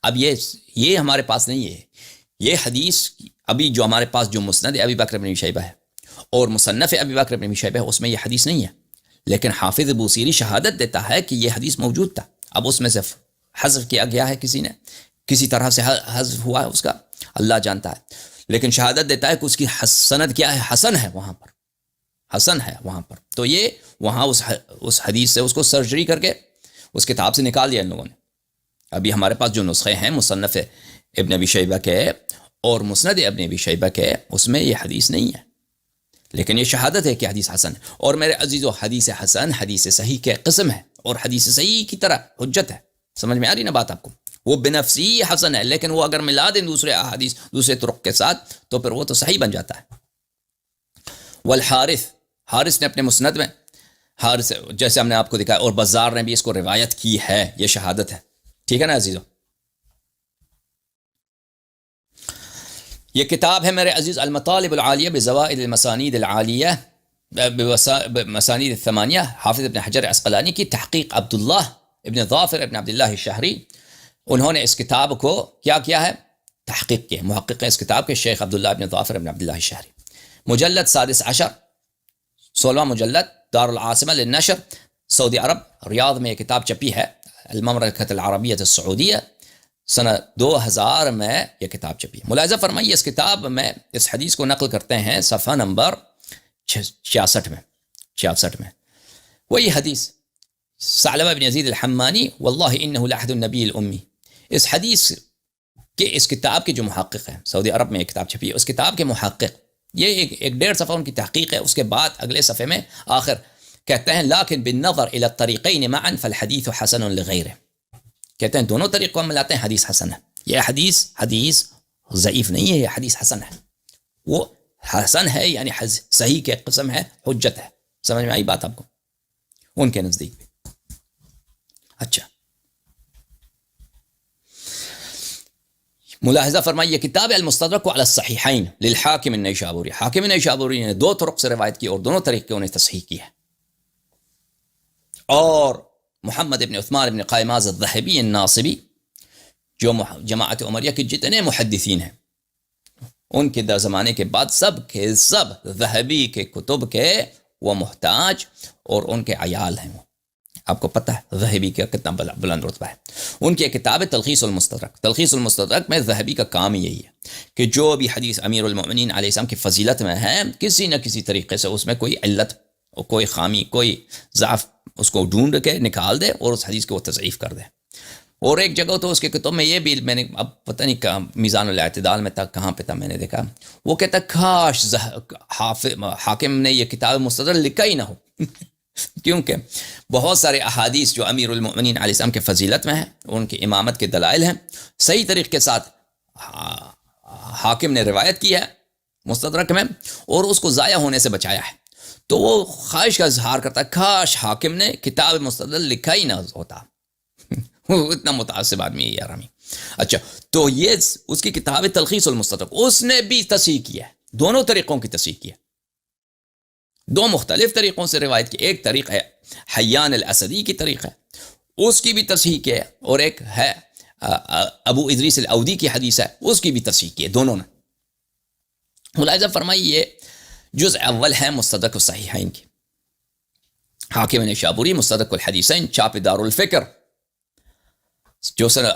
اب یہ ہمارے پاس نہیں ہے، یہ حدیث ابھی جو ہمارے پاس جو مسند ابی بکر ابن ابی شیبہ ہے اور مصنف ابی بکر ابن ابی شیبہ ہے، اس میں یہ حدیث نہیں ہے، لیکن حافظ بوصیری شہادت دیتا ہے کہ یہ حدیث موجود تھا۔ اب اس میں سے حذف کیا گیا ہے، کسی نے کسی طرح سے حذف ہوا ہے، اس کا اللہ جانتا ہے، لیکن شہادت دیتا ہے کہ اس کی سند کیا ہے، حسن ہے وہاں پر۔ تو یہ وہاں اس حدیث سے اس کو سرجری کر کے اس کتاب سے نکال دیا ان لوگوں نے۔ ابھی ہمارے پاس جو نسخے ہیں مصنف ابن ابی شیبہ کے اور مسند ابن ابی شیبہ کے، اس میں یہ حدیث نہیں ہے، لیکن یہ شہادت ہے کہ حدیث حسن ہے۔ اور میرے عزیزو، حدیث حسن حدیث صحیح کے قسم ہے، اور حدیث صحیح کی طرح حجت ہے۔ سمجھ میں آ رہی نا بات آپ کو؟ وہ بنفسی حسن ہے، لیکن وہ اگر ملا دیں دوسرے احادیث دوسرے طرق کے ساتھ تو پھر وہ تو صحیح بن جاتا ہے۔ حارث نے اپنے مسند میں، حارث جیسے ہم نے آپ کو دکھایا، اور بزار نے بھی اس کو روایت کی ہے، یہ شہادت ہے، ٹھیک ہے نا عزیزو؟ یہ کتاب ہے میرے عزیز المطالب العالیہ بزوائد المسانید العالیہ مسانید الثمانیہ، حافظ ابن حجر عسقلانی کی، تحقیق عبداللہ ابن ظافر ابن عبداللہ الشہری۔ انہوں نے اس کتاب کو کیا ہے، تحقیق کیا، محقق اس کتاب کے شیخ عبداللہ ابن ظافر ابن عبداللہ الشہری۔ مجلد 16، 16واں مجلد، دار العاصمہ للنشر سعودی عرب ریاض میں یہ کتاب چھپی ہے، المملکۃ العربیہ السعودیہ، سنہ 2000 میں یہ کتاب چھپی ہے۔ ملاحظہ فرمائیے اس کتاب میں اس حدیث کو نقل کرتے ہیں صفحہ نمبر 66 میں وہی حدیث، ثعلبہ بن یزید الحمانی، واللہ انہ لعہد النبی الامی، اس حدیث کے اس کتاب کے جو محقق ہیں، سعودی عرب میں یہ کتاب چھپی ہے، اس کتاب کے محقق، یہ ایک 1.5 صفحہ ان کی تحقیق ہے۔ اس کے بعد اگلے صفحے میں آخر کہتے ہیں لیکن بالنظر الى الطریقین معا فالحدیث حسن لغیرہ، کہتے ہیں دونوں طریقوں میں ملاتے ہیں حدیث حسن ہے۔ یہ حدیث ضعیف نہیں ہے، یہ حدیث حسن ہے، وہ حسن ہے یعنی صحیح کے قسم ہے، حجت ہے۔ سمجھ میں آئی بات آپ کو؟ ان کے نزدیک بھی۔ اچھا، ملاحظہ فرمائیے کتاب المستدرک علی الصحیحین للحاکم النیسابوری، حاکم نیسابوری نے 2 طرق سے روایت کی اور دونوں طریقے انہیں تصحیح کی ہے۔ اور محمد ابن عثمان ابن قائماز الذہبی الناصبی، جو جماعت عمریہ کے جتنے محدثین ہیں، ان کے زمانے کے بعد سب کے سب ذہبی کے کتب کے وہ محتاج اور ان کے عیال ہیں۔ وہ آپ کو پتہ ہے ذہبی کا کتنا بلند رتبہ ہے۔ ان کی کتاب تلخیص المستدرک، تلخیص المستدرک میں ذہبی کا کام یہی ہے کہ جو بھی حدیث امیر المؤمنین علیہ السلام کی فضیلت میں ہے، کسی نہ کسی طریقے سے اس میں کوئی علت، کوئی خامی، کوئی ضعف اس کو ڈھونڈ کے نکال دے اور اس حدیث کو وہ تضعیف کر دے۔ اور ایک جگہ تو اس کے کتب میں یہ بھی، میں نے اب پتہ نہیں کہاں، میزان الاعتدال میں تھا، کہاں پہ تھا میں نے دیکھا، وہ کہتا کاش حاکم نے یہ کتاب مستدرک لکھا ہی نہ ہو کیونکہ بہت سارے احادیث جو امیر المؤمنین علیہ السلام کے فضیلت میں ہیں، ان کی امامت کے دلائل ہیں، صحیح طریقے کے ساتھ حاکم نے روایت کی ہے مستدرک میں اور اس کو ضائع ہونے سے بچایا ہے۔ تو وہ خواہش کا اظہار کرتا ہے کاش حاکم نے کتاب مستدرک لکھا ہی نہ ہوتا وہ اتنا متعصب آدمی ہے یار ہمیں۔ اچھا، تو یہ اس کی کتاب تلخیص المستدرک، اس نے بھی تصحیح کیا ہے، دونوں طریقوں کی تصحیح کی ہے، 2 مختلف طریقوں سے روایت کی۔ ایک طریق ہے حیان الاسدی کی طریق ہے، اس کی بھی تصحیح کی ہے، اور ایک ہے ابو ادریس الاودی کی حدیث ہے، اس کی بھی تصحیح کی ہے، دونوں نے۔ ملاحظہ فرمائیے یہ جزء اول ہے مستدرک الصحیحین کی، حاکم نیسابوری مستدرک الحدیثین، چاپ دار الفکر، جو سنہ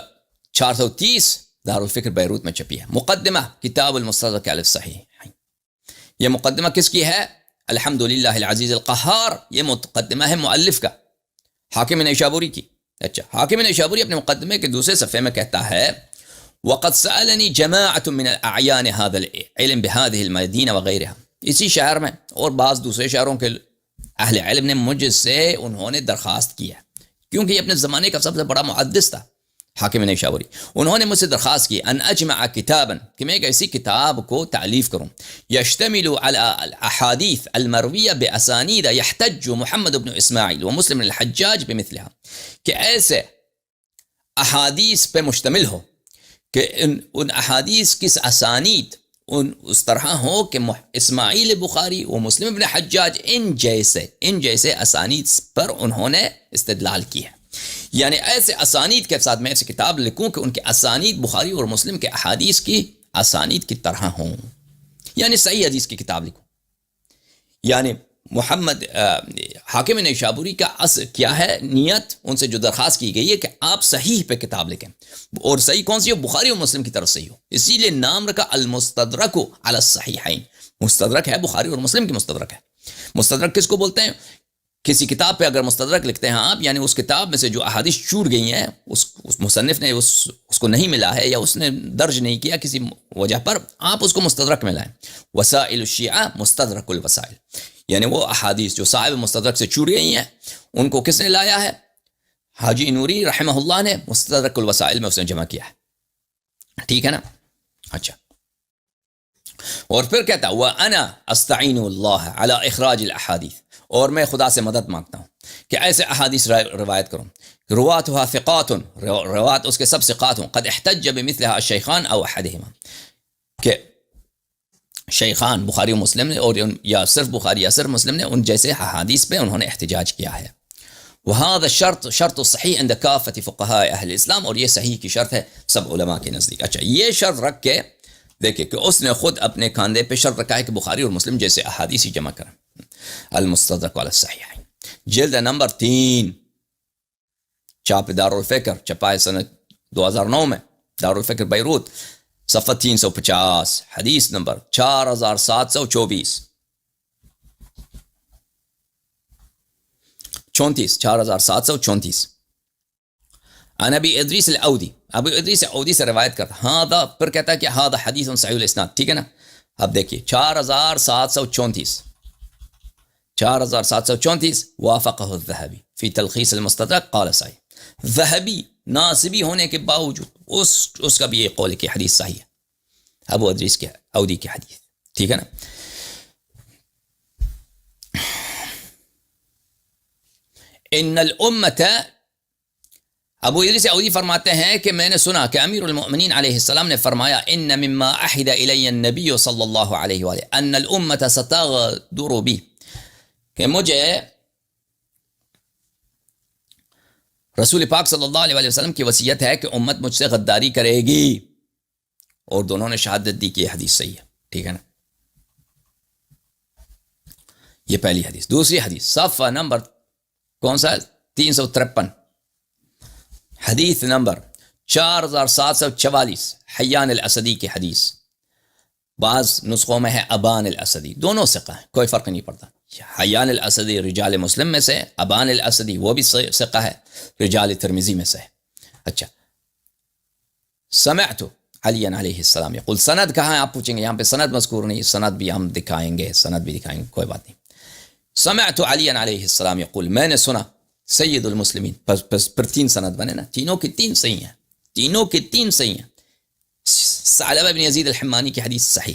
430 دار الفکر بیروت میں چھپی ہے۔ مقدمہ کتاب المستدرک علی الصحیحین، یہ مقدمہ کس کی ہے؟ الحمدللہ العزیز القہار، یہ مقدمہ ہے مؤلف کا، حاکم نیسابوری کی، اچھا، حاکم نیشابوری اپنے مقدمے کے دوسرے صفحے میں کہتا ہے وقد سألني جماعة من الأعيان هذا العلم بهذه المدينة وغيرها، اسی شہر میں اور بعض دوسرے شہروں کے اہل علم نے مجھ سے انہوں نے درخواست کی ہے، کیونکہ یہ اپنے زمانے کا سب سے بڑا محدث تھا حاکم نیشابوری. انہوں نے مجھ سے درخواست کی ان اجمع کتابا، کہ میں ایک ایسی کتاب کو تعلیف کروں یشتمل على الاحادیث المرویہ باسانید یحتج محمد بن اسماعیل ومسلم الحجاج بمثلها، کہ ایسے احادیث پہ مشتمل ہو کہ ان احادیث کس اسانید اس طرح ہو کہ اسماعیل بخاری و مسلم ابن حجاج ان جیسے اسانید پر انہوں نے استدلال کی ہے. یعنی ایسے اسانید کے ساتھ میں ایسی کتاب لکھوں کہ ان کے اسانید بخاری اور مسلم کے احادیث کی اسانید کی طرح ہوں، یعنی صحیح حدیث کی کتاب لکھوں. یعنی محمد حاکم نیشابوری کا اصل کیا ہے، نیت ان سے جو درخواست کی گئی ہے کہ آپ صحیح پہ کتاب لکھیں، اور صحیح کون سی ہو؟ بخاری اور مسلم کی طرف صحیح ہو. اسی لیے نام رکھا المستدرک علی الصحیحین، مستدرک ہے بخاری اور مسلم کی مستدرک ہے. مستدرک کس کو بولتے ہیں؟ کسی کتاب پہ اگر مستدرک لکھتے ہیں آپ، یعنی اس کتاب میں سے جو احادیث چھوٹ گئی ہیں، اس مصنف نے اس کو نہیں ملا ہے یا اس نے درج نہیں کیا کسی وجہ پر، آپ اس کو مستدرک میں لائیں. وسائل الشیعہ مستدرک الوسائل، یعنی وہ احادیث جو صاحب مستدرک سے چھوٹ گئی ہیں ان کو کس نے لایا ہے؟ حاجی نوری رحمہ اللہ نے مستدرک الوسائل میں اس نے جمع کیا ہے. ٹھیک ہے نا؟ اچھا، اور پھر کہتا ہوا انا استعین اللہ علی اخراج الاحادیث، اور میں خدا سے مدد مانگتا ہوں کہ ایسے احادیث روایت کروں رواتها ثقات، روات اس کے سب ثقات ہوں، قد احتج بمثلها الشیخان او احدهما، کہ شیخان بخاری و مسلم نے، اور یا صرف بخاری یا صرف مسلم نے ان جیسے احادیث پہ انہوں نے احتجاج کیا ہے. وهذا الشرط شرط الصحیح عند کافة فقهاء اہل الاسلام، اور یہ صحیح کی شرط ہے سب علماء کے نزدیک. اچھا، یہ شرط رکھ کے دیکھیں کہ اس نے خود اپنے کاندھے پہ شرط رکھا ہے کہ بخاری اور مسلم جیسے احادیث ہی جمع کریں. المستدرک علی الصحیحین، جلد نمبر 3، چھاپ دارالفکر، چھپائے سنہ 2009 میں، دارالفکر بیروت، صفحہ 350، حدیث نمبر 4724 4734. عن ابی ادریس الاودی، ابو ادریس الاودی سے روایت کرتا ہاں، پھر کہتا ہے کہ ہذا حدیث صحیح الاسناد. ٹھیک ہے نا؟ اب دیکھیے 4734 وافقہ الذہبی فی تلخیص المستدرک قال صحیح. ذہبی ناصبی ہونے کے باوجود اس کا بھی یہ قول کی حدیث صحیح ہے، ابو ادریس کے اودی کی حدیث. ٹھیک ہے نا؟ ان الامت، ابو ادریس اودی فرماتے ہیں کہ میں نے سنا کہ امیر المؤمنین علیہ السلام نے فرمایا ان مما احد الی النبی صلی اللہ علیہ وآلہ ان الامت ستغدر بی، کہ مجھے رسول پاک صلی اللہ علیہ وآلہ وسلم کی وصیت ہے کہ امت مجھ سے غداری کرے گی، اور دونوں نے شہادت دی کہ یہ حدیث صحیح ہے. ٹھیک ہے نا؟ یہ پہلی حدیث. دوسری حدیث صفحہ نمبر کون سا؟ 353، حدیث نمبر 4744، حیان الاسدی کی حدیث. بعض نسخوں میں ہے ابان الاسدی، دونوں ثقہ ہیں، کوئی فرق نہیں پڑتا. حیان الاسدی رجال مسلم میں سے، ابان الاسدی وہ بھی ثقہ ہے، رجال ترمذی میں سے ہے. اچھا، سمعت علی علیہ السلام یقول، سند کہاں ہے آپ پوچھیں گے، یہاں پہ سند مذکور نہیں، سند بھی ہم دکھائیں گے، کوئی بات نہیں. سمعت علی علیہ السلام یقول، میں نے سنا سید المسلمین، پر 3 سند بنے نا، تینوں کی 3 صحیح ہیں، تینوں کی 3 صحیح ہیں. ثعلبہ بن یزید الحمانی کی حدیث صحیح،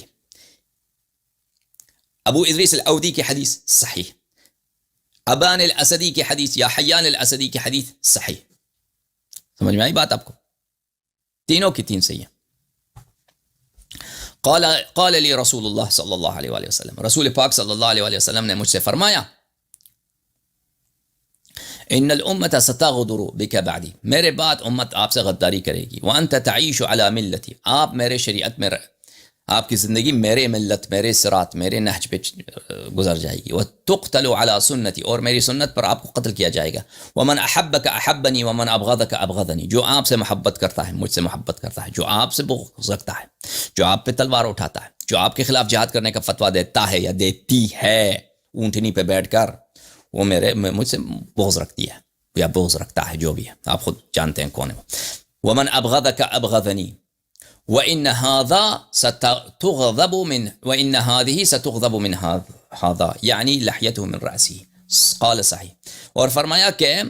ابو ادریس الاودی کی حدیث صحیح، ابان الاسدی کی حدیث یا حیان الاسدی کی حدیث صحیح. سمجھ میں آئی بات آپ کو؟ تینوں کی 3 صحیح ہیں. قال لی رسول اللہ صلی اللہ علیہ وآلہ وسلم، رسول پاک صلی اللہ علیہ وآلہ وسلم نے مجھ سے فرمایا ان الامت ستغدر بک بعدی، میرے بعد امت آپ سے غداری کرے گی. وانت تعیش علی ملتی، آپ میرے شریعت میں، آپ کی زندگی میرے ملت، میرے صراط، میرے نہج پہ گزر جائے گی. وتقتل علی سنتی، اور میری سنت پر آپ کو قتل کیا جائے گا. ومن احبک احبنی ومن ابغضک ابغضنی، جو آپ سے محبت کرتا ہے مجھ سے محبت کرتا ہے، جو آپ سے بغض رکھتا ہے، جو آپ پہ تلوار اٹھاتا ہے، جو آپ کے خلاف جہاد کرنے کا فتویٰ دیتا ہے یا دیتی ہے اونٹنی پہ بیٹھ کر، وہ مجھ سے بغض رکھتی ہے. یا بغض رکھتا ہے، جو بھی ہے، آپ خود جانتے ہیں کون ہے وہ. ومن ابغضک ابغضنی وان هذا ستغضب من وان هذه ستغضب من هذا یعنی لحیته من رأسه قال صحیح. اور فرمایا کہ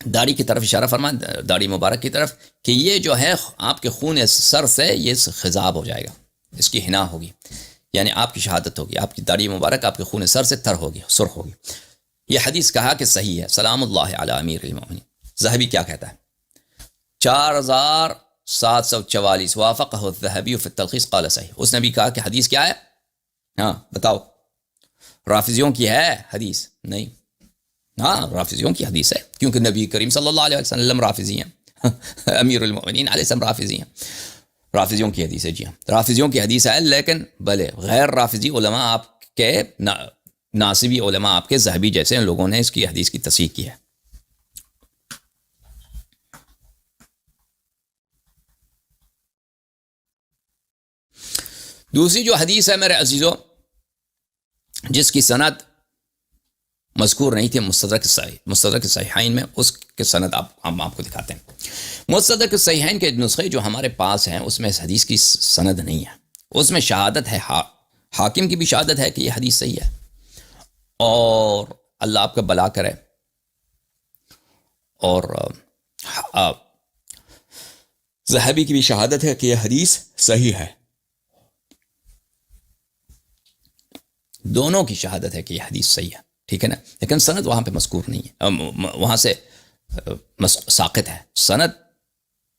داڑھی کی طرف اشارہ فرمایا، داڑھی مبارک کی طرف، کہ یہ جو ہے آپ کے خون سر سے یہ خضاب ہو جائے گا، اس کی حنا ہوگی، یعنی آپ کی شہادت ہوگی، آپ کی داڑھی مبارک آپ کے خون سر سے تر ہوگی، سرخ ہوگی. یہ حدیث کہا کہ صحیح ہے. سلام اللہ علی امیر المؤمنین. ذہبی کیا کہتا ہے؟ 4744 وافقہ الذہبی فی التلخیص قال صحیح. اس نے بھی کہا کہ حدیث کیا ہے؟ ہاں بتاؤ. رافضیوں کی ہے حدیث؟ نہیں، ہاں رافضیوں کی حدیث ہے، کیونکہ نبی کریم صلی اللہ علیہ وسلم رافضی ہیں امیر المؤمنین علیہ السلام رافضی ہیں. رافضیوں کی حدیث ہے، جی ہاں رافضیوں کی حدیث ہے. لیکن بھلے غیر رافضی علماء آپ کے، ناصبی علماء آپ کے، ذہبی جیسے لوگوں نے اس کی حدیث کی تصحیح کی ہے. دوسری جو حدیث ہے میرے عزیزوں، جس کی سند مذکور نہیں تھی مستدرک الصحیحین میں، اس کے سند ہم آپ کو دکھاتے ہیں. مستدرک الصحیحین کے نسخے جو ہمارے پاس ہیں اس میں اس حدیث کی سند نہیں ہے. اس میں شہادت ہے، حاکم کی بھی شہادت ہے کہ یہ حدیث صحیح ہے، اور اللہ آپ کا بلا کرے، اور ذہبی کی بھی شہادت ہے کہ یہ حدیث صحیح ہے. دونوں کی شہادت ہے کہ یہ حدیث صحیح ہے، ٹھیک ہے نا. لیکن سند وہاں پہ مذکور نہیں ہے، وہاں سے ساقط ہے، سند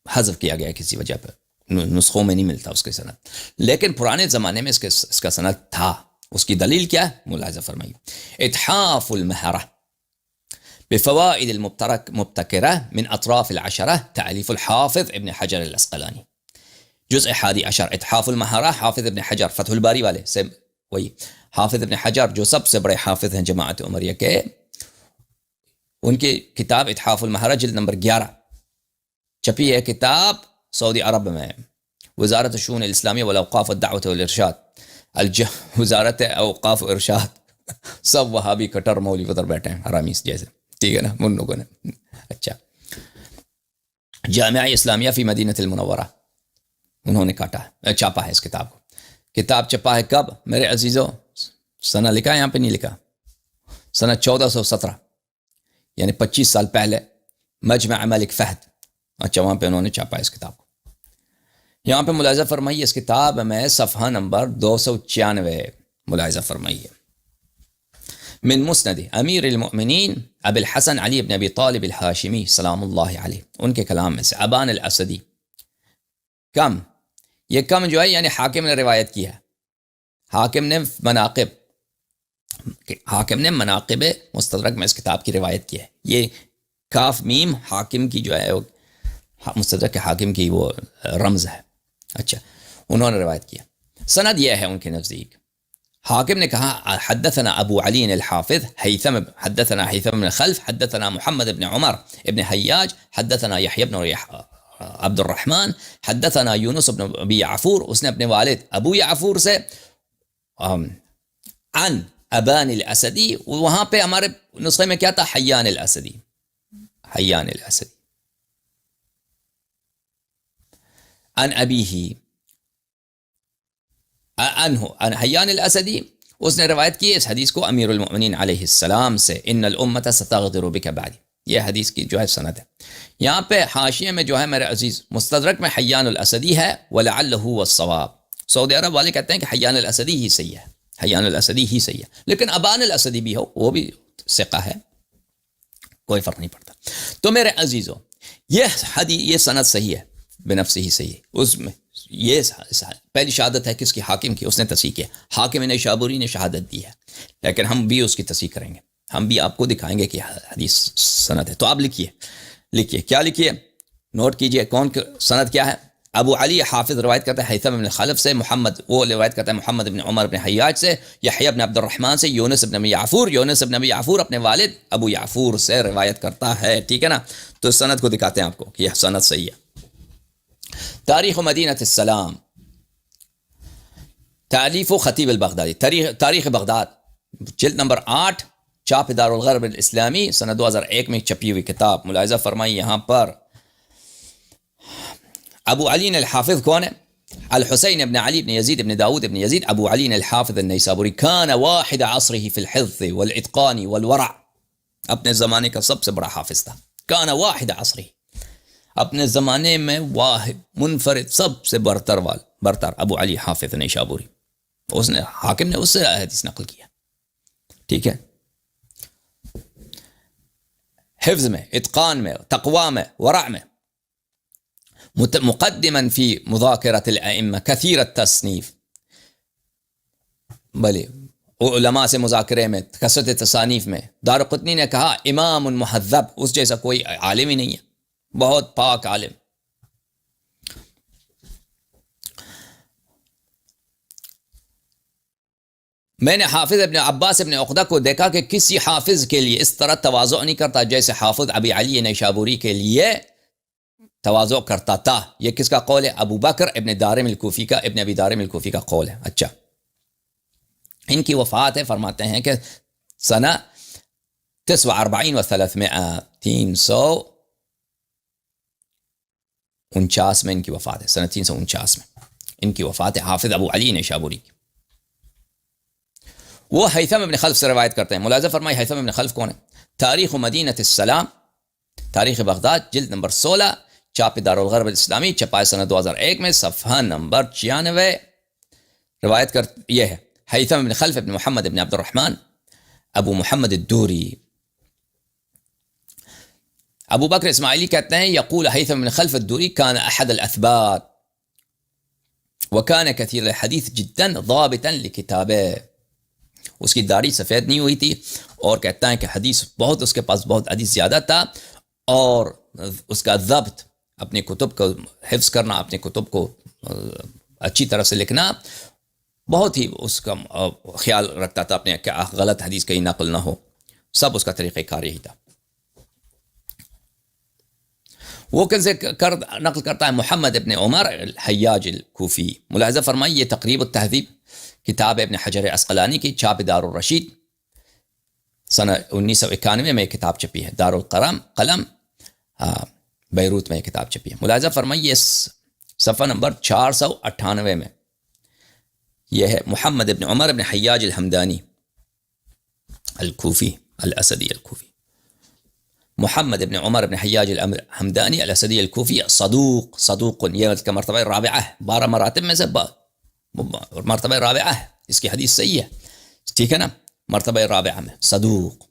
حذف کیا گیا کسی وجہ پہ، نسخوں میں نہیں ملتا اس کے سند. لیکن پرانے زمانے میں اس کا سند تھا. اس کی دلیل کیا ہے؟ ملاحظہ فرمائیے. اتحاف المہرہ بفوائد المبتکرہ من اطراف العشرہ تألیف الحافظ ابن حجر العسقلانی. جزء 11. اتحاف المہرہ حافظ ابن حجر، فتح الباری والے سے، وہی حافظ ابن حجر جو سب سے بڑے حافظ ہیں جماعت عمریہ کے، ان کی کتاب اتحاف المہرہ جلد نمبر 11 چھپی ہے. کتاب سعودی عرب میں وزارت الشؤون الاسلامیہ والاوقاف والدعوۃ والارشاد، وزارت اوقاف و ارشاد، سب وہابی کٹر مولوی ادھر بیٹھے ہیں حرامیز جیسے، ٹھیک ہے نا، ان لوگوں نے. اچھا، جامعہ اسلامیہ فی مدینہ المنورہ انہوں نے چھاپا ہے اس کتاب کو. کتاب چھپا ہے کب میرے عزیزوں؟ سنہ لکھا ہے یہاں پہ نہیں لکھا، سنہ 1417، یعنی 25 سال پہلے، مجمع ملک فہد. اچھا، وہاں پہ انہوں نے چھاپا ہے اس کتاب کو. یہاں پہ ملاحظہ فرمائیے، اس کتاب میں صفحہ نمبر 296 ملاحظہ فرمائیے. من مسند امیر المؤمنین ابی الحسن علی بن ابی طالب الہاشمی سلام اللہ علیہ، ان کے کلام میں سے، ابان الاسدی. کم، یہ کم جو ہے یعنی حاکم نے روایت کی ہے. حاکم نے مناقب مستدرک میں اس کتاب کی روایت کی ہے. یہ کاف میم حاکم کی جو ہے مستدرک کے حاکم کی وہ رمز ہے. اچھا، انہوں نے روایت کیا. سند یہ ہے ان کے نزدیک، حاکم نے کہا حدثنا ابو علی الحافظ حدثنا حیثم بن خلف حدثنا محمد بن عمر ابن حیاج حدثنا یحیی بن عبد الرحمن حدثنا یونس بن ابی یعفور، اس نے اپنے والد ابو یعفور سے، عن ابان الاسدی، وہاں پہ ہمارے نسخے میں کیا تھا؟ حیان الاسدی، حیان الاسدی، عن ابیہ عن حیان الاسدی. اس نے روایت کی اس حدیث کو امیر المؤمنین علیہ السلام سے، ان الامت ستغدر بک بعد. یہ حدیث کی جو ہے سند ہے. یہاں پہ حاشیے میں جو ہے میرے عزیز، مستدرک میں حیان الاسدی ہے، ولعلہ والصواب. سعودی عرب والے کہتے ہیں کہ حیان الاسدی ہی صحیح ہے، حیان الاسدی ہی صحیح ہے، لیکن ابان الاسدی بھی ہو وہ بھی ثقہ ہے، کوئی فرق نہیں پڑتا. تو میرے عزیزوں، یہ سند صحیح ہے، بنفس ہی صحیح ہے. اس میں یہ پہلی شہادت ہے کس کی؟ حاکم کی، اس نے تصحیح کیا. حاکم نیشابوری نے شہادت دی ہے، لیکن ہم بھی اس کی تصحیح کریں گے، ہم بھی آپ کو دکھائیں گے کہ حدیث سند ہے. تو آپ لکھیے کیا لکھیے، نوٹ کیجئے کون سند کیا ہے. ابو علی حافظ روایت کرتا ہے حیثم بن خلف سے، وہ روایت کرتا ہے محمد بن عمر بن حیاج سے، یحیی بن عبد الرحمن سے، یونس بن ابی یعفور اپنے والد ابو یعفور سے روایت کرتا ہے. ٹھیک ہے نا. تو سند کو دکھاتے ہیں آپ کو کہ یہ سند صحیح ہے. تاریخ مدینہ السلام، تالیف و خطیب البغدادی، تاریخ بغداد جلد نمبر 8 چاپ دارالغرب الاسلامی سنہ 2001 میں چھپی ہوئی کتاب. ملاحظہ فرمائی یہاں پر ابو علی الحافظ کون ہے؟ الحسین ابن علی ابن یزید ابن داود ابن یزید ابو علی الحافظ النیسابوری. کان واحد عصره في الحفظ والاتقان والورع. اپنے زمانے کا سب سے بڑا حافظ تھا. کان واحد عصره، اپنے زمانے میں واحد منفرد سب سے برتر ابو علی حافظ نیشابوری. اس نے حاکم نے اس سے حدیث نقل کیا. ٹھیک ہے، حفظ میں، اتقان میں، تقوی میں، ورع میں. مقدما فی مذاکرۃ الائمہ کثیر التصنیف. بلے علماء سے مذاکرے میں، کثرت تصانیف میں. دارقطنی نے کہا امام مہذب، اس جیسا کوئی عالم ہی نہیں ہے، بہت پاک عالم. میں نے حافظ ابن عباس ابن عقدہ کو دیکھا کہ کسی حافظ کے لیے اس طرح تواضع نہیں کرتا جیسے حافظ ابی علی نیشابوری کے لیے تواضع کرتا تھا. یہ کس کا قول ہے؟ ابو بکر ابن دارم الکوفی کا، ابن ابی دارم الکوفی کا قول ہے. اچھا، ان کی وفات ہے، فرماتے ہیں کہ سنہ 49 و 300، 349 میں ان کی وفات ہے. سنہ 349 میں ان کی وفات ہے حافظ ابو علی نیشابوری کی. وہ ہیثم ابن خلف سے روایت کرتے ہیں. ملاحظہ فرمائی ہیثم ابن خلف کون ہے؟ تاریخ مدینہ السلام، تاریخ بغداد، جلد نمبر 16، چاپ دارالغرب الاسلامی، چھپائے سنہ 2001 میں، صفحہ نمبر 96. روایت یہ ہے ہیثم ابن خلف ابن محمد ابن عبد الرحمن ابو محمد الدوری. ابو بکر اسماعیلی کہتے ہیں یقول ہیثم ابن خلف الدوری کان احد الاثبات وکان کثیر الحدیث جدا ضابطا لکتابه. اس کی داڑھی سفید نہیں ہوئی تھی، اور کہتا ہے کہ حدیث بہت، اس کے پاس بہت حدیث زیادہ تھا، اور اس کا ضبط، اپنے کتب کو حفظ کرنا، اپنے کتب کو اچھی طرح سے لکھنا، بہت ہی اس کا خیال رکھتا تھا اپنے کہ غلط حدیث کہیں نقل نہ ہو. سب اس کا طریقہ کار یہی تھا. وہ کیسے نقل کرتا ہے؟ محمد ابن عمر الحیاج الکوفی. ملاحظہ فرمائی یہ تقریب التہذیب کتاب ابن حجر عسقلانی کی، چاپ دار الرشید، سنہ 1991 میں کتاب چھپی ہے. دار القلم بیروت میں کتاب چھپی ہے. ملاحظہ فرمائیے صفحہ نمبر 498 میں یہ ہے محمد ابن عمر ابن حیاج الحمدانی الکوفی الاسدی الکوفی. محمد ابن عمر ابن حیاج الحمدانی الاسدی الکوفی صدوق. یہ اس کا مرتبہ رابعہ ہے، 12 مراتب میں سے مرتبہ رابعہ ہے. اس کی حدیث صحیح ہے، ٹھیک ہے نا، مرتبہ رابعہ میں صدوق.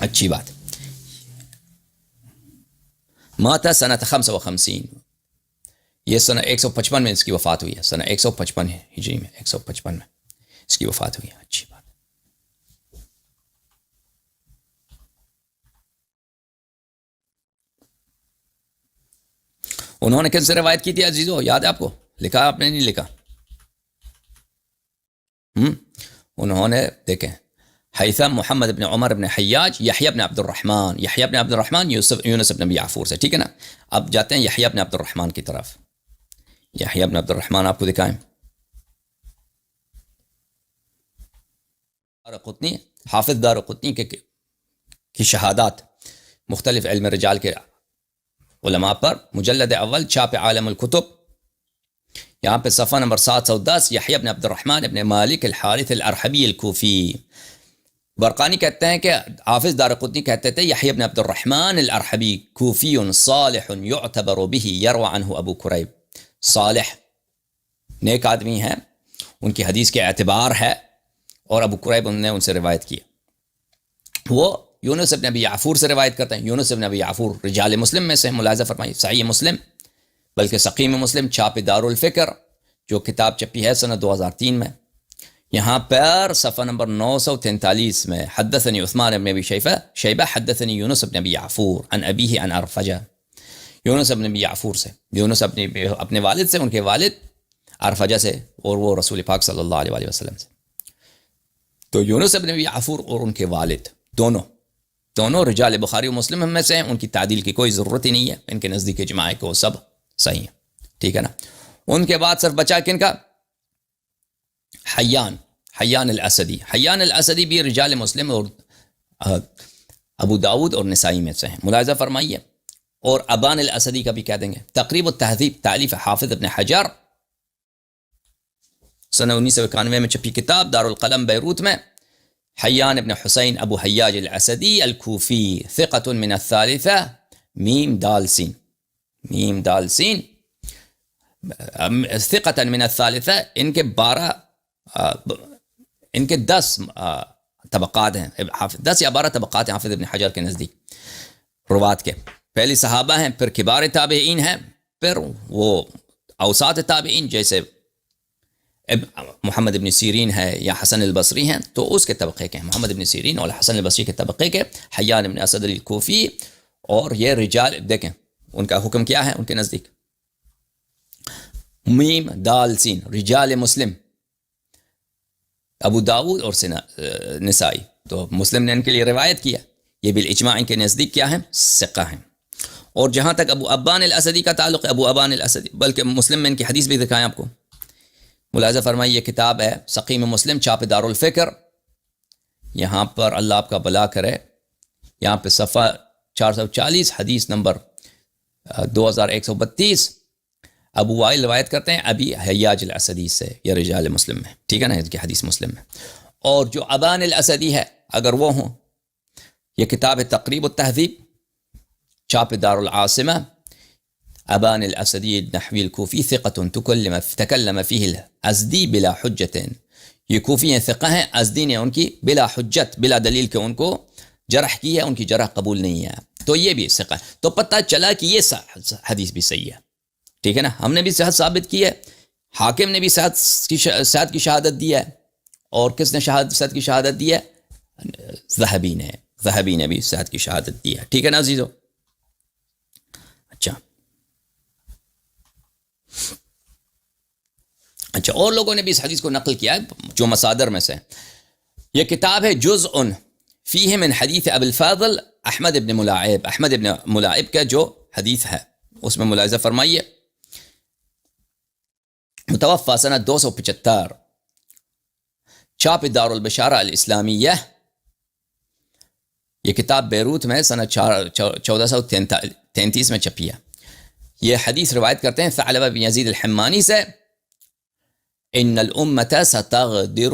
اچھی بات. مات سنہ 55، یہ سنہ 155 میں اس کی وفات ہوئی ہے. سنہ 155 ہجری میں، 155 میں اس کی وفات ہوئی ہے. اچھی بات. انہوں نے کن سے روایت کی تھی عزیزو؟ یاد ہے آپ کو؟ لکھا آپ نے؟ نہیں لکھا؟ انہوں نے دیکھیں ہیثم محمد ابن عمر ابن حیاج یحییٰ ابن عبد الرحمن، یحییٰ ابن عبد الرحمن یونس ابن ابی یعفور سے. ٹھیک ہے نا. اب جاتے ہیں یحییٰ ابن عبد الرحمن کی طرف. یحییٰ ابن عبد الرحمن آپ کو دکھائیں. دارقطنی، حافظ دارقطنی کی شہادات مختلف علم رجال کے علماء پر، مجلد اول، چھاپ عالم الکتب، یہاں پہ صفحہ نمبر 710. یحییٰ ابن عبد الرحمن ابن مالک الحارث الارحبی الکوفی. برقانی کہتے ہیں کہ حافظ دارقطنی کہتے تھے یحییٰ ابن عبد الرحمن الارحبی کوفی صالح یعتبر به یروى عنہ ابو قریب. صالح، نیک آدمی ہیں، ان کی حدیث کے اعتبار ہے، اور ابو قریب نے ان سے روایت کی. وہ یونس ابن ابی یعفور سے روایت کرتے ہیں. یونس ابن ابی یعفور رجال مسلم میں سے. ملاحظہ فرمائیے صحیح مسلم، بلکہ سقیم مسلم، چھاپ دار الفکر، جو کتاب چھپی ہے سنہ 2003 میں. یہاں پر صفحہ نمبر 943 میں حدثنی عثمان ابن ابی شیبہ حدثنی یونس ابن ابی یعفور عن ابیہ عن ارفجہ. یونس ابن ابی یعفور سے، یونس اپنے والد سے، ان کے والد ارفجہ سے، اور وہ رسول پاک صلی اللہ علیہ وسلم سے. تو یونس ابن ابی یعفور اور ان کے والد دونوں رجال بخاری و مسلم میں سے ہیں. ان کی تعدیل کی کوئی ضرورت ہی نہیں ہے. ان کے نزدیک اجماع ہے کہ وہ سب صحیح ہیں. ٹھیک ہے نا. ان کے بعد صرف بچا کن کا؟ حیان الاسدی. حیان الاسدی بھی رجال مسلم اور ابو داود اور نسائی میں سے ہیں. ملاحظہ فرمائیے. اور ابان الاسدی کا بھی کہہ دیں گے. تقریب التہذیب تالیف حافظ ابن حجر سنہ 1991 میں چھپی کتاب، دارالقلم بیروت میں. حیان ابن حسین ابو حیاج الاسدی الکوفی ثقۃ من الثالثہ میم دال سین. میم دال سین ثقۃ من الثالثہ. ان کے 10 طبقات ہیں، 10 یا 12 طبقات ہیں حافظ ابن حجر کے نزدیک روات کے. پہلی صحابہ ہیں، پھر کبار تابعین ہیں، پھر وہ اوساط تابعین جیسے محمد ابن سیرین ہے یا حسن البصری ہیں تو اس کے طبقے کے ہیں. محمد ابن سیرین اور حسن البصری کے طبقے کے. حیان ابن اسد الکوفی. اور یہ رجال دیکھیں ان کا حکم کیا ہے ان کے نزدیک، میم دال سین رجال مسلم ابو داود اور نسائی. تو مسلم نے ان کے لیے روایت کیا، یہ بالاجماع ان کے نزدیک کیا ہیں، ثقہ ہیں. اور جہاں تک ابو ابان الاسدی کا تعلق ہے، ابو ابان الاسدی بلکہ مسلم میں ان کی حدیث بھی دکھائیں آپ کو. ملاحظہ فرمائیے، یہ کتاب ہے سقیم مسلم، چھاپ دارالفکر. یہاں پر اللہ آپ کا بھلا کرے، یہاں پہ صفحہ 440 حدیث نمبر 2132 ابو وائل روایت کرتے ہیں ابی حیاج الاسدی سے، یہ رجال مسلم میں، ٹھیک ہے نا، ان کی حدیث مسلم میں. اور جو ابان الاسدی ہے اگر وہ ہوں، یہ کتاب ہے تقریب التہذیب، چھاپ دارالعاصمہ. ابان الاسدی النحوی الکوفی ثقۃ تکلم فیہ الازدی بلا حجت. یہ کوفی ہیں، ثقہ ہیں. ازدی نے ان کی بلا حجت، بلا دلیل کہ ان کو جرح کی ہے، ان کی جرح قبول نہیں ہے، تو یہ بھی ثقہ. تو پتہ چلا کہ یہ حدیث بھی صحیح ہے، ٹھیک ہے نا. ہم نے بھی صحت ثابت کی ہے، حاکم نے بھی صحت کی شہادت دی ہے. اور کس نے صحت کی شہادت دی ہے؟ ذہبی نے بھی صحت کی شہادت دی ہے، ٹھیک ہے نا عزیزو. اچھا اور لوگوں نے بھی اس حدیث کو نقل کیا ہے جو مصادر میں سے. یہ کتاب ہے جزء فیہ من حدیث ابی الفاضل احمد ابن ملاعب. احمد ابن ملاعب کا جو حدیث ہے اس میں ملاحظہ فرمائیے، متوفى سنہ 275، چھاپ دارالبشارہ الاسلامیہ. یہ کتاب بیروت میں سنہ 1433 میں چھپی ہے. یہ حدیث روایت کرتے ہیں ثعلبہ بن یزید الحمانی سے، ان الامت ستغدر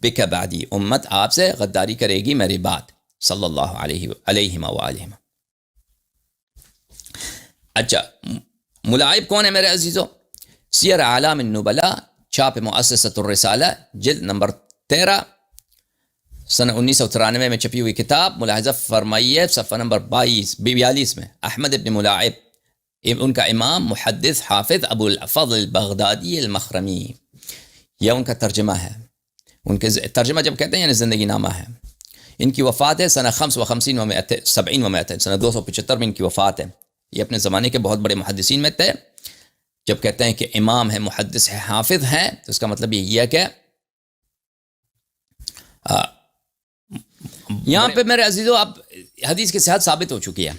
بک بعدی، امت آپ سے غداری کرے گی میری بعد، صلی اللہ علیہ وآلہ. اچھا ملاعب کون ہے میرے عزیزو؟ سیر اعلام النبلاء، چھاپ مؤسسۃ الرسالہ، جلد نمبر 13، سنہ 1993 میں چھپی ہوئی کتاب. ملاحظہ فرمائیے صفحہ نمبر 42 میں. احمد ابن ملاعب ان کا امام محدث حافظ ابو الفضل البغدادی المخرمی، یہ ان کا ترجمہ ہے. ان کے ترجمہ جب کہتے ہیں یعنی زندگی نامہ ہے. ان کی وفات ہے سنہ 55 و 70 و 100، سنہ 275 میں ان کی وفات ہے. یہ اپنے زمانے کے بہت بڑے محدثین میں تھے. جب کہتے ہیں کہ امام ہے، محدث ہے، حافظ ہے، تو اس کا مطلب یہ ہے کہ یہاں پہ میرے عزیزو اب حدیث کی صحت ثابت ہو چکی ہے.